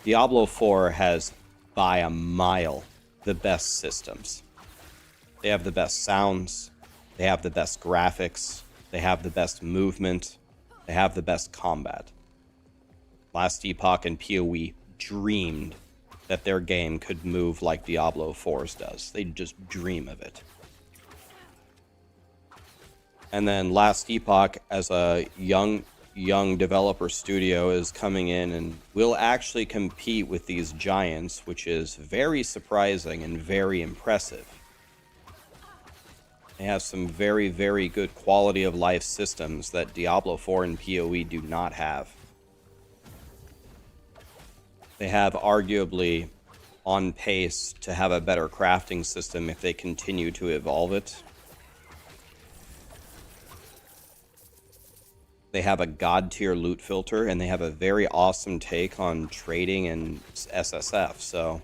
Diablo 4 has, by a mile, the best systems. They have the best sounds, they have the best graphics, they have the best movement, they have the best combat. Last Epoch and PoE dreamed that their game could move like Diablo 4's does. They just dream of it. And then Last Epoch, as a young developer studio, is coming in and will actually compete with these giants, which is very surprising and very impressive. They have some very, very good quality of life systems that Diablo 4 and PoE do not have. They have arguably on pace to have a better crafting system if they continue to evolve it. They have a god tier loot filter, and they have a very awesome take on trading and SSF. So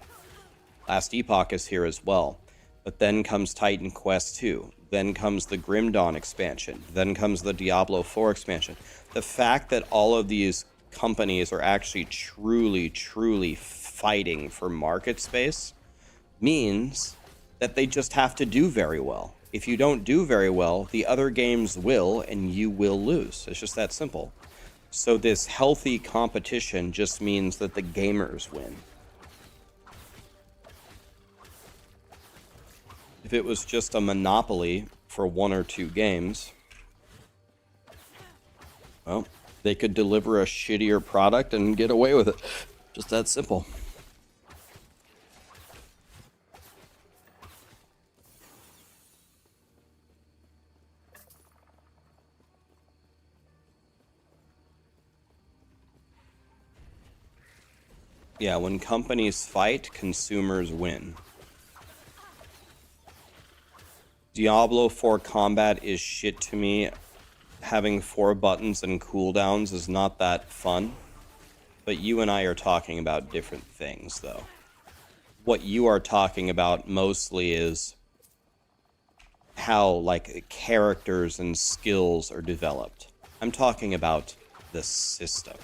Last Epoch is here as well. But then comes Titan Quest 2. Then comes the Grim Dawn expansion. Then comes the Diablo 4 expansion. The fact that all of these companies are actually truly fighting for market space means that they just have to do very well. If you don't do very well, the other games will, and you will lose. It's just that simple. So this healthy competition just means that the gamers win. If it was just a monopoly for one or two games, well, they could deliver a shittier product and get away with it. Just that simple. Yeah, when companies fight, consumers win. Diablo 4 combat is shit to me. Having 4 buttons and cooldowns is not that fun. But you and I are talking about different things, though. What you are talking about mostly is how, like, characters and skills are developed. I'm talking about the system.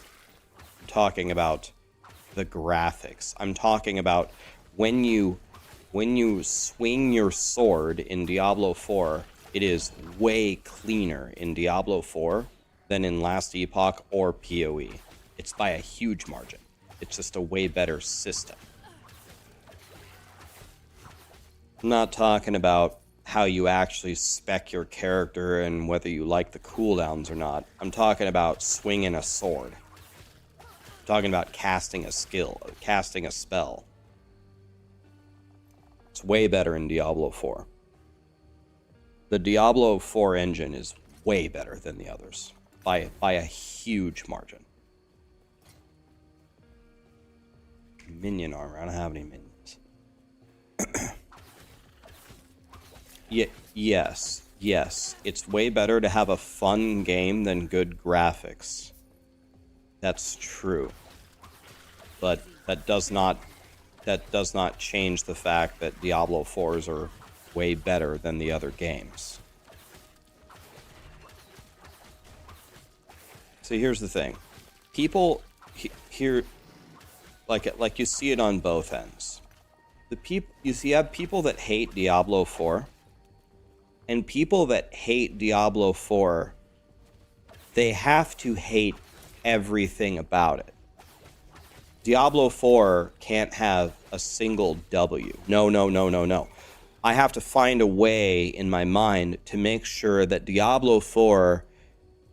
I'm talking about the graphics. I'm talking about when you swing your sword in Diablo 4, it is way cleaner in Diablo 4 than in Last Epoch or PoE. It's by a huge margin. It's just a way better system. I'm not talking about how you actually spec your character and whether you like the cooldowns or not. I'm talking about swinging a sword. I'm talking about casting a skill, casting a spell. It's way better in Diablo 4. The Diablo 4 engine is way better than the others by a huge margin. Minion armor. I don't have any minions. Yes. It's way better to have a fun game than good graphics. That's true. But that does not change the fact that Diablo 4s are way better than the other games. So here's the thing. People here, like you see it on both ends. You have people that hate Diablo 4, and people that hate Diablo 4, they have to hate everything about it. Diablo 4 can't have a single W. No. I have to find a way in my mind to make sure that Diablo 4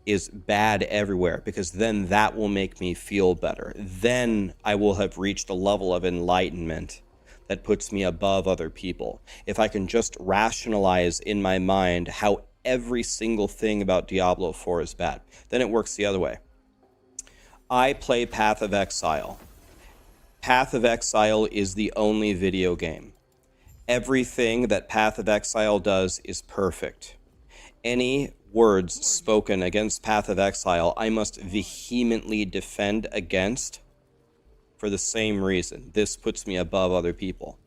is bad everywhere, because then that will make me feel better. Then I will have reached a level of enlightenment that puts me above other people. If I can just rationalize in my mind how every single thing about Diablo 4 is bad, then it works the other way. I play Path of Exile. Path of Exile is the only video game. Everything that Path of Exile does is perfect. Any words spoken against Path of Exile, I must vehemently defend against for the same reason. This puts me above other people.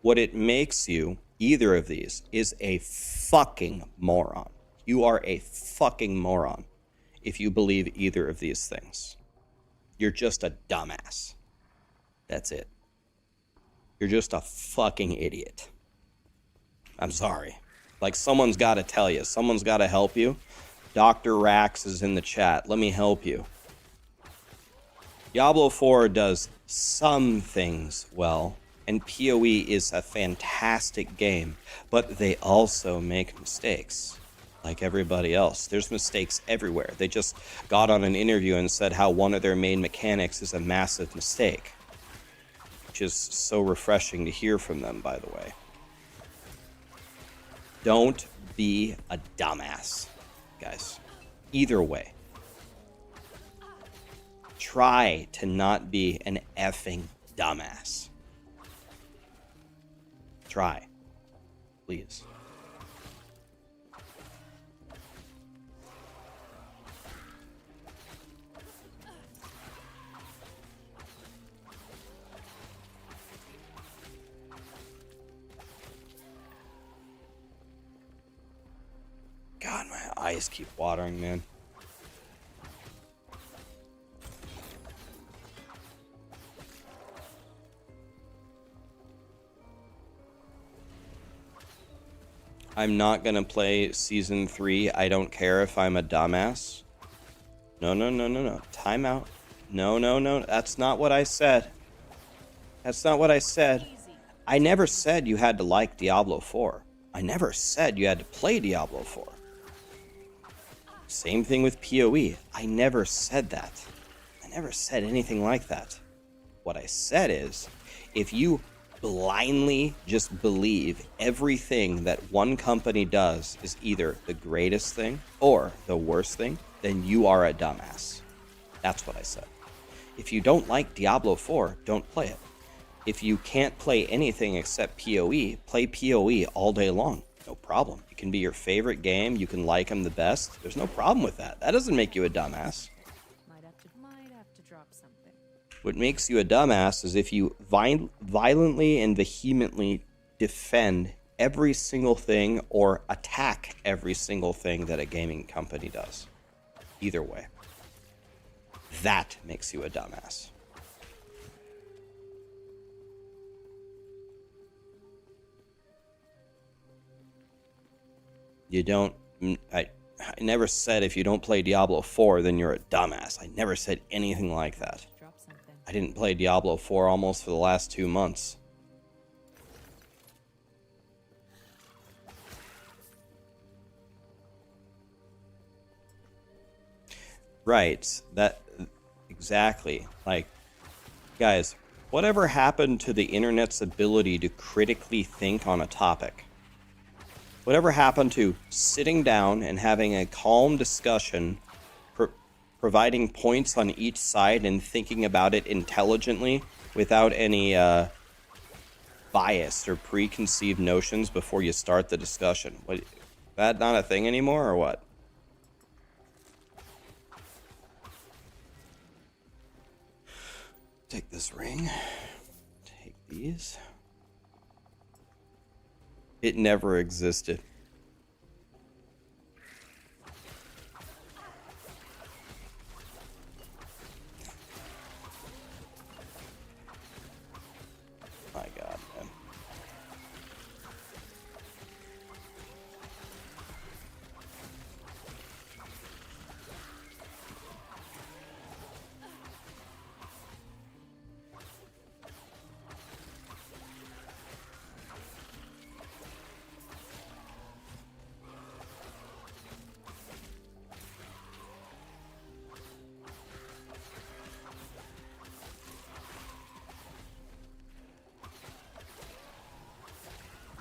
What it makes you, either of these, is a fucking moron. You are a fucking moron if you believe either of these things. You're just a dumbass. That's it. You're just a fucking idiot. I'm sorry. Like, someone's got to tell you. Someone's got to help you. Dr. Rax is in the chat. Let me help you. Diablo 4 does some things well, and PoE is a fantastic game, but they also make mistakes, like everybody else. There's mistakes everywhere. They just got on an interview and said how one of their main mechanics is a massive mistake, which is so refreshing to hear from them, by the way. Don't be a dumbass, guys. Either way. Try to not be an effing dumbass. Try. Please. God, my eyes keep watering, man. I'm not gonna play Season 3. I don't care if I'm a dumbass. No. Time out. No. That's not what I said. That's not what I said. I never said you had to like Diablo 4. I never said you had to play Diablo 4. Same thing with PoE. I never said that. I never said anything like that. What I said is, if you blindly just believe everything that one company does is either the greatest thing or the worst thing, then you are a dumbass. That's what I said. If you don't like Diablo 4, don't play it. If you can't play anything except PoE, play PoE all day long. No problem. It can be your favorite game. You can like them the best. There's no problem with that. That doesn't make you a dumbass. Might have to drop something. What makes you a dumbass is if you violently and vehemently defend every single thing or attack every single thing that a gaming company does. Either way. That makes you a dumbass. You don't... I never said if you don't play Diablo 4, then you're a dumbass. I never said anything like that. Drop something. I didn't play Diablo 4 almost for the last 2 months. Right. That... Exactly. Like, guys, whatever happened to the internet's ability to critically think on a topic? Whatever happened to sitting down and having a calm discussion, providing points on each side and thinking about it intelligently without any biased or preconceived notions before you start the discussion? What, that not a thing anymore, or what? Take this ring. Take these. It never existed. My God, man.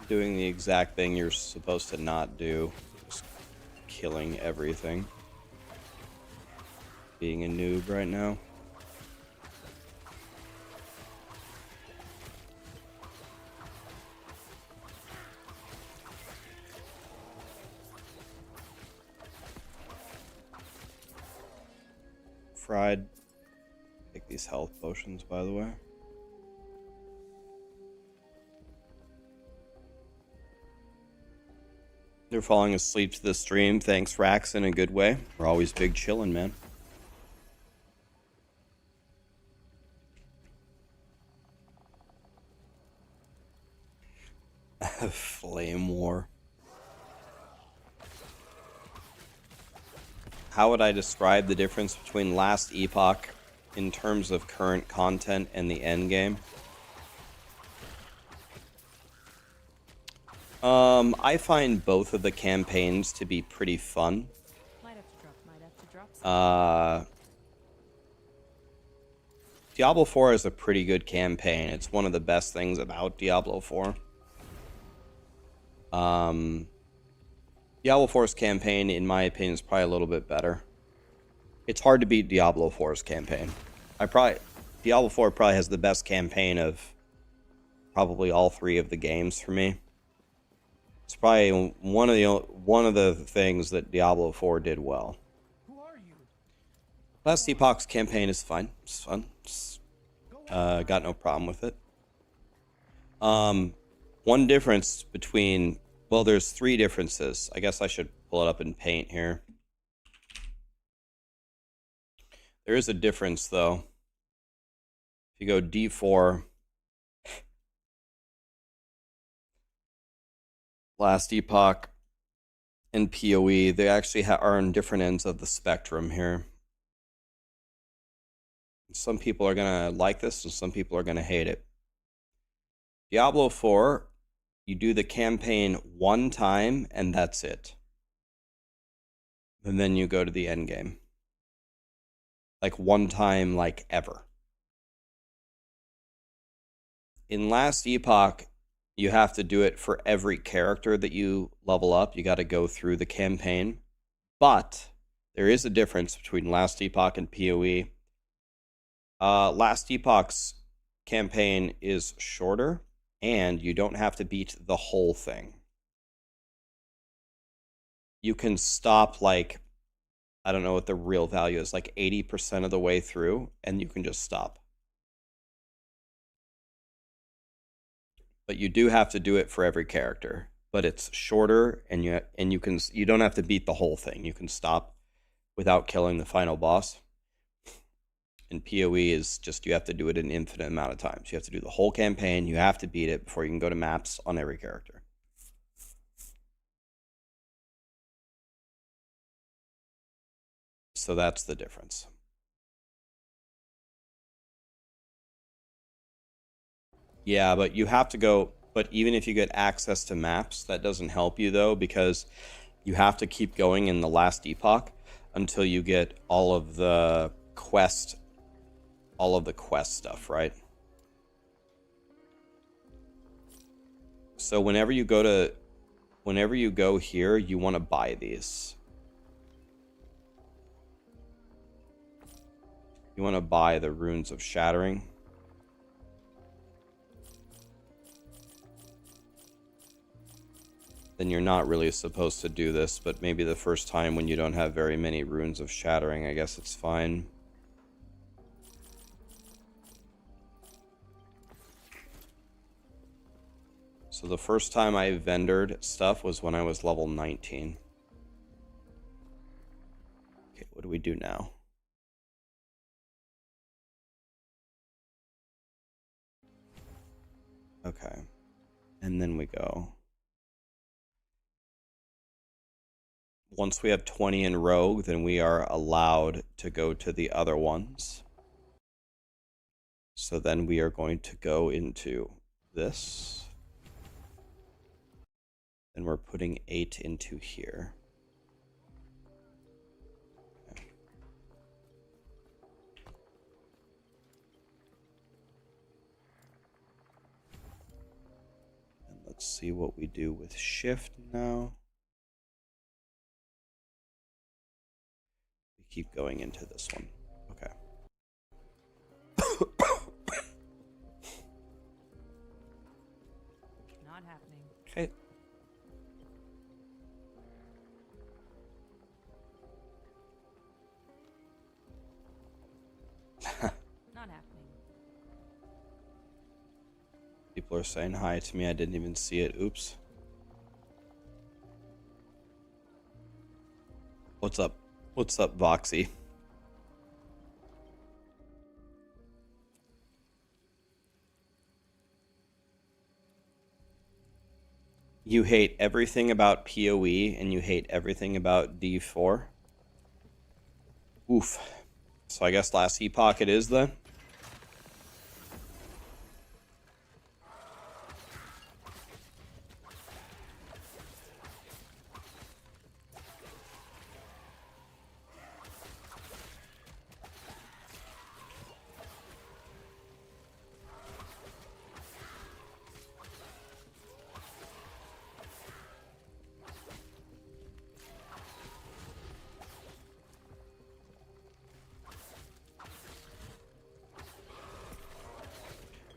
Doing the exact thing you're supposed to not do. Just killing everything. Being a noob right now. Fried. Take these health potions, by the way. They're falling asleep to the stream. Thanks, Rax, in a good way. We're always big chillin', man. Flame War. How would I describe the difference between Last Epoch in terms of current content and the endgame? I find both of the campaigns to be pretty fun. Might have to drop some. Diablo 4 is a pretty good campaign. It's one of the best things about Diablo 4. Diablo 4's campaign, in my opinion, is probably a little bit better. It's hard to beat Diablo 4's campaign. Diablo 4 probably has the best campaign of probably all three of the games for me. It's probably one of the things that Diablo 4 did well. Who are you? Last Epoch's campaign is fine. It's fun. Got no problem with it. One difference between... Well, there's three differences. I guess I should pull it up in Paint here. There is a difference, though. If you go D4... Last Epoch and PoE, they actually are on different ends of the spectrum here. Some people are going to like this, and some people are going to hate it. Diablo 4, you do the campaign one time, and that's it. And then you go to the end game. Like one time, like ever. In Last Epoch, you have to do it for every character that you level up. You got to go through the campaign. But there is a difference between Last Epoch and PoE. Last Epoch's campaign is shorter, and you don't have to beat the whole thing. You can stop, like, I don't know what the real value is, like 80% of the way through, and you can just stop. But you do have to do it for every character. But it's shorter, and you don't have to beat the whole thing. You can stop without killing the final boss. And PoE is just, you have to do it an infinite amount of times. You have to do the whole campaign. You have to beat it before you can go to maps on every character. So that's the difference. Yeah, but you have to go, but even if you get access to maps, that doesn't help you though, because you have to keep going in the Last Epoch until you get all of the quest stuff, right? So whenever you go to whenever you go here, you want to buy these. You want to buy the Runes of Shattering. Then you're not really supposed to do this, but maybe the first time when you don't have very many Runes of Shattering, I guess it's fine. So the first time I vendored stuff was when I was level 19. Okay, what do we do now? Okay. And then we go. Once we have 20 in Rogue, then we are allowed to go to the other ones. So then we are going to go into this. And we're putting 8 into here. Okay. And let's see what we do with shift now. We keep going into this one. Okay. Not happening. Okay. Not happening. People are saying hi to me. I didn't even see it. Oops. What's up? What's up, Voxy? You hate everything about PoE and you hate everything about D4? Oof. So I guess Last Epoch it is then?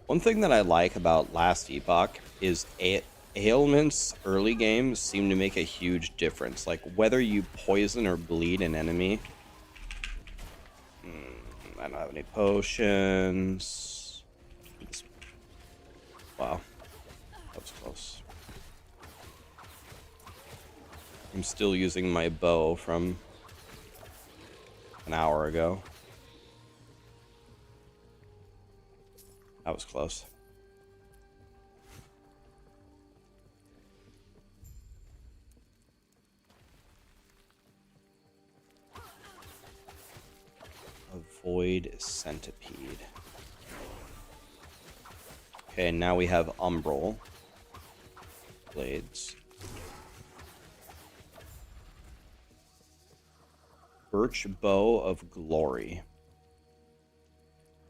One thing that I like about Last Epoch is ailments early game seem to make a huge difference. Like whether you poison or bleed an enemy. I don't have any potions. Wow. That was close. I'm still using my bow from an hour ago. That was close. Avoid centipede. Okay, now we have umbral blades. Birch bow of glory.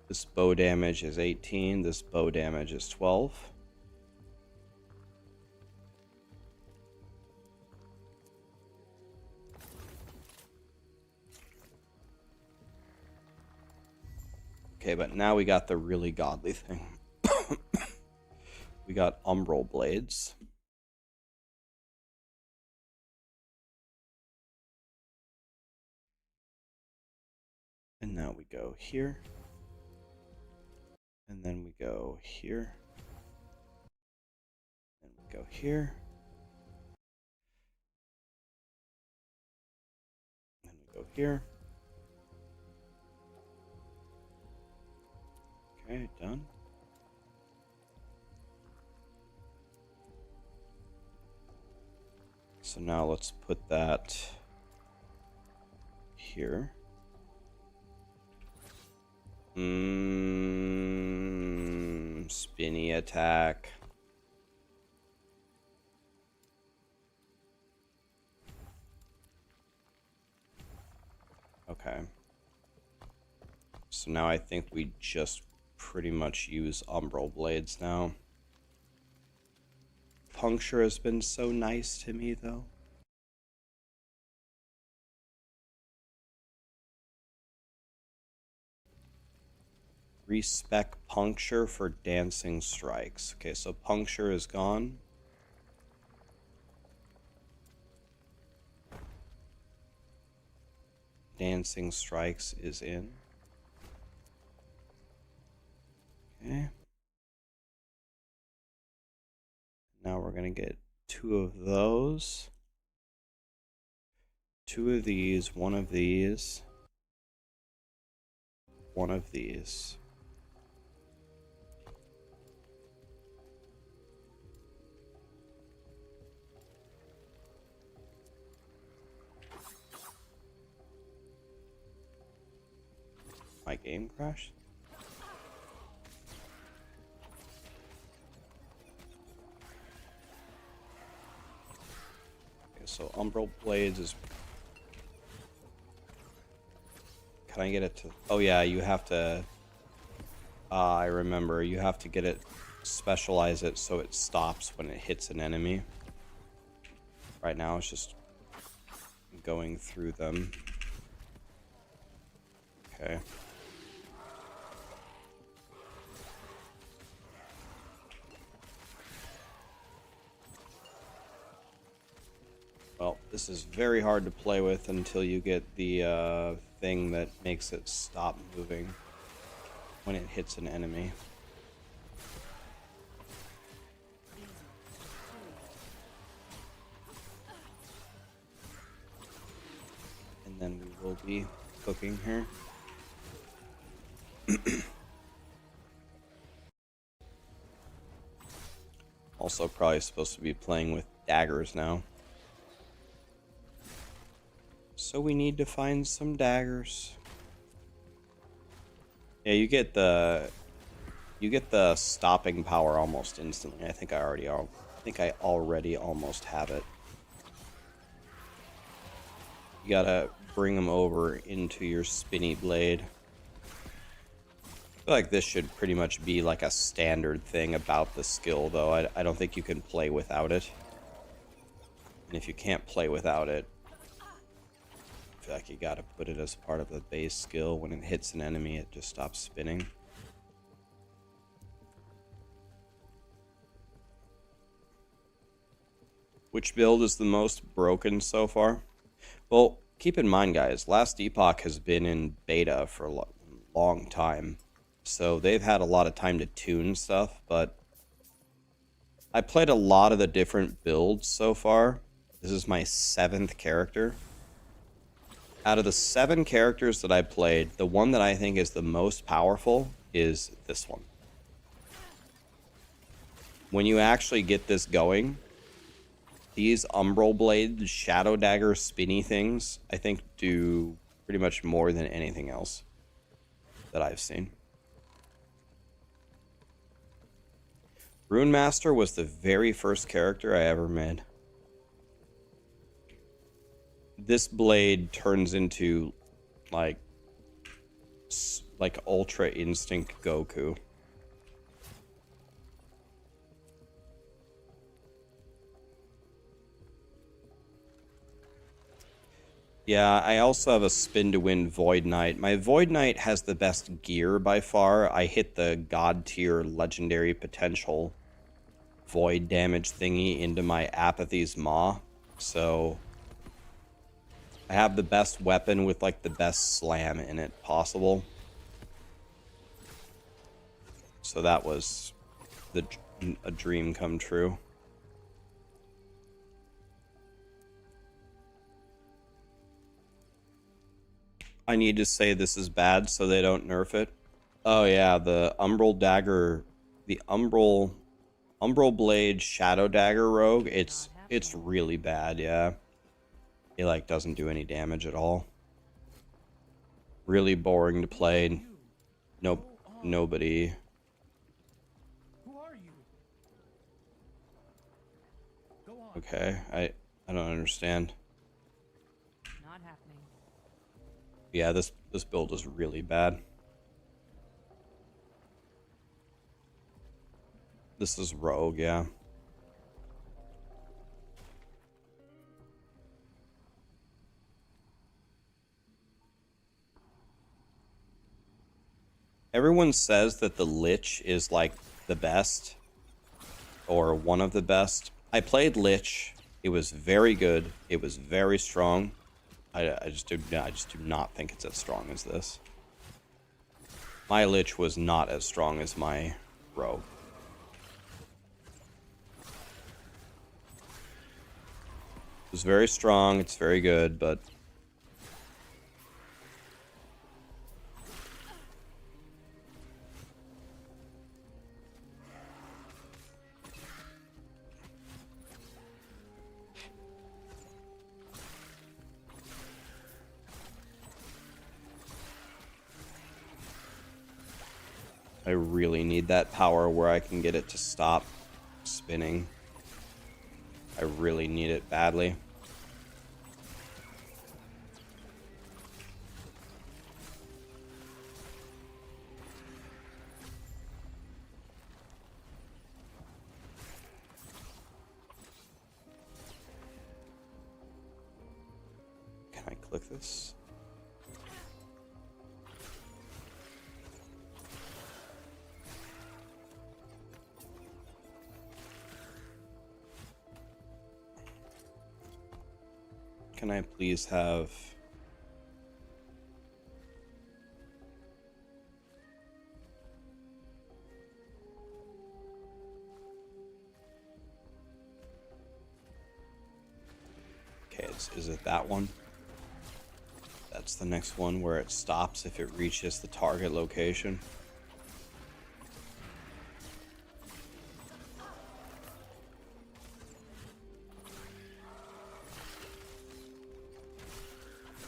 This bow damage is 18. This bow damage is 12. Okay, but now we got the really godly thing. We got umbral blades. And now we go here. And then we go here. And we go here. And we go here. Okay, done. So now let's put that here. Spinny attack. Okay. So now I think we just pretty much use umbral blades now. Puncture has been so nice to me, though. Respec Puncture for Dancing Strikes. Okay, so Puncture is gone. Dancing Strikes is in. Okay. Now we're going to get 2 of those. 2 of these, 1 of these. 1 of these. My game crashed? Okay, so Umbral Blades is... Can I get it to... Oh yeah, you have to... I remember. You have to get it... Specialize it so it stops when it hits an enemy. Right now it's just... going through them. Okay. Well, this is very hard to play with until you get the thing that makes it stop moving when it hits an enemy. And then we will be cooking here. Also probably supposed to be playing with daggers now. So we need to find some daggers. Yeah, you get the stopping power almost instantly. I think I already almost have it. You gotta bring them over into your spinny blade. I feel like this should pretty much be like a standard thing about the skill, though. I don't think you can play without it. And if you can't play without it, I feel like you gotta put it as part of the base skill. When it hits an enemy, it just stops spinning. Which build is the most broken so far? Well, keep in mind, guys, Last Epoch has been in beta for a long time. So they've had a lot of time to tune stuff, but I played a lot of the different builds so far. This is my 7th character. Out of the 7 characters that I played, the one that I think is the most powerful is this one. When you actually get this going, these Umbral Blade, Shadow Dagger, spinny things, I think do pretty much more than anything else that I've seen. Rune Master was the very first character I ever made. This blade turns into like Ultra Instinct Goku. Yeah, I also have a Spin to Win Void Knight. My Void Knight has the best gear by far. I hit the God tier legendary potential void damage thingy into my Apathy's Maw. So I have the best weapon with like the best slam in it possible. So that was a dream come true. I need to say this is bad so they don't nerf it. Oh yeah, the Umbral Dagger, the Umbral Blade Shadow Dagger Rogue, it's really bad, yeah. It like doesn't do any damage at all. Really boring to play. Nope, nobody. Who are you? Go on. Okay, I don't understand. Not happening. Yeah, this build is really bad. This is Rogue, yeah. Everyone says that the Lich is like the best, or one of the best. I played Lich. It was very good. It was very strong. I just do not think it's as strong as this. My Lich was not as strong as my Rogue. It was very strong. It's very good, but I really need that power where I can get it to stop spinning. I really need it badly. Can I click this? Can I please have... Okay, is it that one? That's the next one where it stops if it reaches the target location.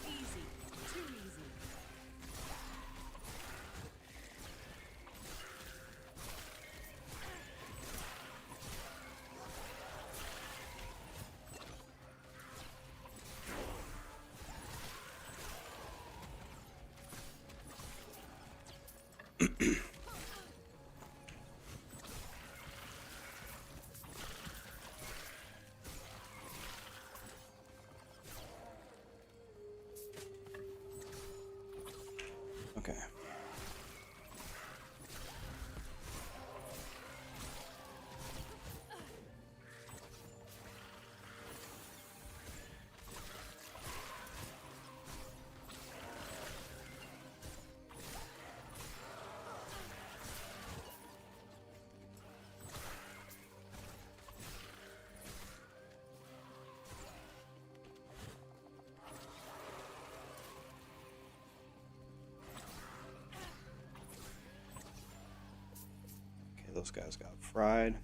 Easy. Too easy. Okay. Those guys got fried.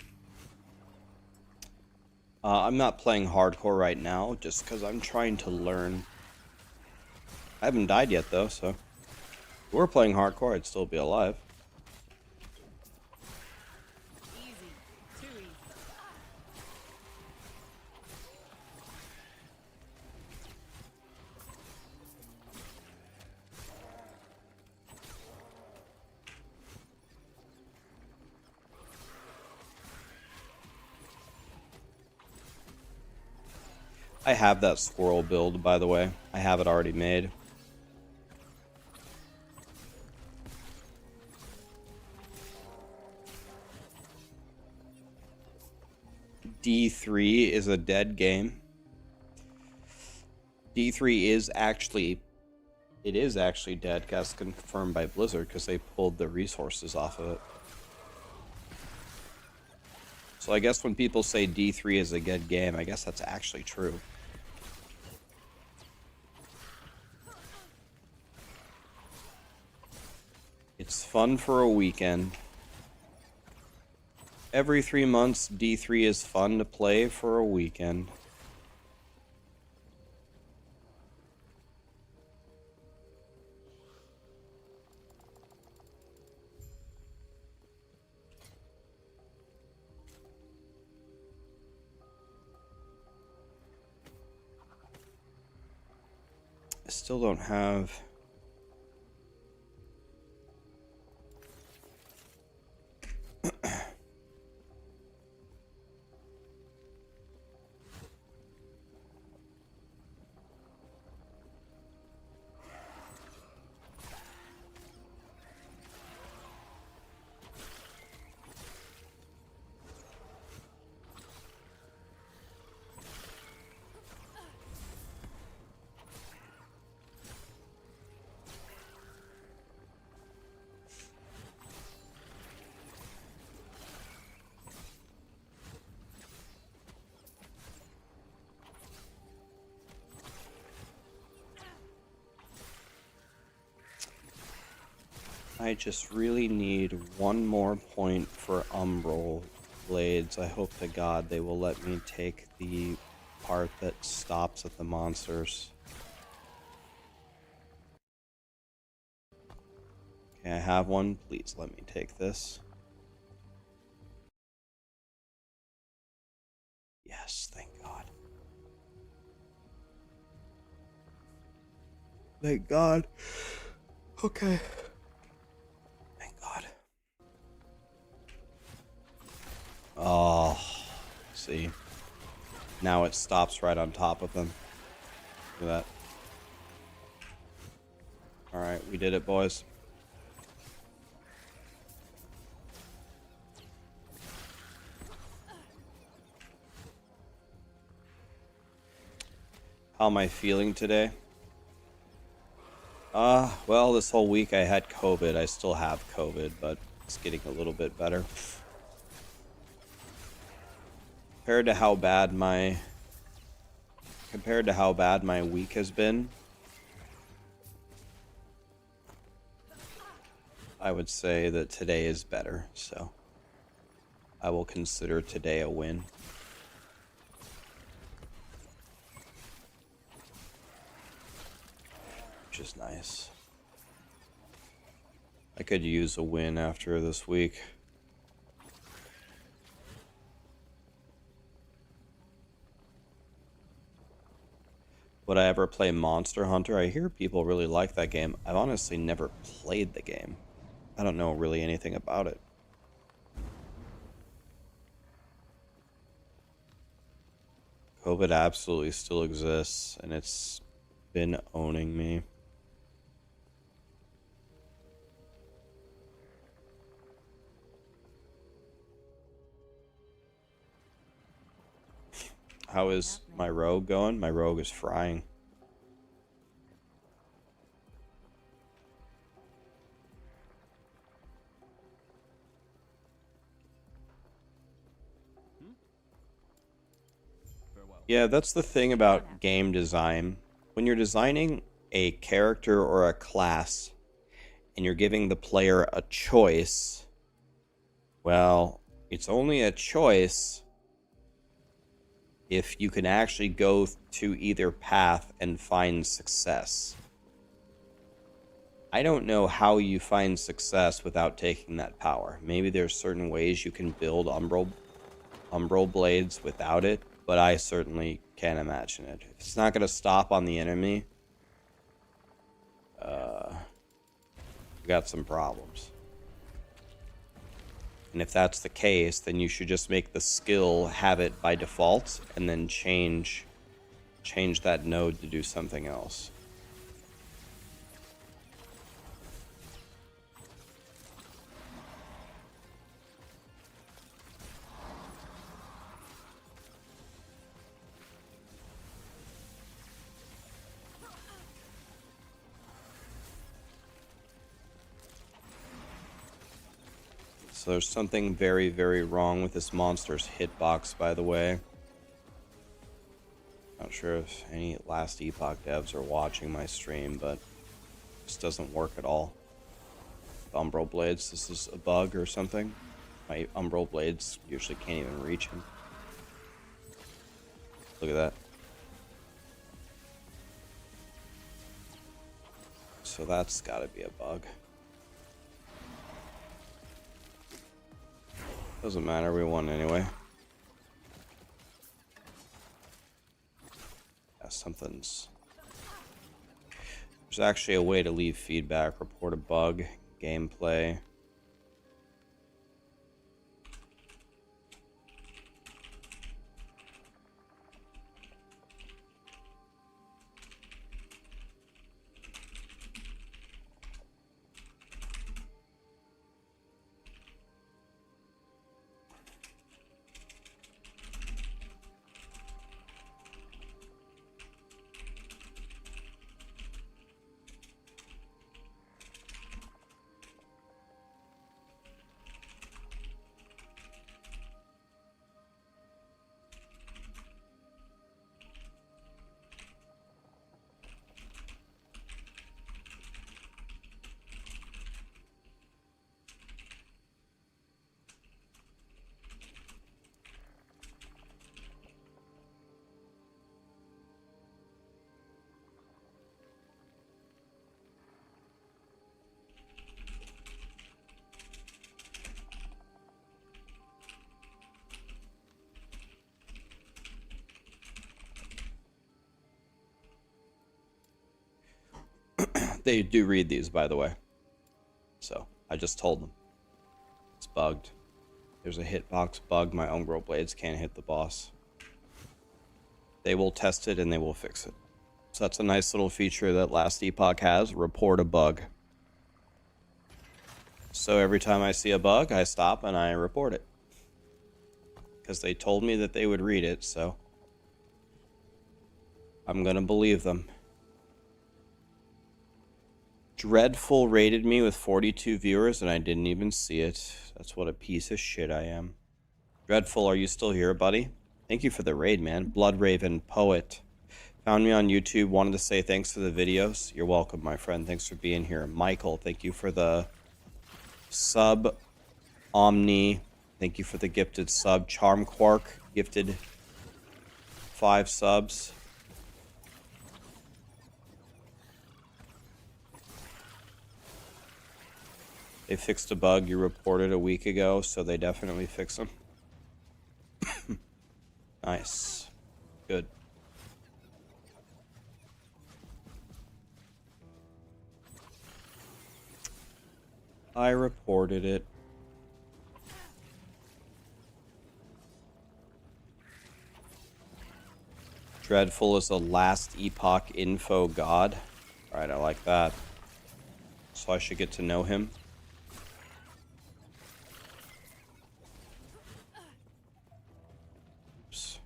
I'm not playing hardcore right now just because I'm trying to learn. I haven't died yet though, so if we were playing hardcore, I'd still be alive. Easy. Too easy. I have that squirrel build, by the way. I have it already made. D3 is a dead game. D3 is actually... It is actually dead, as confirmed by Blizzard, because they pulled the resources off of it. So I guess when people say D3 is a good game, I guess that's actually true. It's fun for a weekend. Every 3 months, D3 is fun to play for a weekend. I still don't have... I just really need one more point for Umbral Blades. I hope to God they will let me take the part that stops at the monsters. Okay, I have one. Please let me take this. Yes, thank God. Thank God. Okay. Thank God. Oh, see. Now it stops right on top of them. Look at that. Alright, we did it, boys. How am I feeling today? Well, this whole week I had COVID. I still have COVID, but it's getting a little bit better. Compared to how bad my week has been, I would say that today is better, so I will consider today a win. Which is nice. I could use a win after this week. Would I ever play Monster Hunter? I hear people really like that game. I've honestly never played the game. I don't know really anything about it. COVID absolutely still exists, and it's been owning me. How is my rogue going? My rogue is frying. Farewell. Yeah, that's the thing about game design. When you're designing a character or a class, and you're giving the player a choice, well, it's only a choice if you can actually go to either path and find success. I don't know how you find success without taking that power. Maybe there's certain ways you can build umbral blades without it, but I certainly can't imagine it. If it's not going to stop on the enemy, we got some problems. And if that's the case, then you should just make the skill have it by default, and then change that node to do something else. So there's something very, very wrong with this monster's hitbox, by the way. Not sure if any Last Epoch devs are watching my stream, but this doesn't work at all. The Umbral Blades, this is a bug or something. My Umbral Blades usually can't even reach him. Look at that. So that's gotta be a bug. Doesn't matter, we won anyway. Yeah, something's... There's actually a way to leave feedback, report a bug, gameplay. They do read these, by the way. So, I just told them. It's bugged. There's a hitbox bug. My Umbral Blades can't hit the boss. They will test it and they will fix it. So that's a nice little feature that Last Epoch has. Report a bug. So every time I see a bug, I stop and I report it. Because they told me that they would read it, so I'm gonna believe them. Dreadful rated me with 42 viewers and I didn't even see it. That's what a piece of shit I am. Dreadful, are you still here, buddy? Thank you for the raid, man. Bloodraven Poet. Found me on YouTube, wanted to say thanks for the videos. You're welcome, my friend. Thanks for being here. Michael, thank you for the sub. Omni, thank you for the gifted sub. Charm Quark, gifted 5 subs. They fixed a bug you reported a week ago, so they definitely fix them. Nice. Good. I reported it. Dreadful is a Last Epoch info god. Alright, I like that. So I should get to know him. Oops.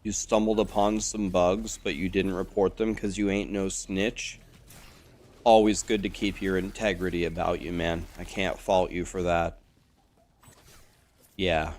You stumbled upon some bugs, but you didn't report them because you ain't no snitch. Always good to keep your integrity about you, man. I can't fault you for that. Yeah.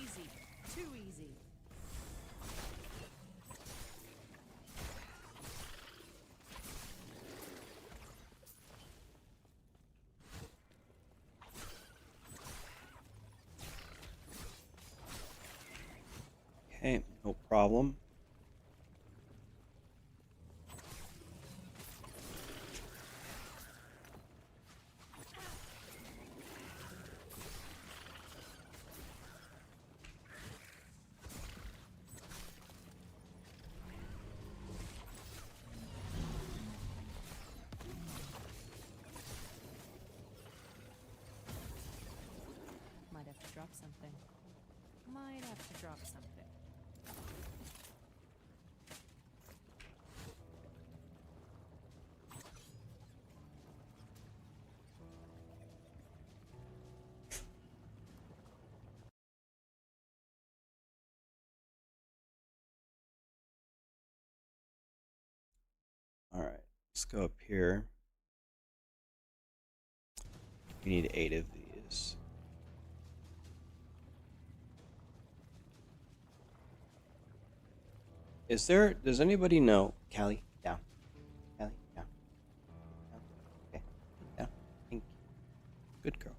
Easy. Too easy. Okay, no problem. Might have to drop something. Might have to drop something. Let's go up here. We need 8 of these. Does anybody know? Callie, down. Callie, down. Down. Okay. Down. Thank you. Good girl.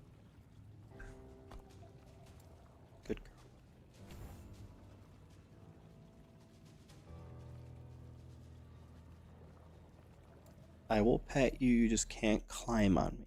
Good girl. I will pet you, you just can't climb on me.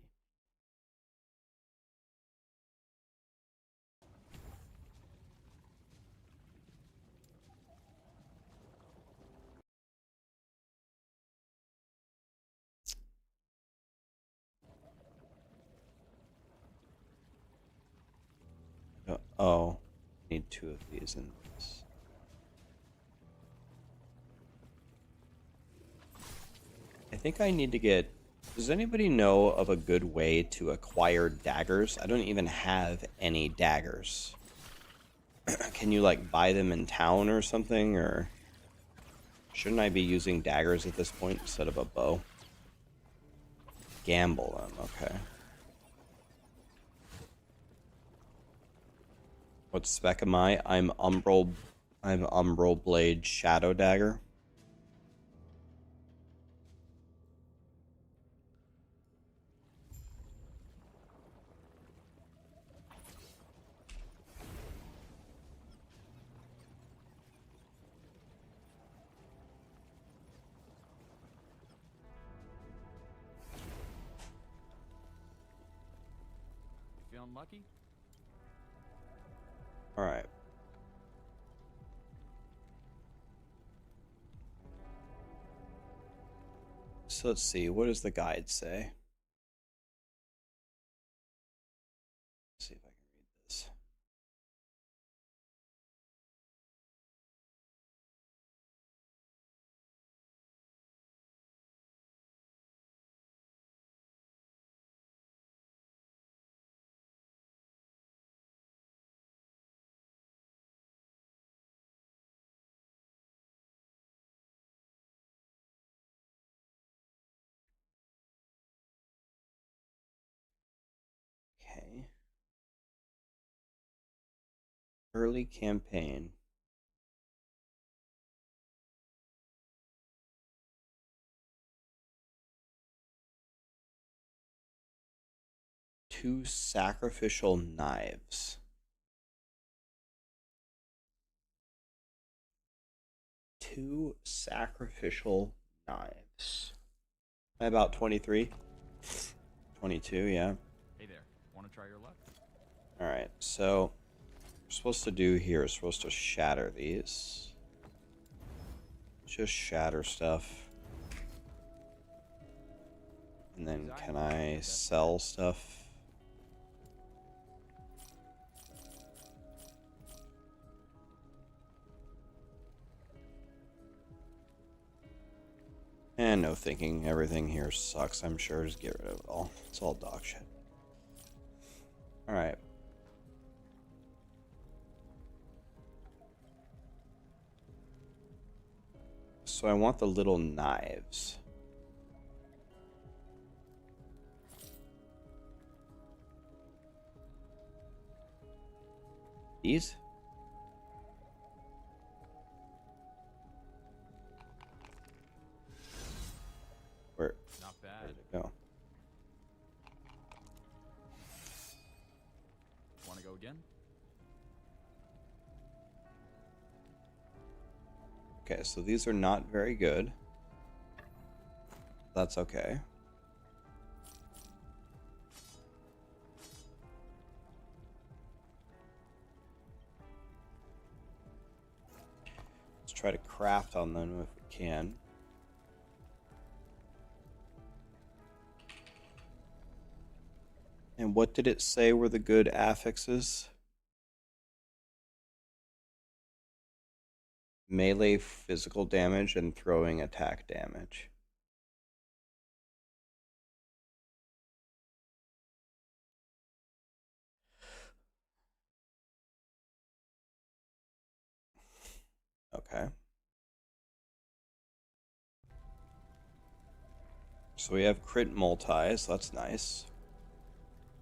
Oh, need 2 of these in this. I think I need to get... Does anybody know of a good way to acquire daggers? I don't even have any daggers. Can you, like, buy them in town or something, or... Shouldn't I be using daggers at this point instead of a bow? Gamble them, okay. What spec am I? I'm Umbral Blade Shadow Dagger. Feeling lucky? Alright. So let's see, what does the guide say? Let's see if I can read this. Okay. Early campaign. Two sacrificial knives. Two sacrificial knives. About 23. 22, yeah. Hey there. Want to try your luck? Alright, so we're supposed to do here is supposed to shatter these. Just shatter stuff. And then can I sell stuff? And no thinking, everything here sucks, I'm sure. Just get rid of it all. It's all dog shit. Alright. So I want the little knives. These? Where Not bad. did it go? Want to go again? Okay, so these are not very good. That's okay. Let's try to craft on them if we can. And what did it say were the good affixes? Melee physical damage and throwing attack damage. Okay. So we have crit multi, so that's nice.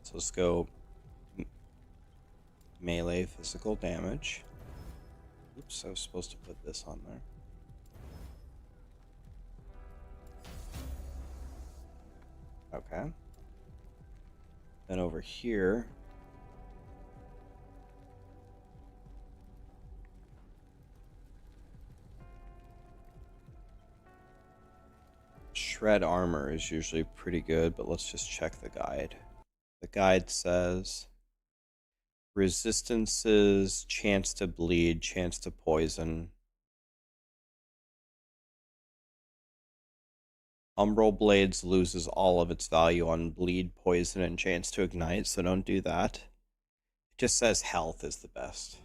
So let's go melee physical damage. Oops, I was supposed to put this on there. Okay. Then over here, shred armor is usually pretty good, but let's just check the guide. The guide says resistances, chance to bleed, chance to poison. Umbral Blades loses all of its value on bleed, poison, and chance to ignite, so don't do that. It just says health is the best.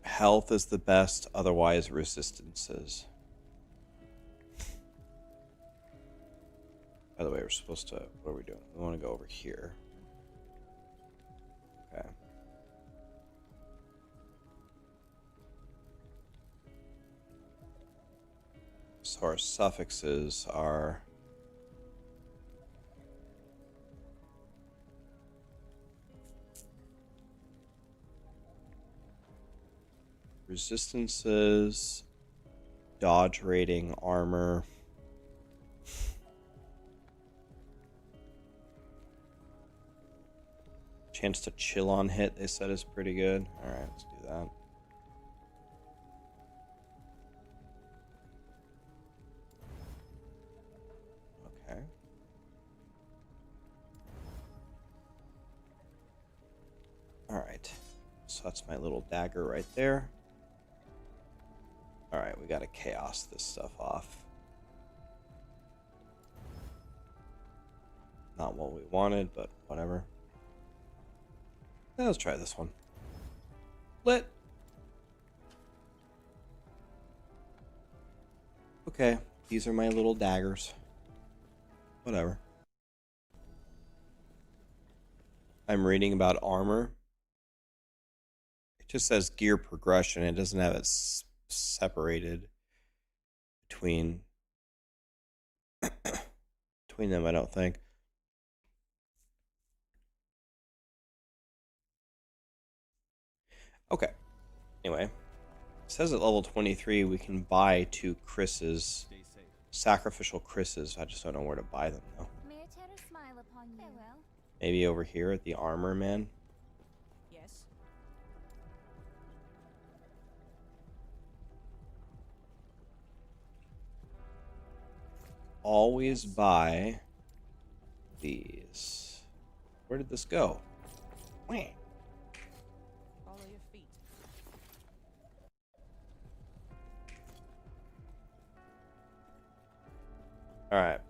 Health is the best, otherwise resistances. By the way, we're supposed to... What are we doing? We want to go over here. Okay. So our suffixes are... Resistances, dodge rating, armor. Chance to chill on hit, they said, is pretty good. Alright, let's do that. Okay. Alright. So that's my little dagger right there. Alright, we gotta chaos this stuff off. Not what we wanted, but whatever. Let's try this one. Lit. Okay, these are my little daggers. Whatever. I'm reading about armor. It just says gear progression. It doesn't have it separated between them, I don't think. Okay. Anyway, it says at level 23 we can buy 2 Chris's, Stay safe. sacrificial Chris's. I just don't know where to buy them though. May a terror smile upon you. Farewell. Maybe over here at the armor man. Yes. Always buy these. Where did this go? Wah. Follow your feet. All right.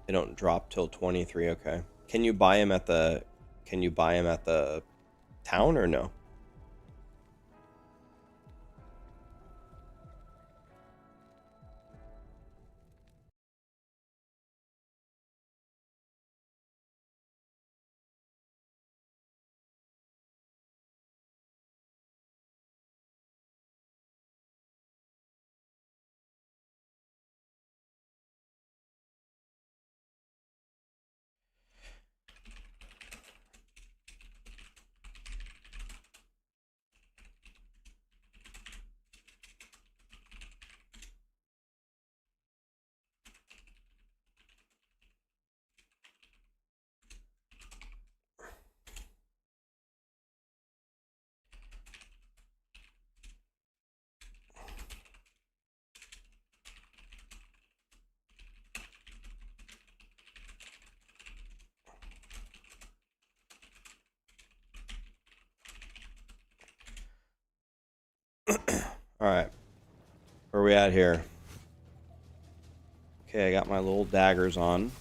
They don't drop till 23. Okay. Can you buy him at the? Can you buy him at the town or no? All right. Where are we at here? Okay, I got my little daggers on.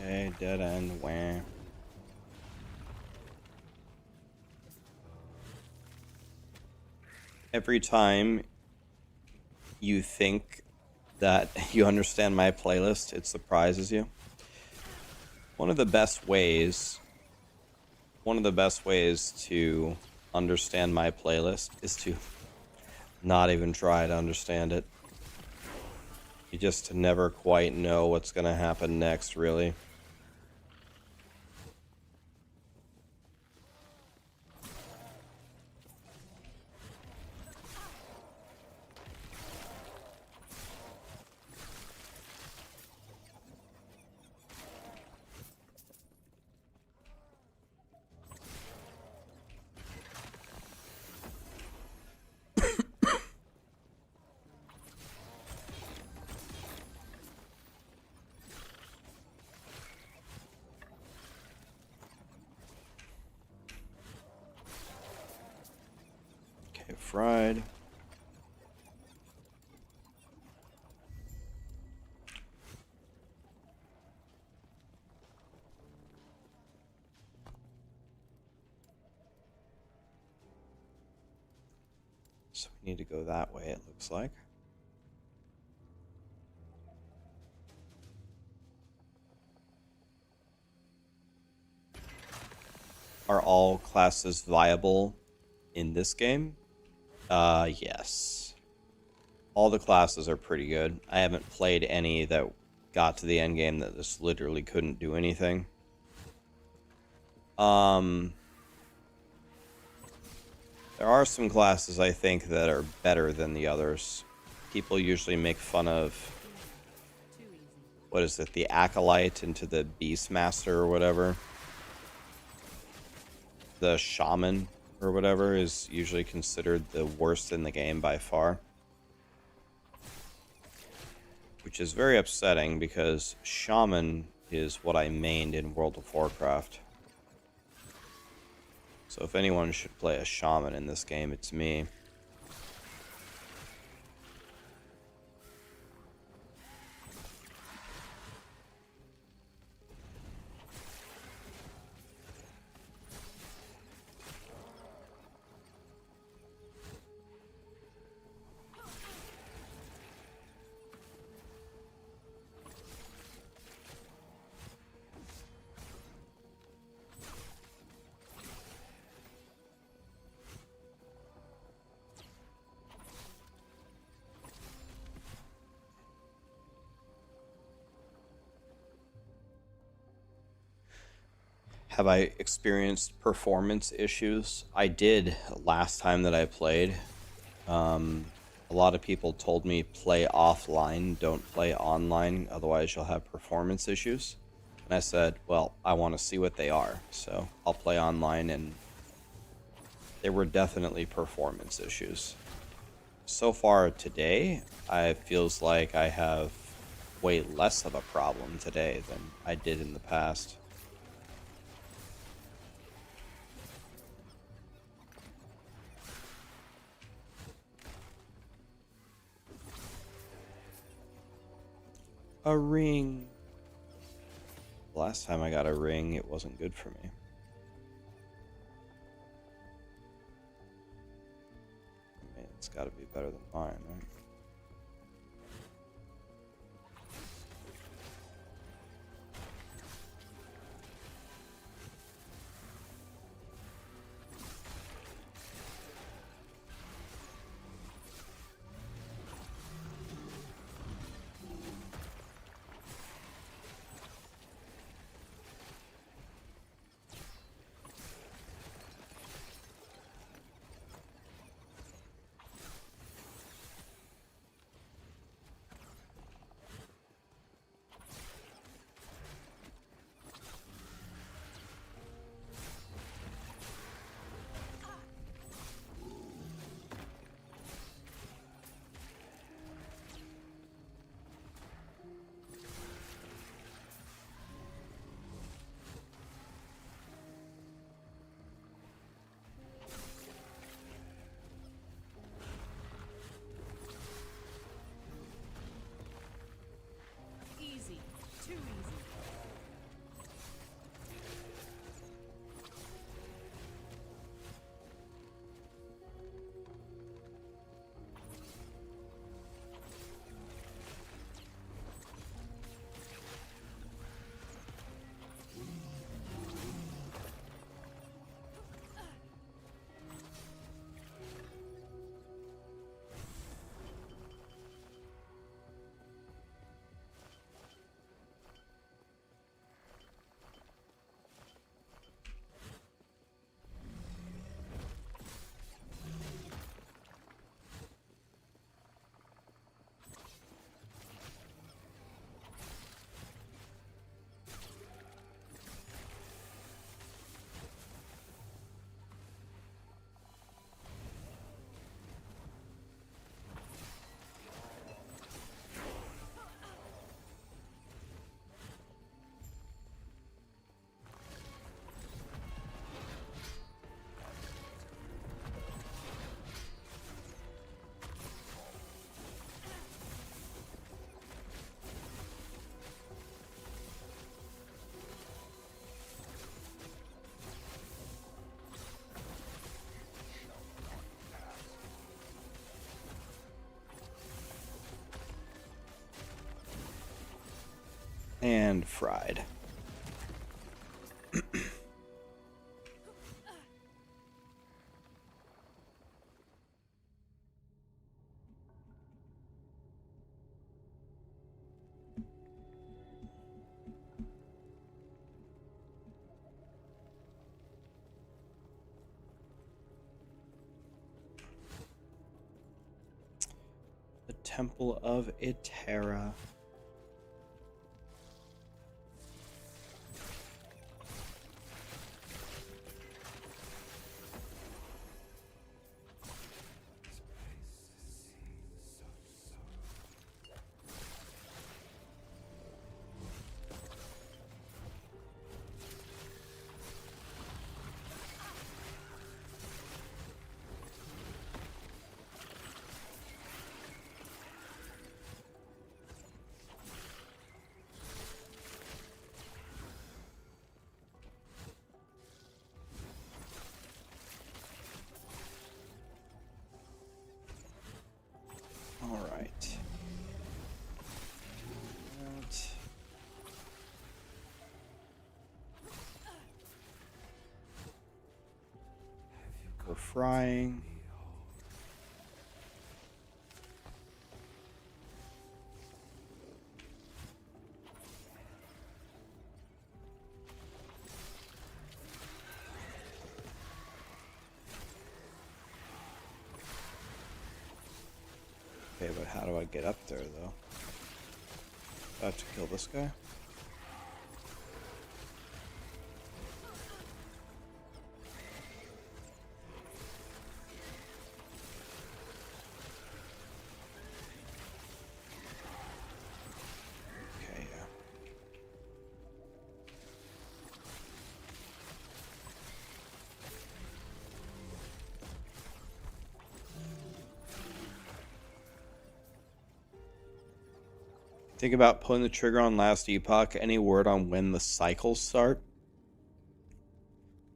Okay, dead end. Wham. every time you think that you understand my playlist, it surprises you. One of the best ways to understand my playlist is to not even try to understand it. You just never quite know what's going to happen next, really. Okay, fried. So we need to go that way, it looks like. Are all classes viable in this game? Yes. All the classes are pretty good. I haven't played any that got to the end game that just literally couldn't do anything. There are some classes I think that are better than the others. People usually make fun of, what is it, the Acolyte into the Beastmaster or whatever. The Shaman or whatever is usually considered the worst in the game by far. Which is very upsetting because Shaman is what I mained in World of Warcraft. So if anyone should play a Shaman in this game, it's me. Have I experienced performance issues? I did last time that I played. A lot of people told me play offline, don't play online, otherwise you'll have performance issues. And I said, well, I want to see what they are, so I'll play online, and there were definitely performance issues. So far today, it feels like I have way less of a problem today than I did in the past. A ring. Last time I got a ring, it wasn't good for me. I mean, it's got to be better than mine, right? And fried. The Temple of Itera. All right. We're frying. Okay, but how do I get up there, though? I have to kill this guy? Okay, yeah. Think about pulling the trigger on Last Epoch. Any word on when the cycles start?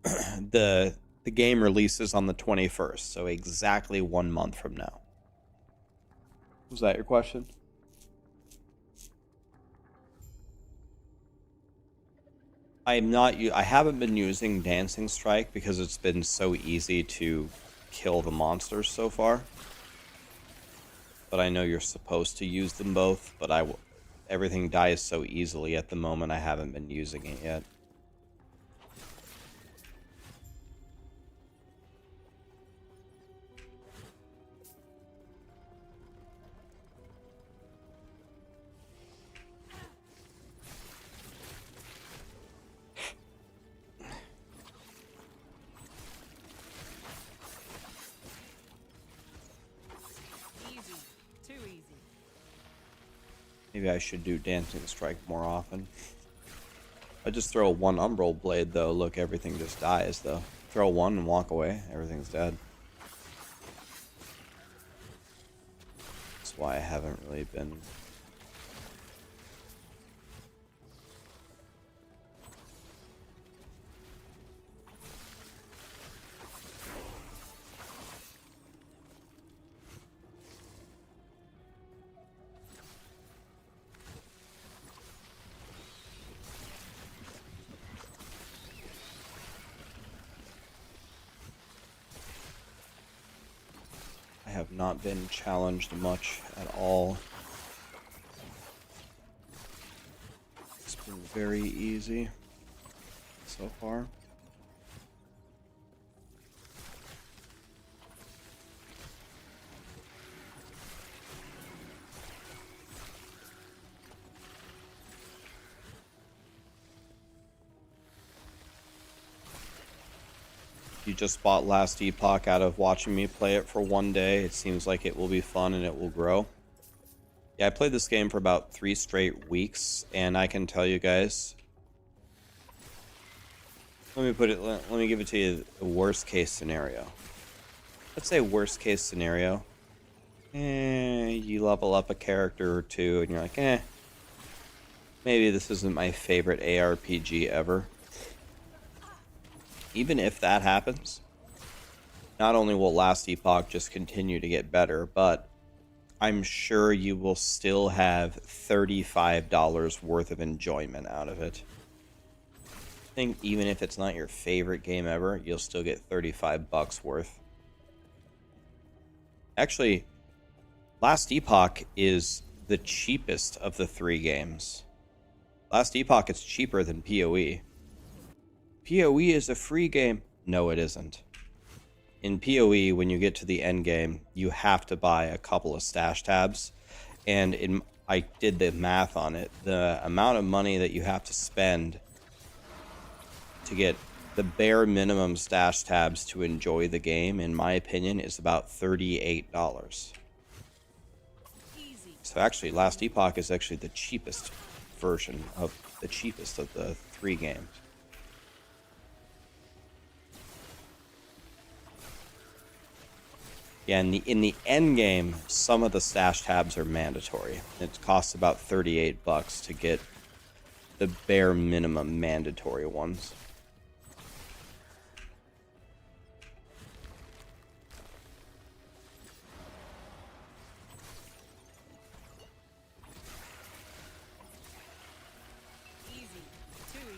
The game releases on the 21st, so exactly 1 month from now. Was that your question? I haven't been using Dancing Strike because it's been so easy to kill the monsters so far. But I know you're supposed to use them both, but everything dies so easily at the moment I haven't been using it yet. Easy. Too easy. Maybe I should do Dancing Strike more often. I just throw one Umbral Blade, though. Look, everything just dies, though. Throw one and walk away. Everything's dead. That's why I haven't really been... I have not been challenged much at all. It's been very easy so far. You just bought Last Epoch out of watching me play it for 1 day. It seems like it will be fun and it will grow. Yeah, I played this game for about 3 straight weeks, and I can tell you guys... Let me give it to you the worst case scenario. Let's say worst case scenario. You level up a character or two, and you're like, maybe this isn't my favorite ARPG ever. Even if that happens, not only will Last Epoch just continue to get better, but I'm sure you will still have $35 worth of enjoyment out of it. I think even if it's not your favorite game ever, you'll still get 35 bucks worth. Actually, Last Epoch is the cheapest of the 3 games. Last Epoch is cheaper than PoE. PoE is a free game. No, it isn't. In PoE, when you get to the end game, you have to buy a couple of stash tabs. And I did the math on it. The amount of money that you have to spend to get the bare minimum stash tabs to enjoy the game, in my opinion, is about $38. So actually, Last Epoch is actually the cheapest version of the cheapest of the 3 games. Yeah, in the end game, some of the stash tabs are mandatory. It costs about 38 bucks to get the bare minimum mandatory ones. Easy. Too easy.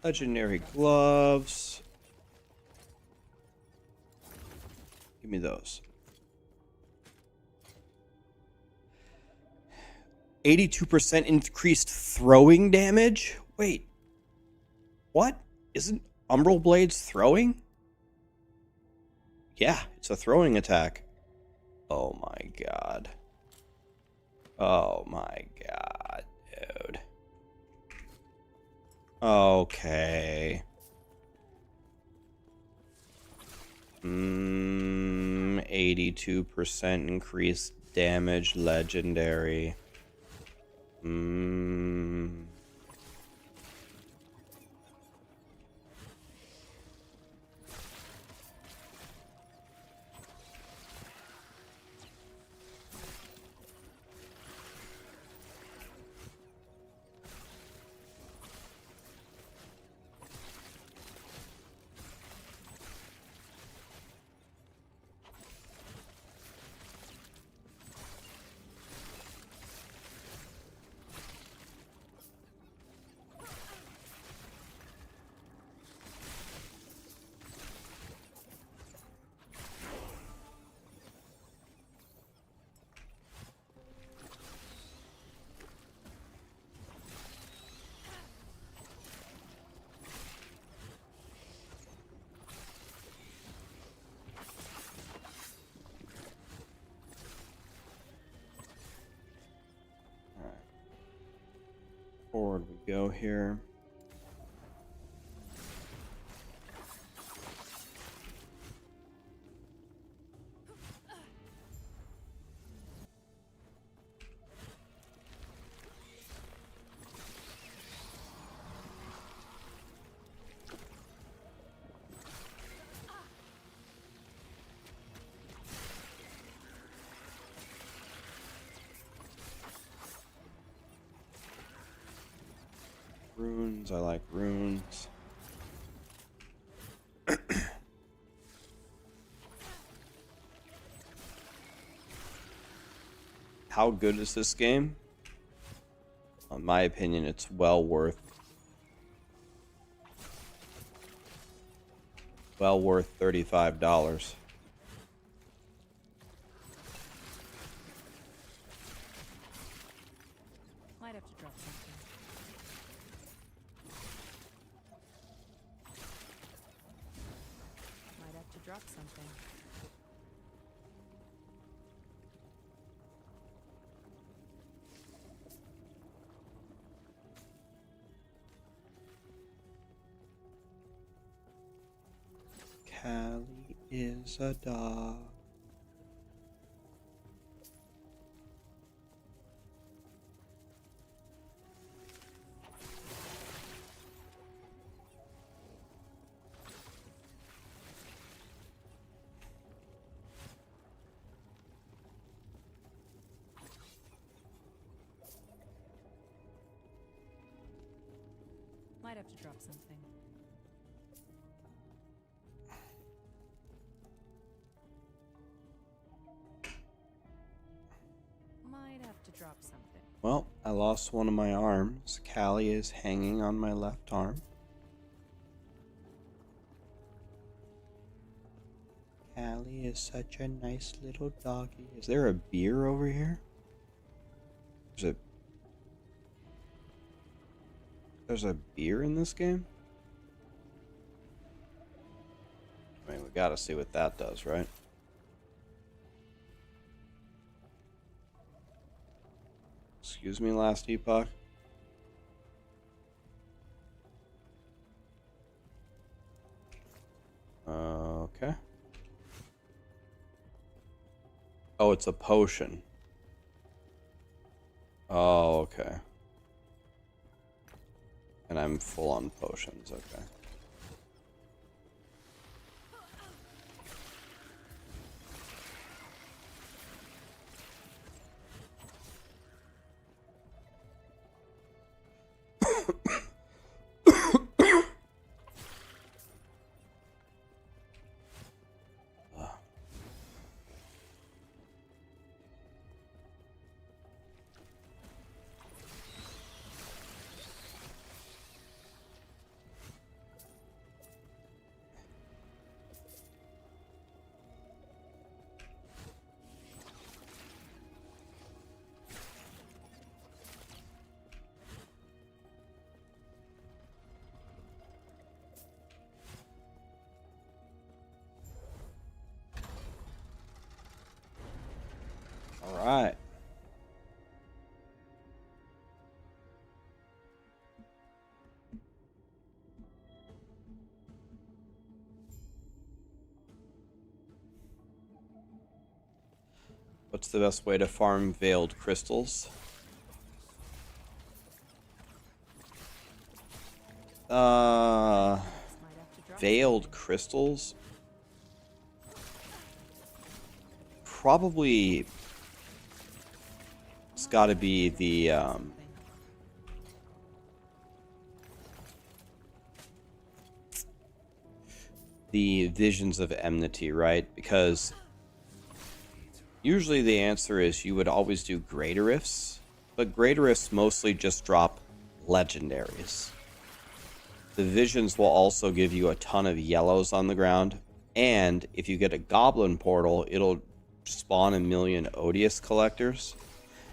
Legendary gloves. Give me those. 82% increased throwing damage? Wait. What? Isn't Umbral Blades throwing? Yeah, it's a throwing attack. Oh my god. Oh my god, dude. Okay. 82% increased damage, legendary. Forward we go here. Runes, I like runes. How good is this game? In my opinion, it's well worth $35. Might have to drop something. Might have to drop something. Callie is a dog. Might have to drop something. Might have to drop something. Well, I lost one of my arms. Callie is hanging on my left arm. Callie is such a nice little doggy. Is there a beer over here? There's a beer in this game? I mean, we gotta see what that does, right? Excuse me, Last Epoch. Okay. Oh, it's a potion. Oh, okay. And I'm full on potions, okay. All right. What's the best way to farm veiled crystals? Might have to drop Veiled crystals? Probably it's got to be the Visions of Enmity, right? Because usually the answer is you would always do Greater Rifts, but Greater Rifts mostly just drop legendaries. The Visions will also give you a ton of yellows on the ground, and if you get a Goblin Portal, it'll spawn a million Odious Collectors,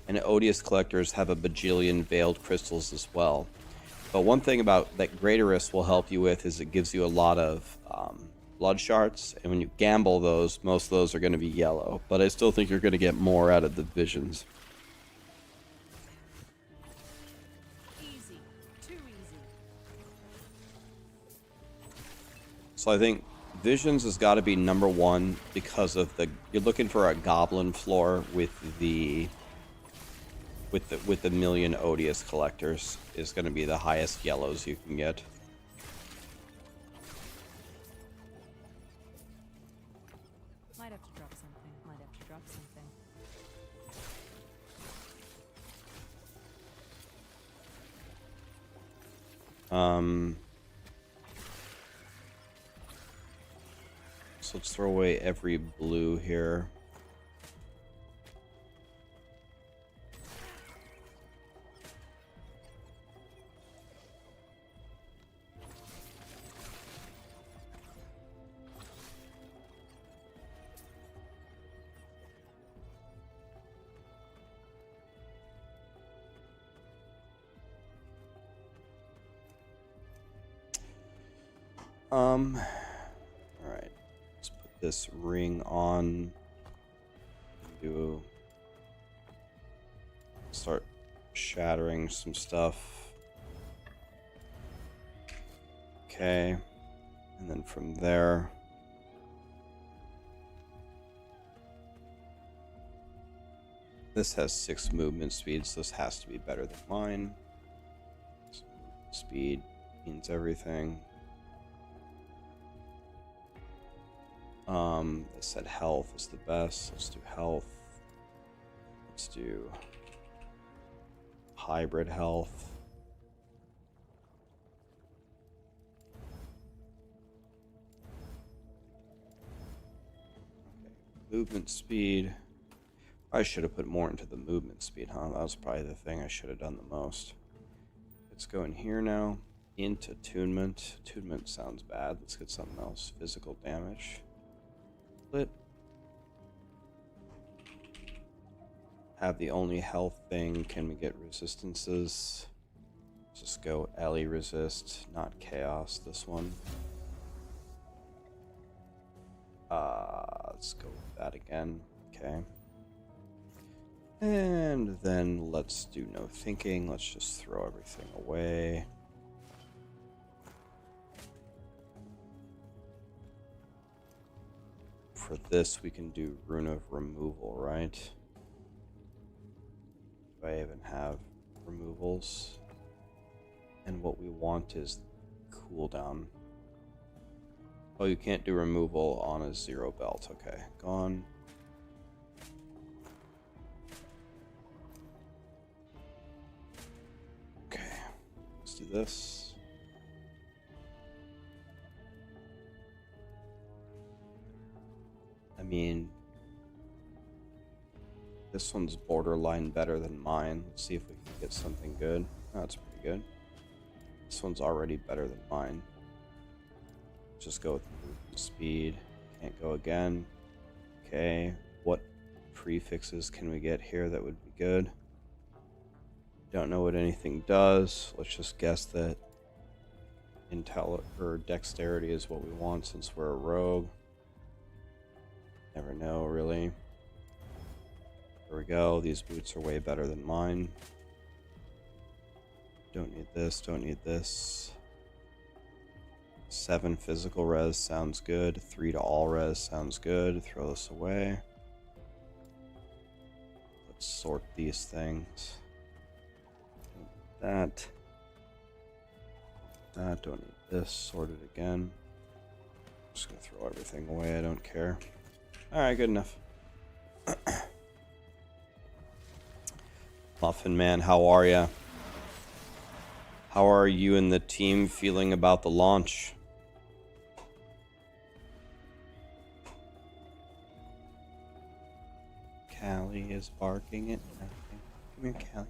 and Odious Collectors have a bajillion Veiled Crystals as well. But one thing about that Greater Rifts will help you with is it gives you a lot of blood shards, and when you gamble those, most of those are going to be yellow. But I still think you're going to get more out of the Visions. Easy. Too easy. So I think Visions has got to be number one because of you're looking for a Goblin floor with the million Odious Collectors is going to be the highest yellows you can get. Might have to drop something. Might have to drop something. So let's throw away every blue here. Alright. Let's put this ring on. Start shattering some stuff. Okay. And then from there. This has 6 movement speed, so this has to be better than mine. So speed means everything. They said health is the best. Let's do health. Let's do hybrid health. Movement speed. I should have put more into the movement speed, huh? That was probably the thing I should have done the most. Let's go in here now. Into attunement. Attunement sounds bad. Let's get something else. Physical damage. Split. Have the only health thing. Can we get resistances? Just go Ellie resist, not chaos. This one. Let's go with that again. Okay. And then let's do no thinking. Let's just throw everything away. For this, we can do Rune of Removal, right? Do I even have removals? And what we want is cooldown. Oh, you can't do removal on a 0 belt. Okay, gone. Okay, let's do this. I mean, this one's borderline better than mine. Let's see if we can get something good. Oh, that's pretty good. This one's already better than mine. Just go with movement speed. Can't go again. Okay, what prefixes can we get here that would be good? Don't know what anything does. Let's just guess that intel or dexterity is what we want since we're a rogue. Never know, really. There we go. These boots are way better than mine. Don't need this. Don't need this. 7 physical res sounds good. 3 to all res sounds good. Throw this away. Let's sort these things. That. That. Don't need this. Sort it again. Just gonna throw everything away. I don't care. Alright, good enough. Muffin Man, how are ya? How are you and the team feeling about the launch? Callie is barking at nothing. Come here, Callie.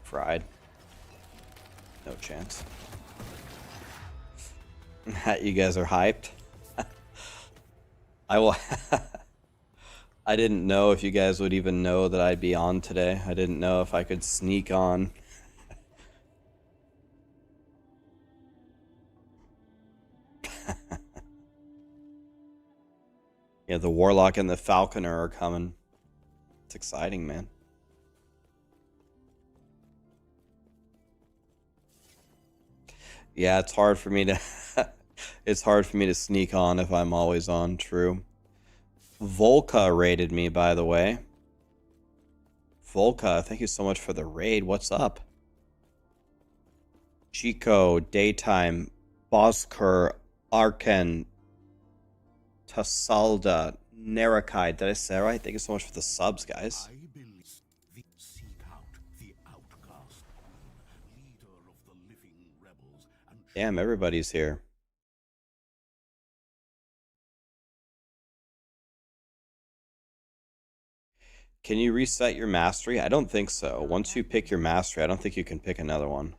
Fried. No chance. You guys are hyped. I will. I didn't know if you guys would even know that I'd be on today. I didn't know if I could sneak on. Yeah, the Warlock and the Falconer are coming. It's exciting, man. Yeah, it's hard for me to it's hard for me to sneak on if I'm always on, true. Volka raided me, by the way. Volka, thank you so much for the raid. What's up? Chico, Daytime, Bosker, Arken, Tasalda, Nerakai. Did I say it right? Thank you so much for the subs, guys. I believe the seek out the outcast, leader of the living rebels, and Damn, everybody's here. Can you reset your mastery? I don't think so. Once you pick your mastery, I don't think you can pick another one.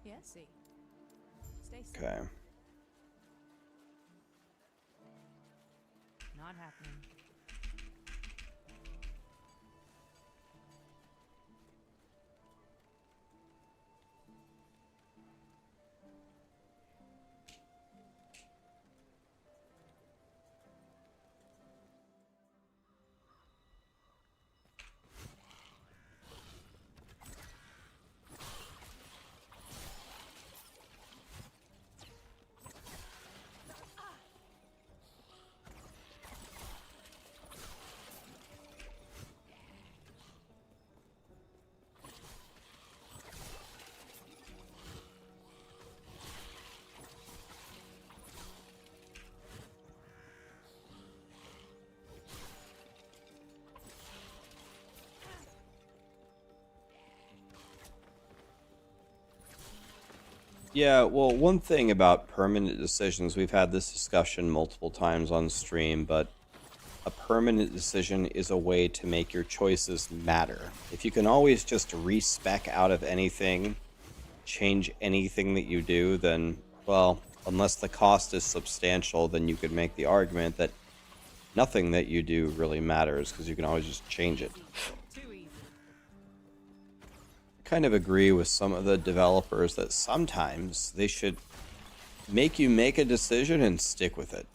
Yeah, see. Stay safe. Okay. Not happening. Yeah, well, one thing about permanent decisions, we've had this discussion multiple times on stream, but a permanent decision is a way to make your choices matter. If you can always just respec out of anything, change anything that you do, then, well, unless the cost is substantial, then you could make the argument that nothing that you do really matters, because you can always just change it. Too easy. I kind of agree with some of the developers that sometimes they should make you make a decision and stick with it.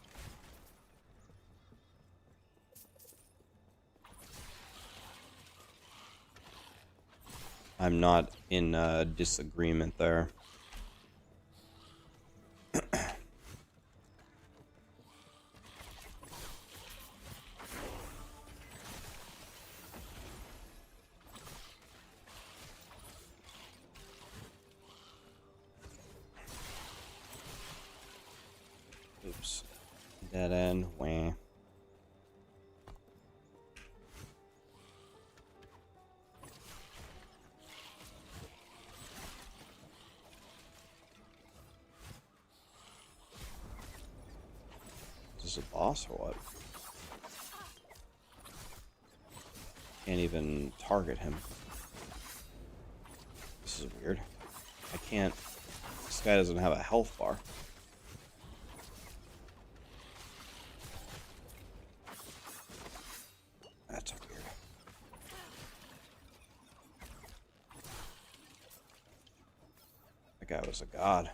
I'm not in disagreement there. Oops. Dead end. Wah. Is this a boss or what? Can't even target him. This is weird. I can't. This guy doesn't have a health bar. That's weird. That guy was a god.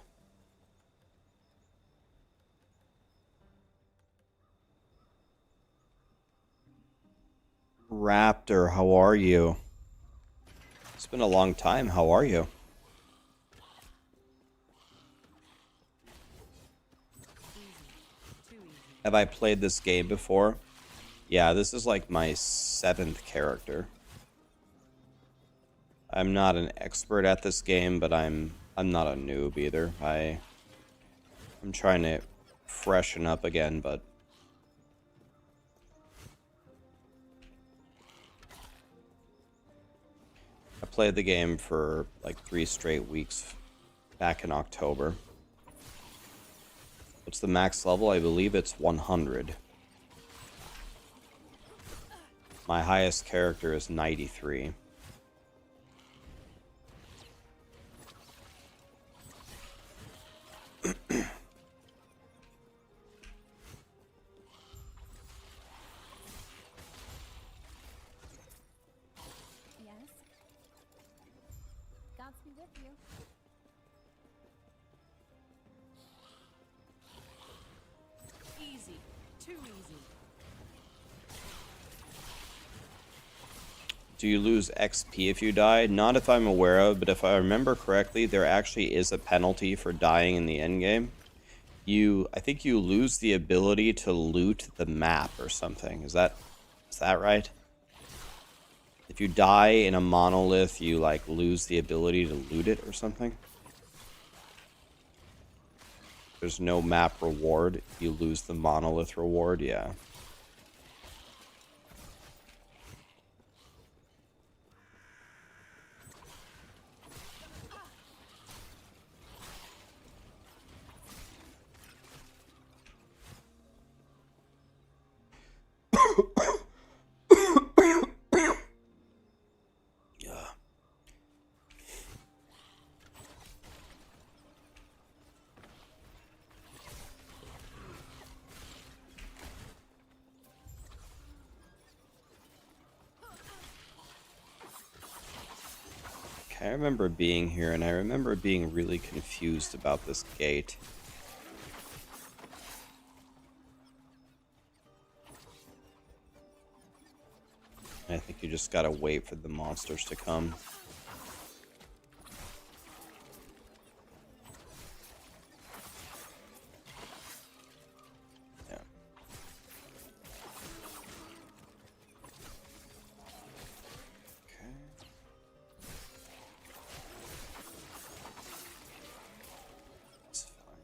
Raptor, how are you? It's been a long time. How are you? Too easy. Have I played this game before? Yeah, this is like my 7th character. I'm not an expert at this game, but I'm not a noob either. I'm trying to freshen up again, but I played the game for like 3 straight weeks back in October. What's the max level? I believe it's 100. My highest character is 93. Yes. Gods be with you. Easy. Too easy. Do you lose XP if you die? Not if I'm aware of, but if I remember correctly, there actually is a penalty for dying in the endgame. I think you lose the ability to loot the map or something. Is that right? If you die in a monolith, you like lose the ability to loot it or something. There's no map reward. You lose the monolith reward, yeah. Yeah. Okay, I remember being here, and I remember being really confused about this gate. I think you just gotta wait for the monsters to come. Yeah. Okay. That's fine.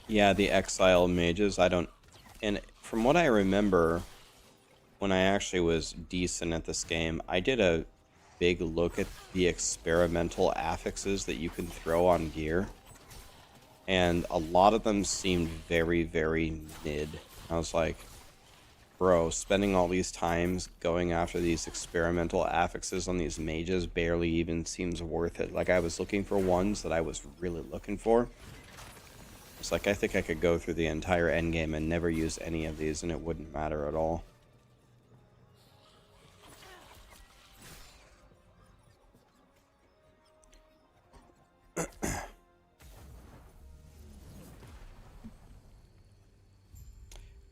Yeah, the exile mages, I don't... And from what I remember, when I actually was decent at this game, I did a big look at the experimental affixes that you can throw on gear. And a lot of them seemed very, very mid. I was like, bro, spending all these times going after these experimental affixes on these mages barely even seems worth it. Like, I was looking for ones that I was really looking for. It's like, I think I could go through the entire endgame and never use any of these and it wouldn't matter at all.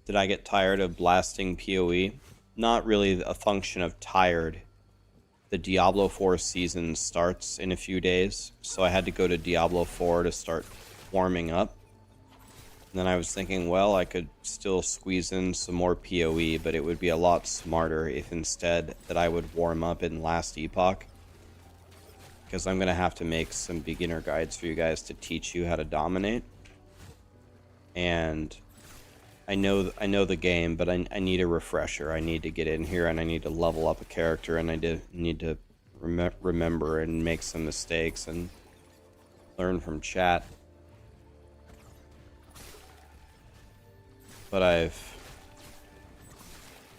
Did I get tired of blasting PoE? Not really a function of tired. The Diablo 4 season starts in a few days, so I had to go to Diablo 4 to start warming up. And then I was thinking, well, I could still squeeze in some more PoE, but it would be a lot smarter if instead that I would warm up in Last Epoch. Because I'm going to have to make some beginner guides for you guys to teach you how to dominate. And I know the game, but I need a refresher. I need to get in here and I need to level up a character, and I need to remember and make some mistakes and learn from chat. But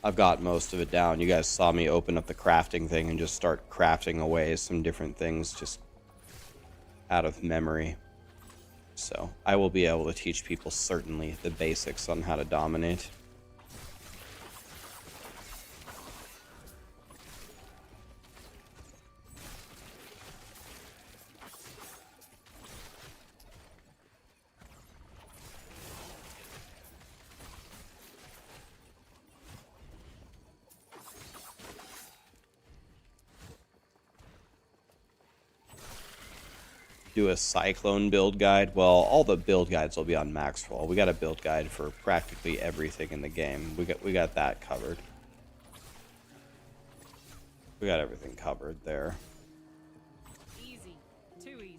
I've got most of it down. You guys saw me open up the crafting thing and just start crafting away some different things just out of memory. So I will be able to teach people certainly the basics on how to dominate. Do a Cyclone build guide. Well, all the build guides will be on Maxroll. We got a build guide for practically everything in the game. We got that covered. We got everything covered there. Easy. Too easy.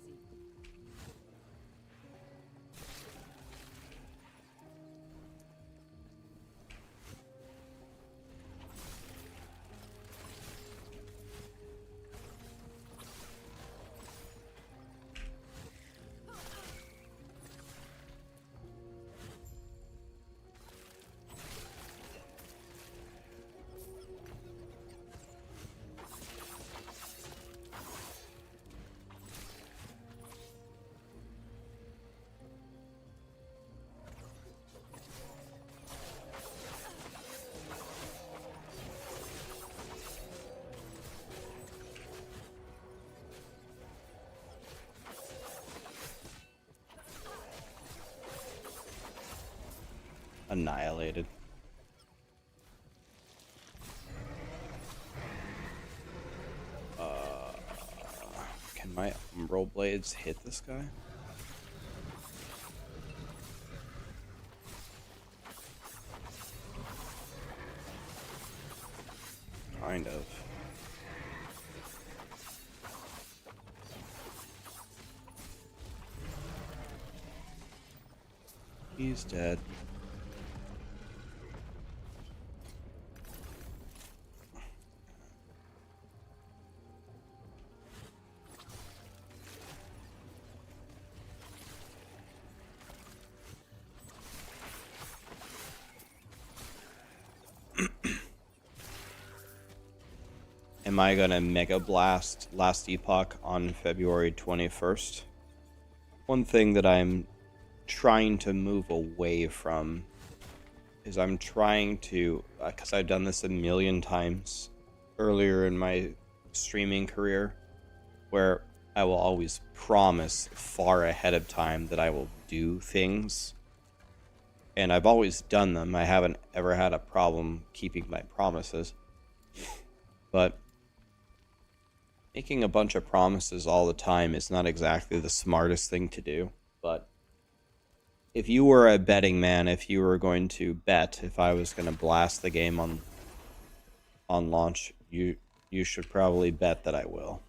Annihilated. Can my Umbral Blades hit this guy? Kind of. He's dead. Am I gonna Mega Blast Last Epoch on February 21st? One thing that I'm trying to move away from is I'm trying to, because I've done this a million times earlier in my streaming career, where I will always promise far ahead of time that I will do things. And I've always done them. I haven't ever had a problem keeping my promises. But making a bunch of promises all the time is not exactly the smartest thing to do. But if you were a betting man, if you were going to bet if I was going to blast the game on launch, you should probably bet that I will.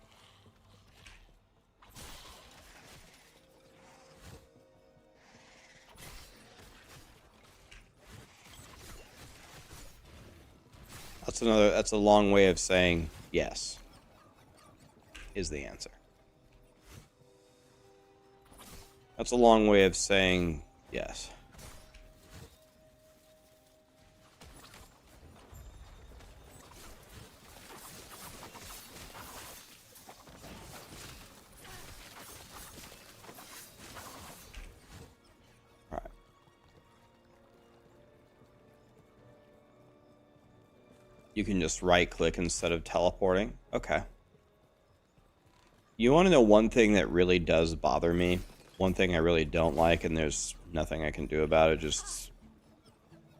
That's a long way of saying yes. Is the answer. That's a long way of saying yes. All right. You can just right click instead of teleporting. Okay. You want to know one thing that really does bother me? One thing I really don't like, and there's nothing I can do about it.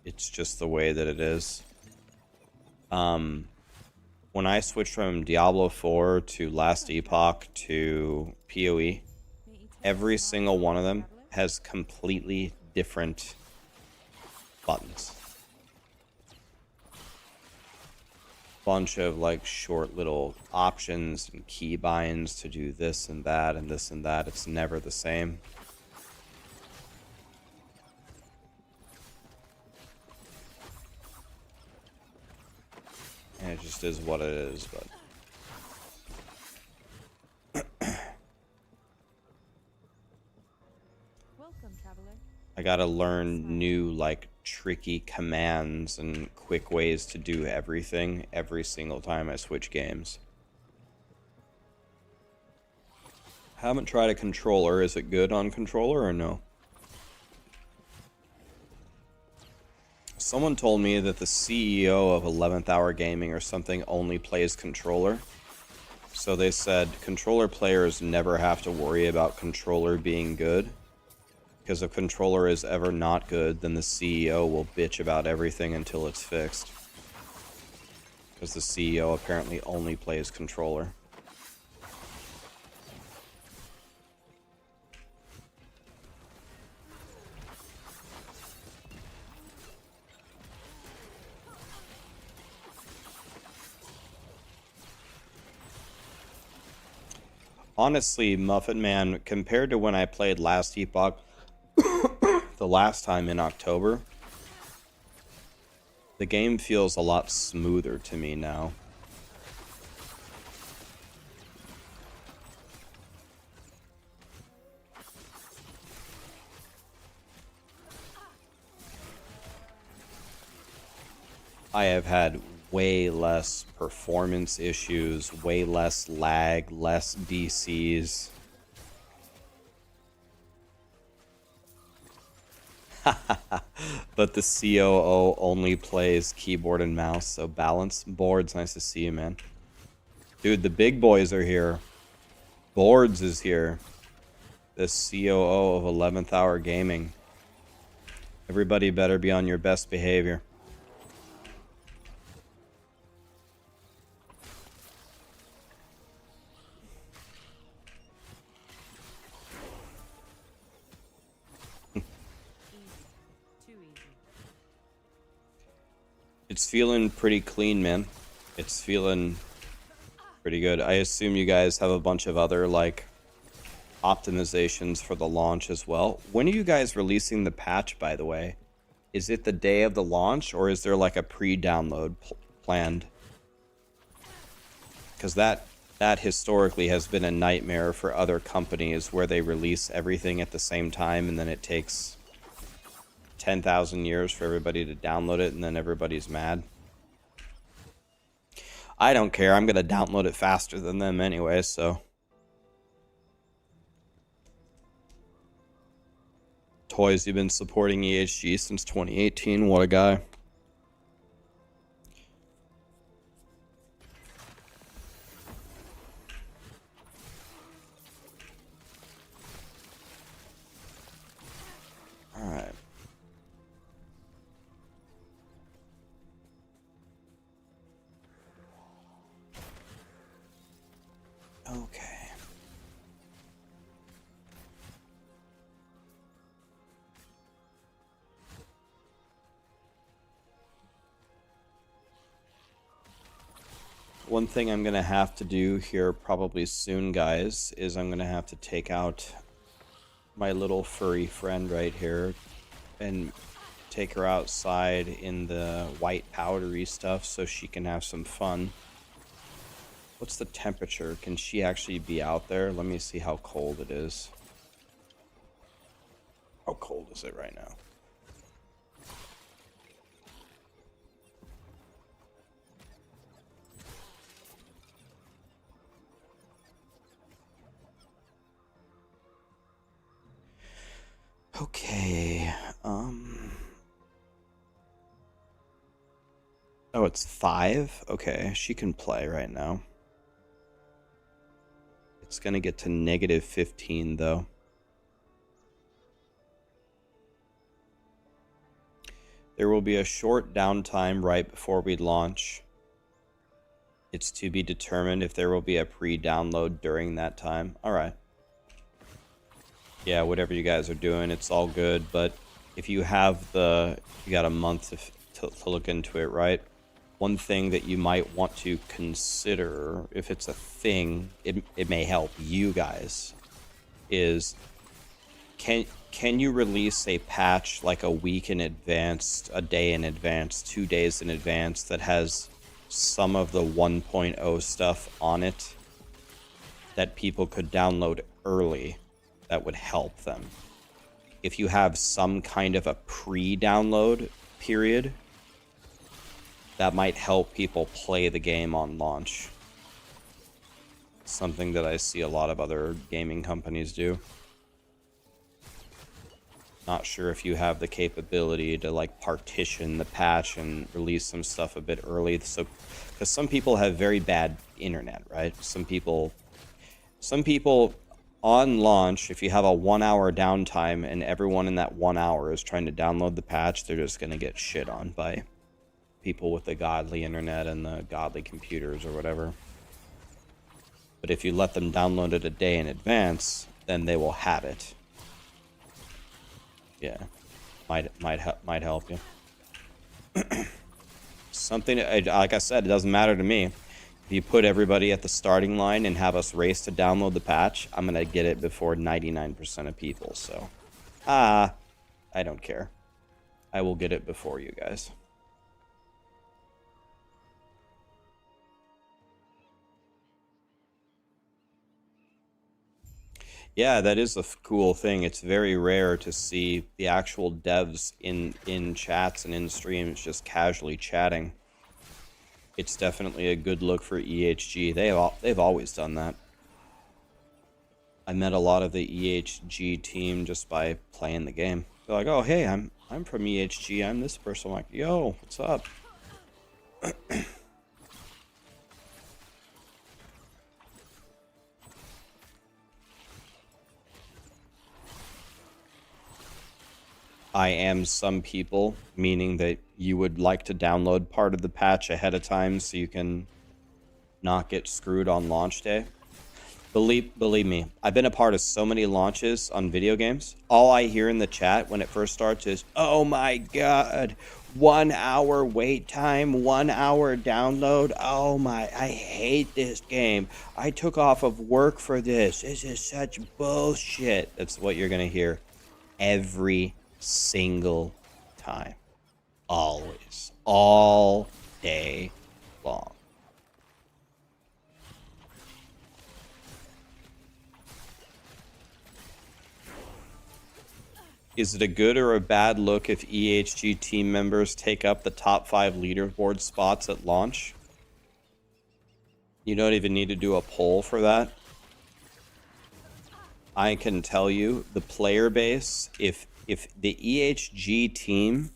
It's just the way that it is. When I switched from Diablo 4 to Last Epoch to PoE, every single one of them has completely different buttons. Bunch of like short little options and key binds to do this and that and this and that. It's never the same. And it just is what it is, but Welcome, traveler. I gotta learn new like tricky commands and quick ways to do everything every single time I switch games. Haven't tried a controller. Is it good on controller or no? Someone told me that the CEO of 11th Hour Gaming or something only plays controller. So they said controller players never have to worry about controller being good. Because if controller is ever not good, then the CEO will bitch about everything until it's fixed. Because the CEO apparently only plays controller. Honestly, Muffin Man, compared to when I played Last Epoch the last time in October, the game feels a lot smoother to me now. I have had way less performance issues, way less lag, less DCs. But the COO only plays keyboard and mouse, so balance. Boards, nice to see you, man. Dude, the big boys are here. Boards is here. The COO of 11th Hour Gaming. Everybody better be on your best behavior. It's feeling pretty clean, man. It's feeling pretty good. I assume you guys have a bunch of other, like, optimizations for the launch as well. When are you guys releasing the patch, by the way? Is it the day of the launch, or is there, like, a pre-download planned? Because that historically has been a nightmare for other companies where they release everything at the same time, and then it takes 10,000 years for everybody to download it, and then everybody's mad. I don't care. I'm going to download it faster than them anyway, so. Toys, you've been supporting EHG since 2018. What a guy. All right. Okay. One thing I'm gonna have to do here probably soon, guys, is I'm gonna have to take out my little furry friend right here and take her outside in the white powdery stuff so she can have some fun. What's the temperature? Can she actually be out there? Let me see how cold it is. How cold is it right now? Okay, oh, it's 5? Okay, she can play right now. It's gonna get to -15, though. There will be a short downtime right before we launch. It's to be determined if there will be a pre-download during that time. Alright. Yeah, whatever you guys are doing, it's all good, but if you have you got a month to look into it, right? One thing that you might want to consider, if it's a thing, it may help you guys, is can you release a patch like a week in advance, a day in advance, 2 days in advance that has some of the 1.0 stuff on it that people could download early that would help them? If you have some kind of a pre-download period, that might help people play the game on launch. Something that I see a lot of other gaming companies do. Not sure if you have the capability to like partition the patch and release some stuff a bit early. So, because some people have very bad internet, right? Some people on launch, if you have a 1 hour downtime and everyone in that 1 hour is trying to download the patch, they're just gonna get shit on by people with the godly internet and the godly computers or whatever. But if you let them download it a day in advance, then they will have it. Yeah, might help you. Something, like I said, it doesn't matter to me. If you put everybody at the starting line and have us race to download the patch, I'm gonna get it before 99% of people. So, I don't care. I will get it before you guys. Yeah, that is a cool thing. It's very rare to see the actual devs in chats and in streams just casually chatting. It's definitely a good look for EHG. They've always done that. I met a lot of the EHG team just by playing the game. They're like, "Oh, hey, I'm from EHG. I'm this person." I'm like, "Yo, what's up?" I am some people, meaning that you would like to download part of the patch ahead of time so you can not get screwed on launch day. Believe me, I've been a part of so many launches on video games. All I hear in the chat when it first starts is, "Oh my god, 1 hour wait time, 1 hour download. Oh my, I hate this game. I took off of work for this. This is such bullshit." That's what you're gonna hear every single time. Always. All day long. Is it a good or a bad look if EHG team members take up the top 5 leaderboard spots at launch? You don't even need to do a poll for that. I can tell you, the player base, if the EHG team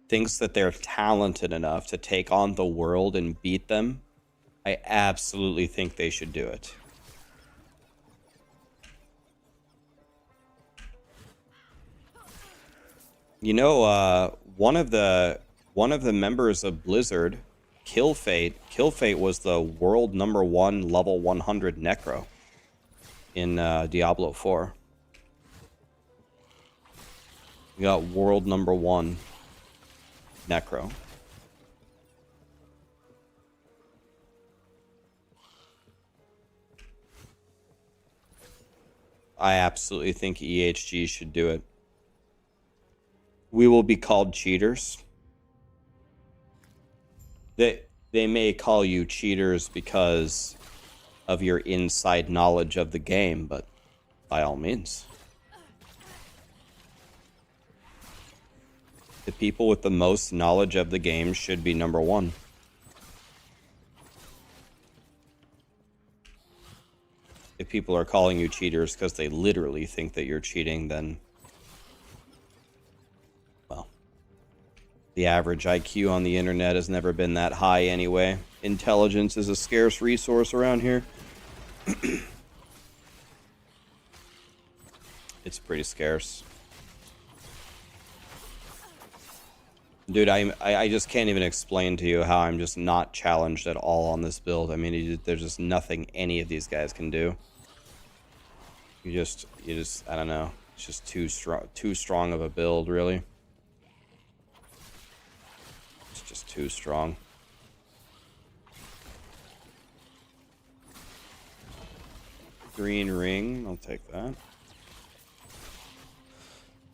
thinks that they're talented enough to take on the world and beat them, I absolutely think they should do it. You know, one of the members of Blizzard, Killfate was the world #1 level 100 Necro in Diablo 4. We got world #1 Necro. I absolutely think EHG should do it. we will be called cheaters. They may call you cheaters because of your inside knowledge of the game, but by all means. The people with the most knowledge of the game should be number one. If people are calling you cheaters because they literally think that you're cheating, then, well, the average IQ on the internet has never been that high anyway. Intelligence is a scarce resource around here. It's pretty scarce. Dude, I just can't even explain to you how I'm just not challenged at all on this build. I mean, there's just nothing any of these guys can do. You just, I don't know. It's just too strong of a build, really. It's just too strong. Green ring, I'll take that.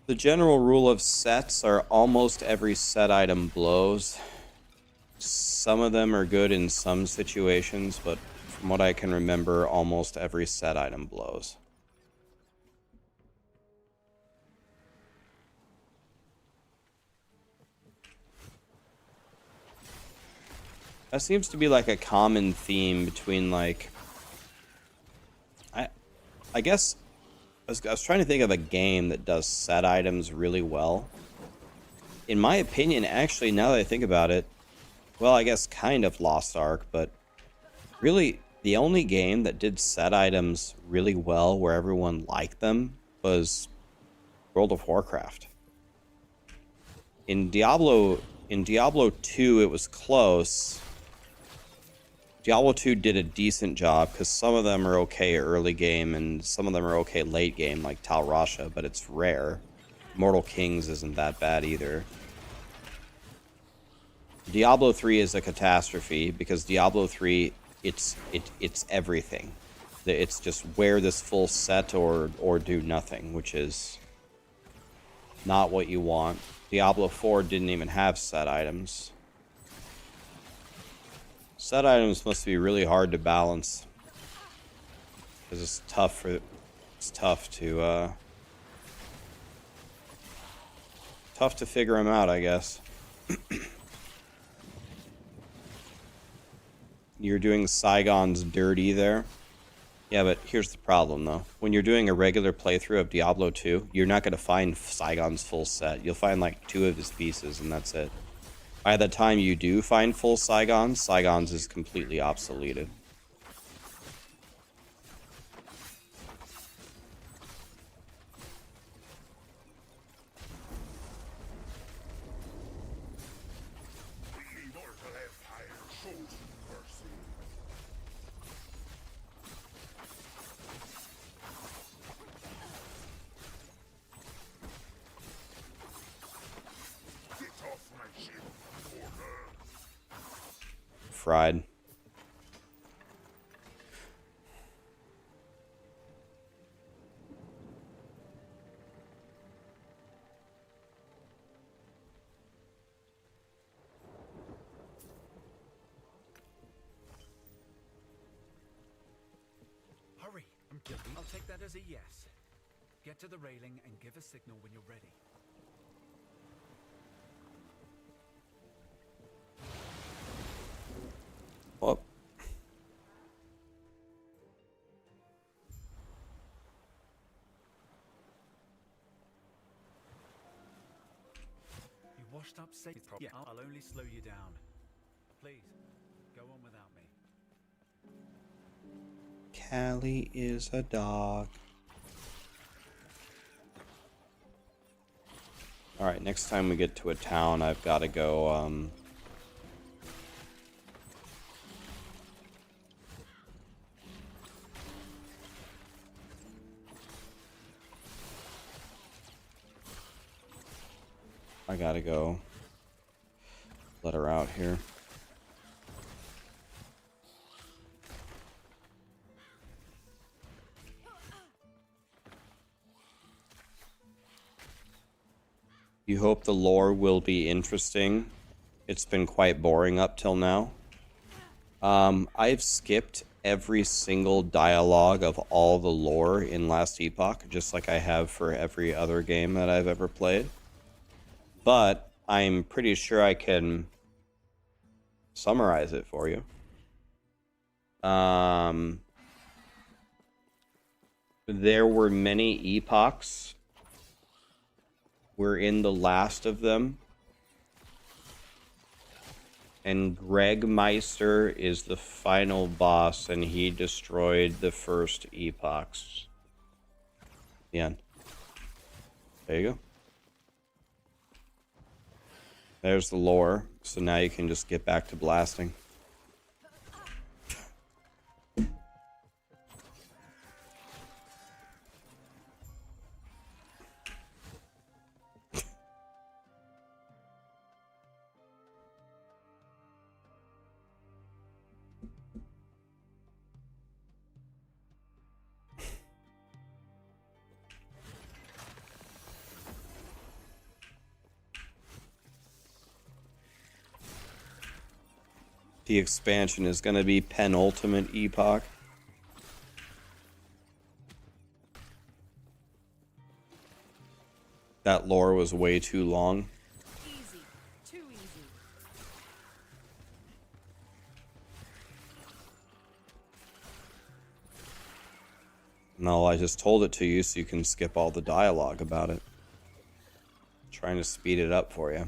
The general rule of sets are almost every set item blows. Some of them are good in some situations, but from what I can remember, almost every set item blows. That seems to be like a common theme between, like, I guess I was trying to think of a game that does set items really well. In my opinion, actually, now that I think about it, well, I guess kind of Lost Ark, but really the only game that did set items really well where everyone liked them was World of Warcraft. In Diablo 2, it was close. Diablo 2 did a decent job because some of them are okay early game and some of them are okay late game, like Tal Rasha, but it's rare. Mortal Kings isn't that bad either. Diablo 3 is a catastrophe because Diablo 3, it's everything. It's just wear this full set or do nothing, which is not what you want. Diablo 4 didn't even have set items. Set items must be really hard to balance because it's tough to figure them out, I guess. You're doing Saigon's dirty there. Yeah, but here's the problem, though. When you're doing a regular playthrough of Diablo 2, you're not going to find Saigon's full set. You'll find like 2 of his pieces, and that's it. By the time you do find full Saigon's is completely obsoleted. Fried. Hurry! I'll take that as a yes. Get to the railing and give a signal when you're ready. Well, You washed up safe. Yeah, I'll only slow you down. Please, go on without me. Callie is a dog. Alright, next time we get to a town, I've got to go, I gotta go let her out here. You hope the lore will be interesting. It's been quite boring up till now. I've skipped every single dialogue of all the lore in Last Epoch, just like I have for every other game that I've ever played. But I'm pretty sure I can summarize it for you. There were many epochs. We're in the last of them. And Greg Meister is the final boss, and he destroyed the first epochs. The end. There you go. There's the lore. So now you can just get back to blasting. The expansion is going to be penultimate epoch. That lore was way too long. Easy. Too easy. No, I just told it to you so you can skip all the dialogue about it. Trying to speed it up for you.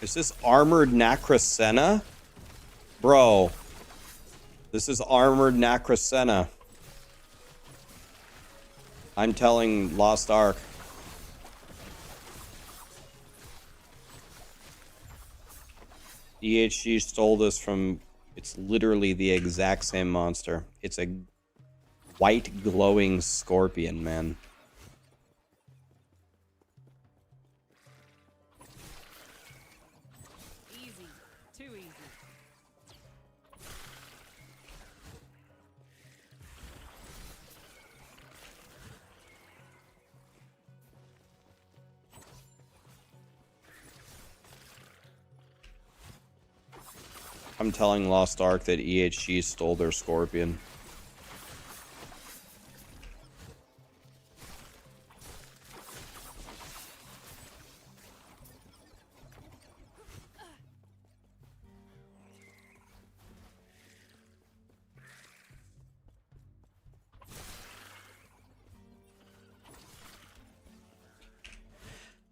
Is this armored Nacrasena? Bro. This is armored Nacrasena. I'm telling Lost Ark. EHG stole this from... It's literally the exact same monster. It's a white glowing scorpion, man. Easy. Too easy. I'm telling Lost Ark that EHG stole their scorpion.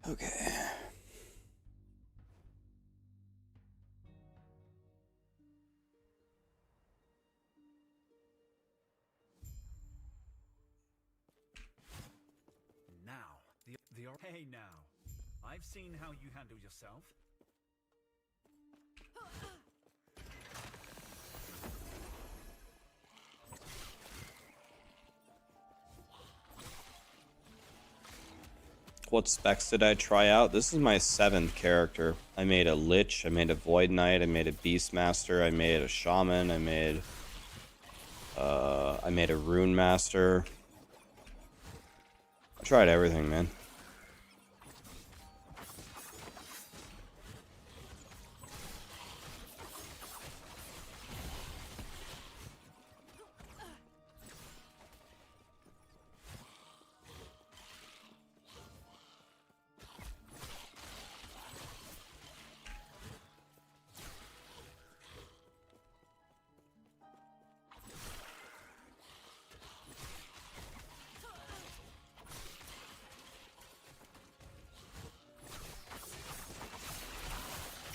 Okay. Now, hey now. I've seen how you handle yourself. What specs did I try out? This is my 7th character. I made a Lich, I made a Void Knight, I made a Beastmaster, I made a Shaman, I made a Rune Master. I tried everything, man.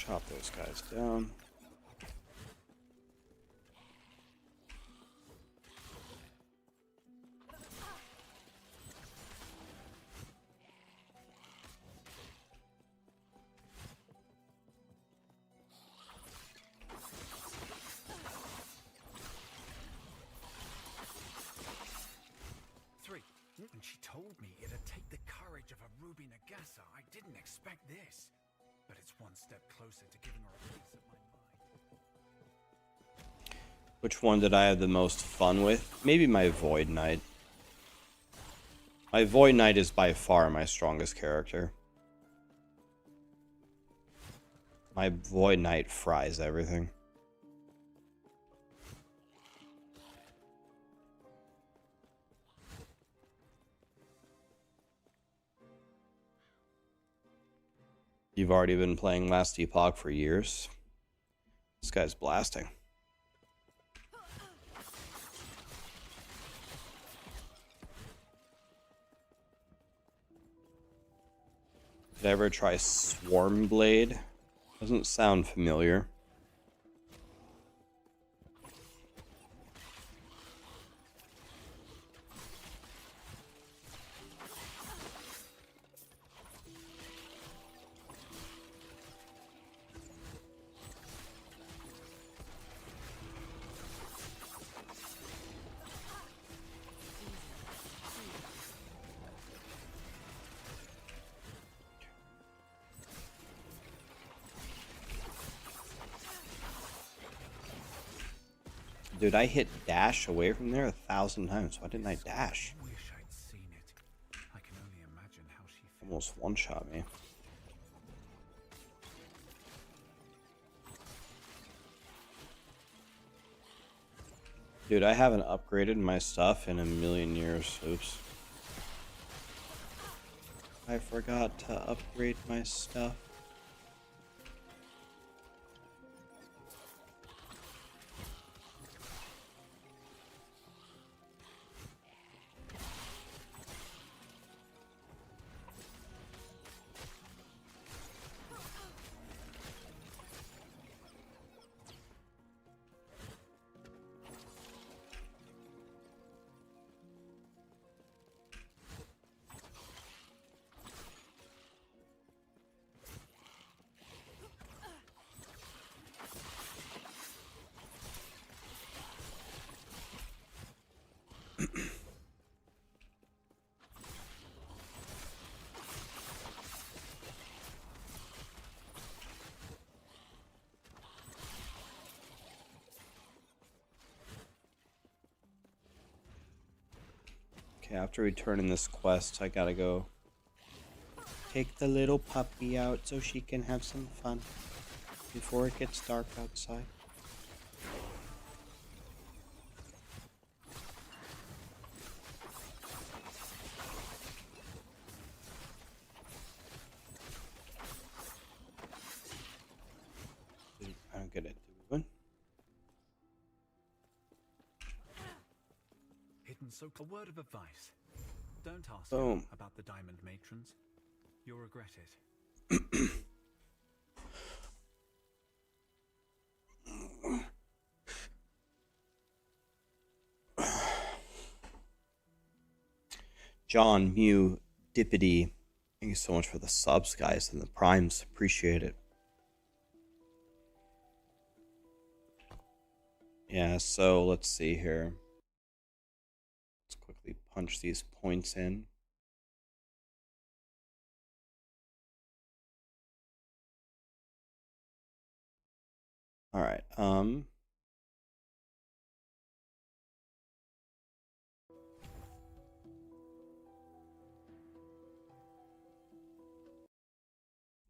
chop those guys down. When she told me it'd take the courage of a Ruby Nagasa, I didn't expect this. But it's one step closer to giving her a piece of my mind. Which one did I have the most fun with? Maybe my Void Knight. My Void Knight is by far my strongest character. My Void Knight fries everything. You've already been playing Last Epoch for years. This guy's blasting. Did I ever try Swarm Blade? Doesn't sound familiar. Dude, I hit dash away from there 1,000 times. Why didn't I dash? I wish I'd seen it. I can only imagine how she feels. Almost one-shot me. Dude, I haven't upgraded my stuff in a million years. Oops. I forgot to upgrade my stuff. Okay, after returning this quest, I gotta go take the little puppy out so she can have some fun before it gets dark outside. I don't get it. What? Hidden so a word of advice. Don't ask Boom. about the diamond matrons. You'll regret it. John, Mew, Dippity, thank you so much for the subs, guys, and the primes. Appreciate it. Yeah, so let's see here. Let's quickly punch these points in. All right.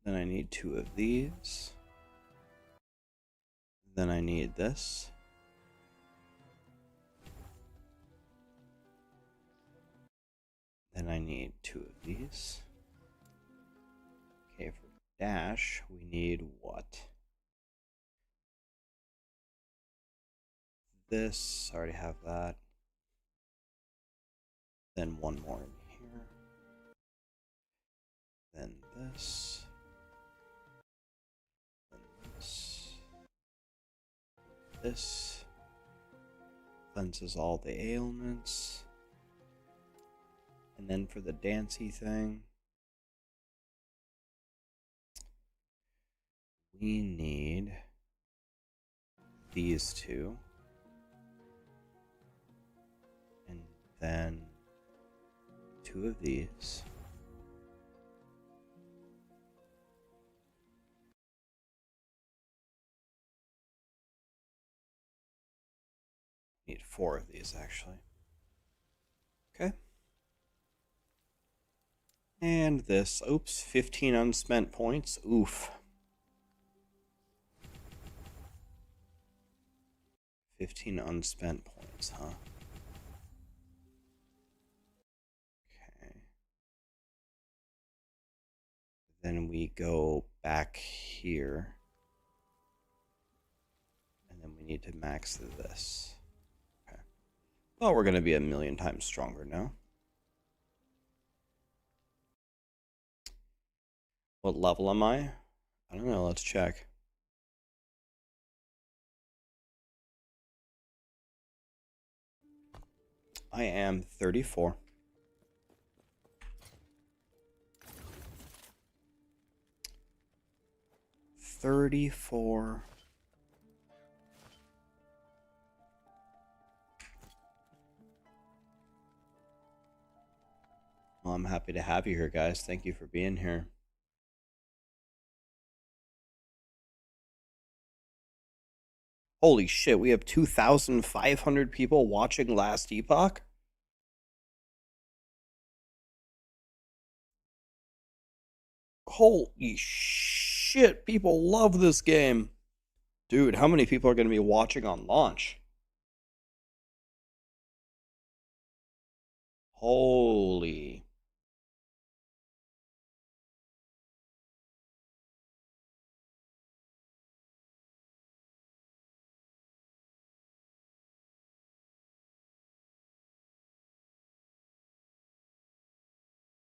Then I need 2 of these. Then I need this. Then I need 2 of these. Okay, for dash, we need what? This, I already have that. Then 1 more in here. Then this. Then this. Cleanses all the ailments. And then for the dancey thing, we need these two. And then 2 of these. Need 4 of these, actually. Okay. And this. Oops, 15 unspent points. Oof. 15 unspent points, huh? Okay. Then we go back here. And then we need to max this. Okay. Well, we're going to be a million times stronger now. What level am I? I don't know. Let's check. I am 34. Well, I'm happy to have you here, guys. Thank you for being here. Holy shit, we have 2,500 people watching Last Epoch? Holy shit, people love this game. Dude, how many people are going to be watching on launch? Holy.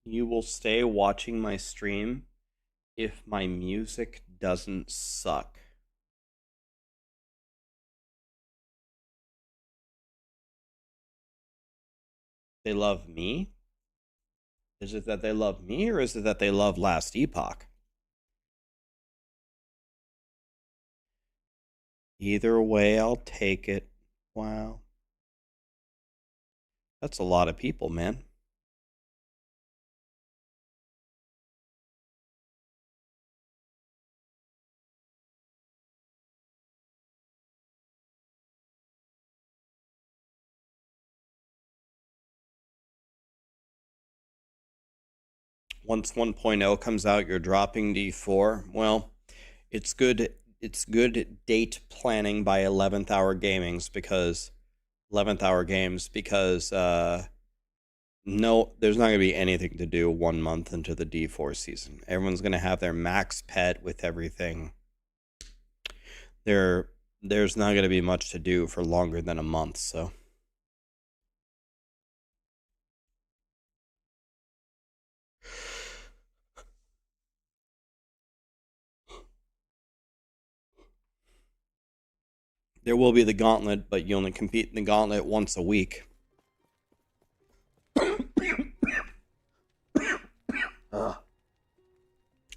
You will stay watching my stream if my music doesn't suck. They love me? Is it that they love me, or is it that they love Last Epoch? Either way, I'll take it. Wow. That's a lot of people, man. Once 1.0 comes out, you're dropping D4. Well, it's good date planning by 11th Hour Games because 11th Hour Games because no, there's not going to be anything to do 1 month into the D4 season. Everyone's going to have their max pet with everything. There's not going to be much to do for longer than a month, so there will be the gauntlet, but you only compete in the gauntlet once a week. I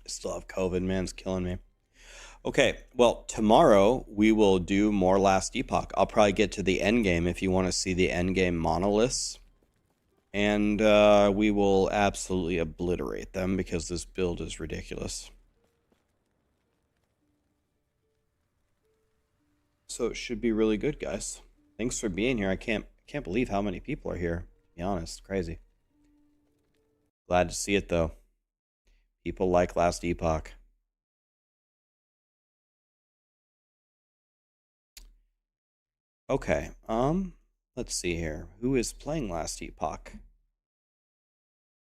still have COVID, man. It's killing me. Okay, well, tomorrow we will do more Last Epoch. I'll probably get to the endgame if you want to see the endgame monoliths. And we will absolutely obliterate them because this build is ridiculous. So it should be really good, guys. Thanks for being here. I can't believe how many people are here, to be honest. Crazy. Glad to see it, though. People like Last Epoch. Okay, let's see here. Who is playing Last Epoch?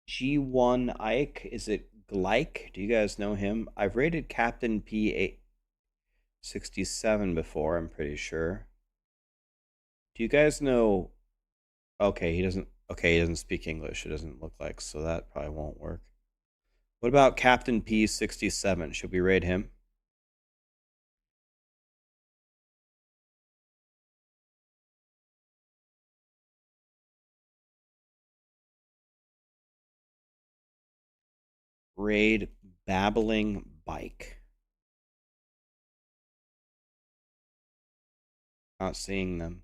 G1 Ike, is it Glyke? Do you guys know him? I've rated Captain P867 before, I'm pretty sure. Do you guys know? Okay, he doesn't speak English, it doesn't look like, so that probably won't work. What about Captain P67? Should we raid him? Raid Babbling Bike. Not seeing them.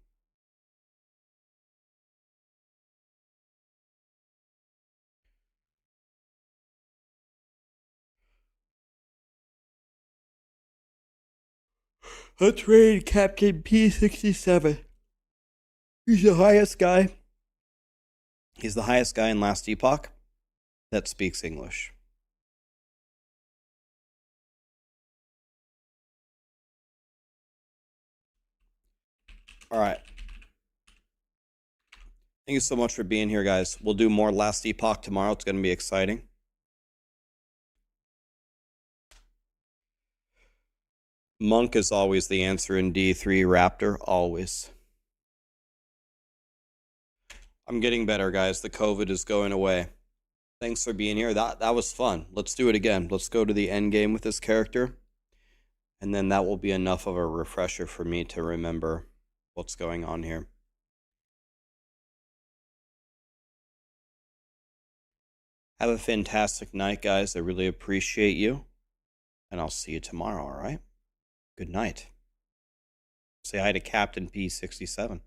Let's raid Captain P67. He's the highest guy. He's the highest guy in Last Epoch that speaks English. All right. Thank you so much for being here, guys. We'll do more Last Epoch tomorrow. It's going to be exciting. Monk is always the answer in D3 Raptor. Always. I'm getting better, guys. The COVID is going away. Thanks for being here. That was fun. Let's do it again. Let's go to the end game with this character. And then that will be enough of a refresher for me to remember what's going on here. Have a fantastic night, guys. I really appreciate you. And I'll see you tomorrow, all right? Good night. Say hi to Captain P67.